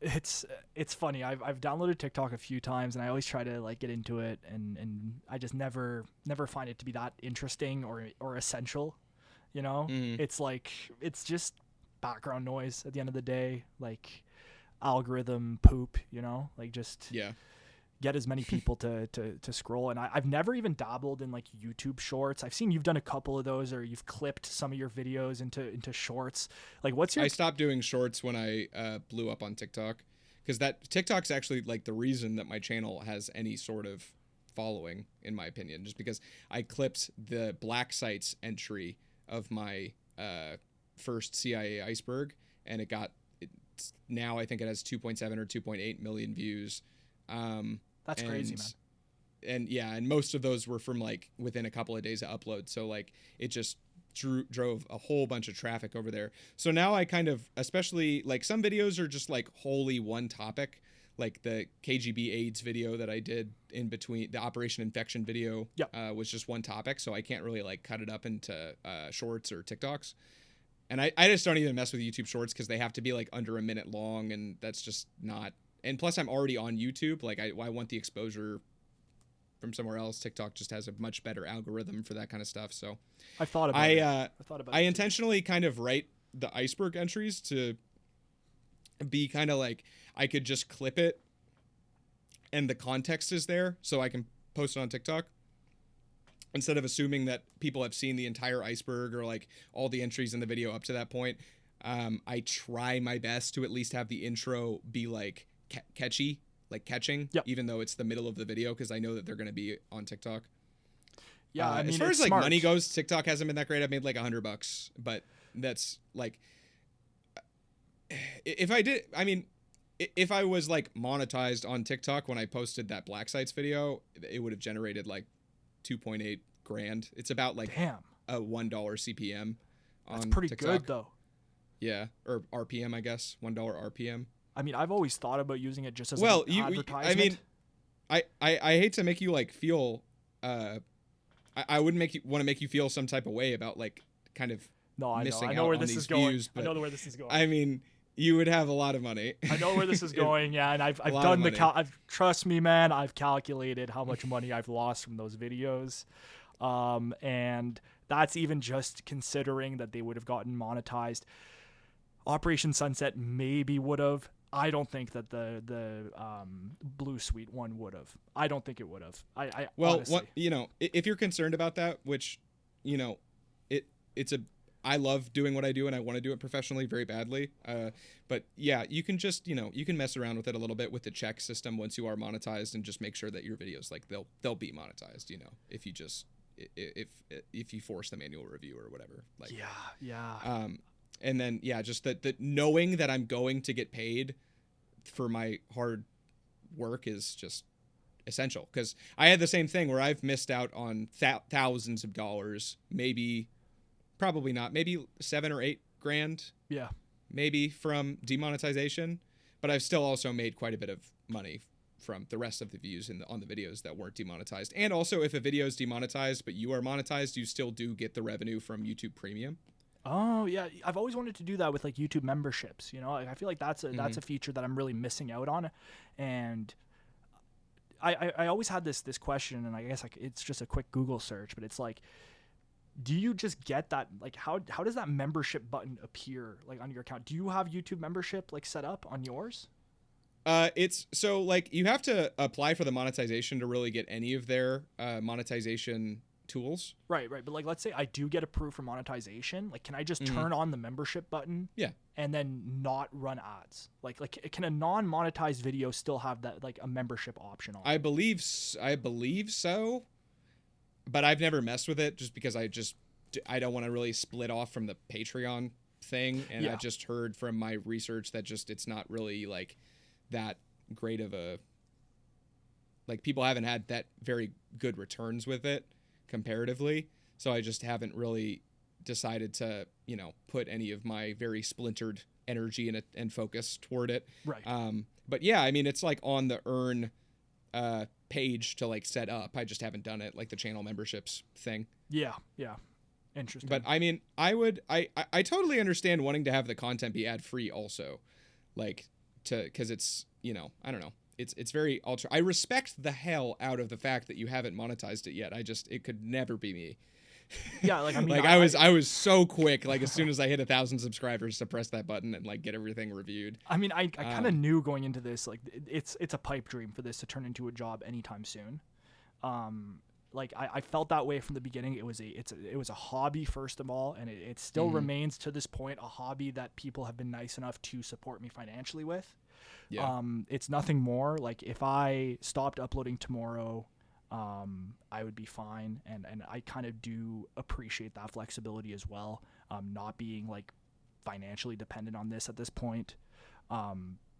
Speaker 1: it's funny. I've downloaded TikTok a few times, and I always try to like get into it, and I just never find it to be that interesting or essential. You know, it's like it's just background noise at the end of the day, like algorithm poop. You know, like just get as many people to scroll. And I've never even dabbled in like YouTube shorts. I've seen you've done a couple of those, or you've clipped some of your videos into shorts. Like I
Speaker 2: stopped doing shorts when I blew up on TikTok, because that TikTok's actually like the reason that my channel has any sort of following, in my opinion, just because I clipped the Black Sites entry of my first CIA iceberg, and now I think it has 2.7 or 2.8 million views.
Speaker 1: That's crazy, man.
Speaker 2: And most of those were from like within a couple of days of upload. So like it just drove a whole bunch of traffic over there. So now I kind of, especially like some videos are just like wholly one topic, like the KGB AIDS video that I did in between, the Operation Infection video was just one topic. So I can't really like cut it up into shorts or TikToks. And I just don't even mess with YouTube shorts because they have to be like under a minute long, and that's just not. And plus, I'm already on YouTube. Like, I want the exposure from somewhere else. TikTok just has a much better algorithm for that kind of stuff. So
Speaker 1: I thought about it.
Speaker 2: I intentionally kind of write the iceberg entries to be kind of like I could just clip it and the context is there, so I can post it on TikTok instead of assuming that people have seen the entire iceberg or like all the entries in the video up to that point. I try my best to at least have the intro be like catchy, like catching, even though it's the middle of the video, because I know that they're going to be on TikTok.
Speaker 1: Yeah, I mean,
Speaker 2: as far as like
Speaker 1: smart.
Speaker 2: money goes, TikTok hasn't been that great. I've made like $100, but that's like, if I was like monetized on TikTok when I posted that Black Sites video, it would have generated like 2.8 grand. It's about like a $1 CPM.
Speaker 1: That's pretty
Speaker 2: TikTok.
Speaker 1: Good though.
Speaker 2: Yeah, or RPM, I guess, $1 RPM.
Speaker 1: I mean, I've always thought about using it just as
Speaker 2: an
Speaker 1: advertisement.
Speaker 2: I mean, I hate to make you like feel. I wouldn't want to make you feel some type of way about like kind of missing out on these views.
Speaker 1: I know where this is going.
Speaker 2: I mean, you would have a lot of money.
Speaker 1: I know where this is going. Yeah, and I've done the trust me, man. I've calculated how much money I've lost from those videos, and that's even just considering that they would have gotten monetized. Operation Sunset maybe would have. I don't think that the Blue Suite one would have. I don't think it would have. Honestly.
Speaker 2: If you're concerned about that, which, I love doing what I do and I want to do it professionally very badly. But yeah, you can just, you can mess around with it a little bit with the check system once you are monetized, and just make sure that your videos, like, they'll be monetized, if you just, if you force the manual review or whatever. Like,
Speaker 1: yeah.
Speaker 2: And then, yeah, just that knowing that I'm going to get paid for my hard work is just essential. Because I had the same thing where I've missed out on thousands of dollars, probably not, maybe $7 or $8 grand.
Speaker 1: Yeah.
Speaker 2: Maybe from demonetization, but I've still also made quite a bit of money from the rest of the views on the videos that weren't demonetized. And also, if a video is demonetized but you are monetized, you still do get the revenue from YouTube Premium.
Speaker 1: Oh yeah, I've always wanted to do that with like YouTube memberships. I feel like that's a feature that I'm really missing out on, and I always had this question, and I guess it's just a quick Google search, but it's like, do you just get that? Like, how does that membership button appear like on your account? Do you have YouTube membership like set up on yours?
Speaker 2: It's so, like, you have to apply for the monetization to really get any of their monetization tools.
Speaker 1: Right. But like, let's say I do get approved for monetization. Like, can I just turn on the membership button?
Speaker 2: Yeah.
Speaker 1: And then not run ads? Like, can a non-monetized video still have that, like, a membership option on?
Speaker 2: I believe so, but I've never messed with it just because I don't want to really split off from the Patreon thing, and
Speaker 1: Yeah.
Speaker 2: I just heard from my research that just it's not really like that great of a, like, people haven't had that very good returns with it comparatively, so I just haven't really decided to put any of my very splintered energy and focus toward it.
Speaker 1: Right.
Speaker 2: But yeah, I mean, it's like on the earn page to like set up. I just haven't done it, like the channel memberships thing.
Speaker 1: Yeah. Interesting.
Speaker 2: But I mean, I totally understand wanting to have the content be ad free also, like, because it's, I don't know. It's very I respect the hell out of the fact that you haven't monetized it yet. it could never be me.
Speaker 1: Yeah, like, I mean,
Speaker 2: like, I was so quick, like, as soon as I hit 1,000 subscribers, to press that button and like get everything reviewed.
Speaker 1: I mean, I kind of knew going into this, like, it's a pipe dream for this to turn into a job anytime soon. Like, I felt that way from the beginning. It was a hobby, first of all, and it still remains to this point a hobby that people have been nice enough to support me financially with.
Speaker 2: Yeah.
Speaker 1: It's nothing more. Like, if I stopped uploading tomorrow, I would be fine, and I kind of do appreciate that flexibility as well, not being like financially dependent on this at this point,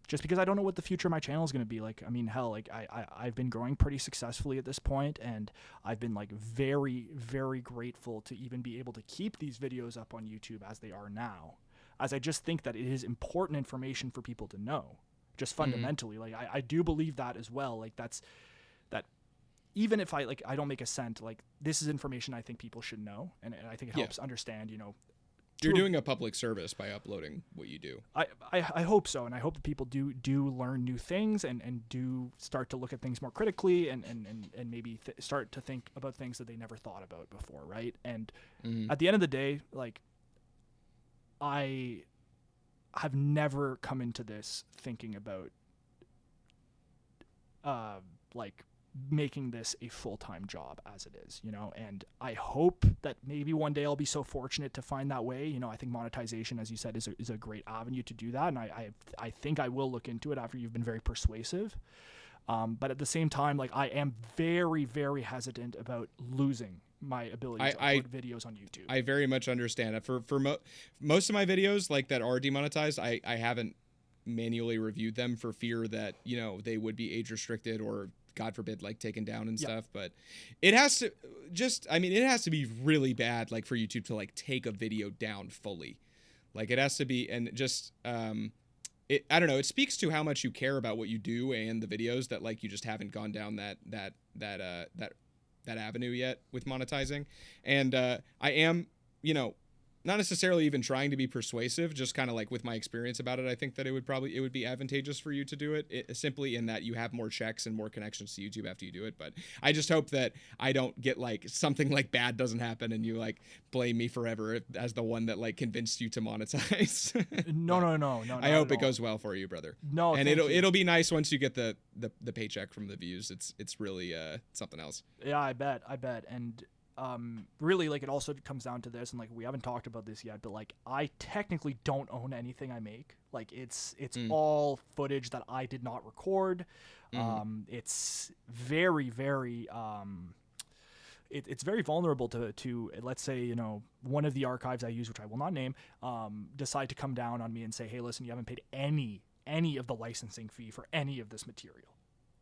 Speaker 1: just because I don't know what the future of my channel is going to be like. I mean, hell, like, I've been growing pretty successfully at this point, and I've been like very, very grateful to even be able to keep these videos up on YouTube as they are now, as I just think that it is important information for people to know, just fundamentally. Like, I do believe that as well. Like, that even if I don't make a cent, like, this is information I think people should know, and I think it helps understand,
Speaker 2: You're doing a public service by uploading what you do.
Speaker 1: I hope so, and I hope that people do learn new things and do start to look at things more critically, and maybe start to think about things that they never thought about before, right? And at the end of the day, like, I have never come into this thinking about like making this a full-time job as it is, and I hope that maybe one day I'll be so fortunate to find that way. I think monetization, as you said, is a great avenue to do that, and I think I will look into it after you've been very persuasive. But at the same time, like, I am very, very hesitant about losing my ability to upload videos on YouTube.
Speaker 2: I very much understand it. For most of my videos, like, that are demonetized, I haven't manually reviewed them for fear that, they would be age restricted or, God forbid, like, taken down and stuff. But it has to be really bad, like, for YouTube to like take a video down fully. Like, it has to be, and just I don't know, it speaks to how much you care about what you do and the videos that, like, you just haven't gone down that avenue yet with monetizing. And I am, not necessarily even trying to be persuasive, just kind of like with my experience about it, I think that it would be advantageous for you to do it, simply in that you have more checks and more connections to YouTube after you do it. But I just hope that I don't get, like, something like bad doesn't happen and you, like, blame me forever as the one that, like, convinced you to monetize.
Speaker 1: No.
Speaker 2: I hope it goes well for you, brother.
Speaker 1: No,
Speaker 2: and it'll be nice once you get the paycheck from the views. It's really something else.
Speaker 1: Yeah, I bet. And really, like, it also comes down to this, and like we haven't talked about this yet, but like I technically don't own anything I make. Like it's all footage that I did not record. It's very, very it's very vulnerable to let's say, you know, one of the archives I use, which I will not name, decide to come down on me and say, hey, listen, you haven't paid any of the licensing fee for any of this material,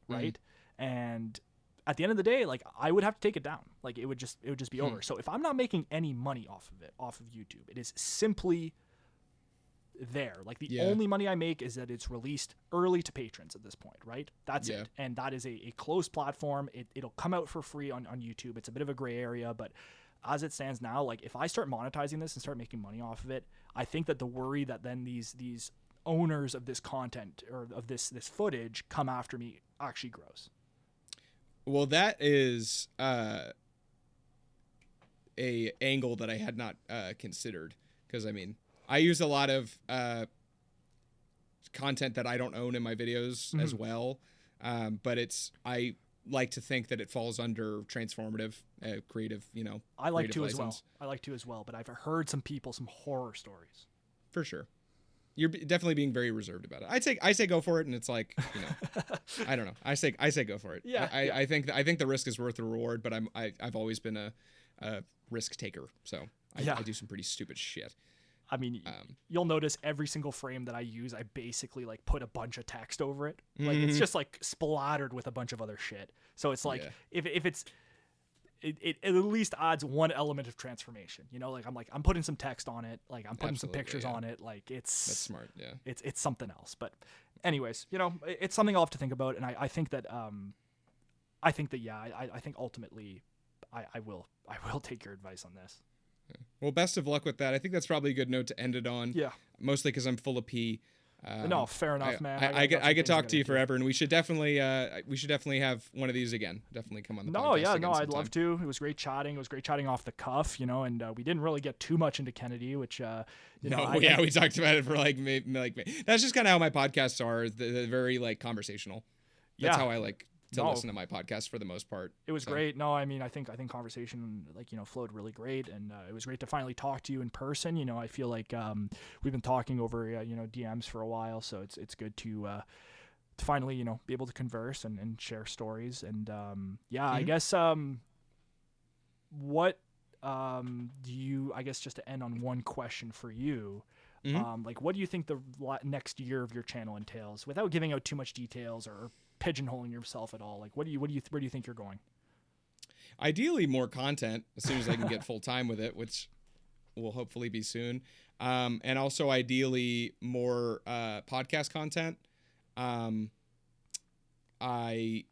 Speaker 1: right? And at the end of the day, like, I would have to take it down. Like, it would just be over. So if I'm not making any money off of YouTube, it is simply there. Like, the only money I make is that it's released early to patrons at this point, right? That's it. And that is a closed platform. It'll come out for free on YouTube. It's a bit of a gray area, but as it stands now, like, if I start monetizing this and start making money off of it, I think that the worry that then these owners of this content or of this footage come after me actually grows.
Speaker 2: Well, that is a angle that I had not considered, because I mean, I use a lot of content that I don't own in my videos as well, but I like to think that it falls under transformative, creative. You know,
Speaker 1: I like to
Speaker 2: license.
Speaker 1: as well. I like to as well, but I've heard some horror stories.
Speaker 2: For sure. You're definitely being very reserved about it. I say go for it, and it's like, you know, I don't know. I say go for it.
Speaker 1: Yeah.
Speaker 2: I think the risk is worth the reward, but I've always been a risk taker, so I do some pretty stupid shit.
Speaker 1: I mean, you'll notice every single frame that I use, I basically like put a bunch of text over it. Like it's just like splattered with a bunch of other shit. So it's like if it's it at least adds one element of transformation, you know, like I'm putting some text on it, like I'm putting some pictures on it, like that's
Speaker 2: smart.
Speaker 1: It's something else. But anyways, you know, it's something I'll have to think about, and I think that I think ultimately I will take your advice on this.
Speaker 2: Well, best of luck with that. I think that's probably a good note to end it on.
Speaker 1: Yeah,
Speaker 2: mostly because I'm full of pee.
Speaker 1: No, fair enough, man.
Speaker 2: I could talk to you forever, and we should definitely have one of these again. Definitely come on the podcast.
Speaker 1: No, yeah,
Speaker 2: again
Speaker 1: no,
Speaker 2: sometime.
Speaker 1: I'd love to. It was great chatting. It was great chatting off the cuff, you know, and we didn't really get too much into Kennedy, which we
Speaker 2: talked about it for like that's just kind of how my podcasts are. They're very like conversational. That's how I like to listen to my podcast for the most part.
Speaker 1: It was great. No, I mean, I think conversation, like, you know, flowed really great, and it was great to finally talk to you in person. You know, I feel like we've been talking over you know, DMs for a while, so it's good to finally, you know, be able to converse and share stories. And I guess what do you, I guess, just to end on one question for you, like, what do you think the next year of your channel entails, without giving out too much details or pigeonholing yourself at all? Like, where do you think you're going?
Speaker 2: Ideally, more content as soon as I can get full time with it, which will hopefully be soon. And also ideally more podcast content. I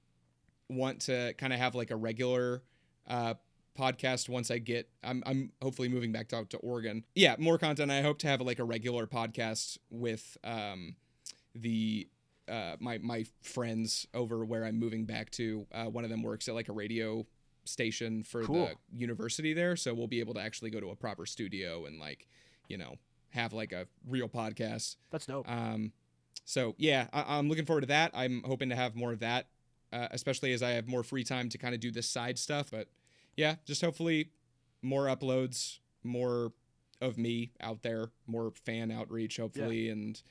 Speaker 2: want to kind of have like a regular podcast once I'm hopefully moving back to Oregon. Yeah, more content. I hope to have like a regular podcast with my friends over where I'm moving back to. One of them works at like a radio station for the university there, so we'll be able to actually go to a proper studio and, like, you know, have like a real podcast.
Speaker 1: That's dope.
Speaker 2: So yeah, I'm looking forward to that. I'm hoping to have more of that, especially as I have more free time to kind of do this side stuff. But yeah, just hopefully more uploads, more of me out there, more fan outreach, hopefully. And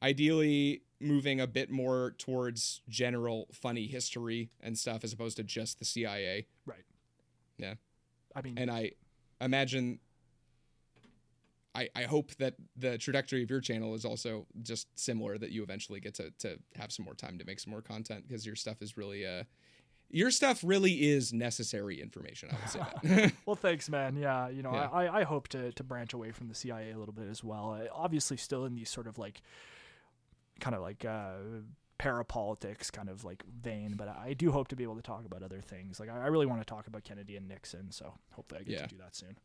Speaker 2: ideally moving a bit more towards general funny history and stuff as opposed to just the CIA.
Speaker 1: Right.
Speaker 2: Yeah.
Speaker 1: I mean,
Speaker 2: and I imagine, I hope that the trajectory of your channel is also just similar, that you eventually get to have some more time to make some more content, because your stuff is really is necessary information. I would say that.
Speaker 1: Well, thanks, man. Yeah, you know, I hope to branch away from the CIA a little bit as well. Obviously, still in these sort of like, kind of like parapolitics kind of like vein, but I do hope to be able to talk about other things. Like, I really want to talk about Kennedy and Nixon, so hopefully I get to do that soon.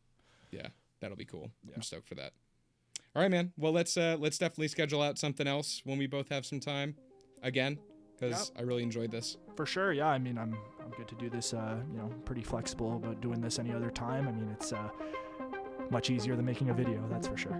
Speaker 2: Yeah, that'll be cool. Yeah. I'm stoked for that. All right, man. Well, let's definitely schedule out something else when we both have some time again, because I really enjoyed this.
Speaker 1: For sure, yeah. I mean, I'm good to do this. You know, pretty flexible about doing this any other time. I mean, it's much easier than making a video, that's for sure.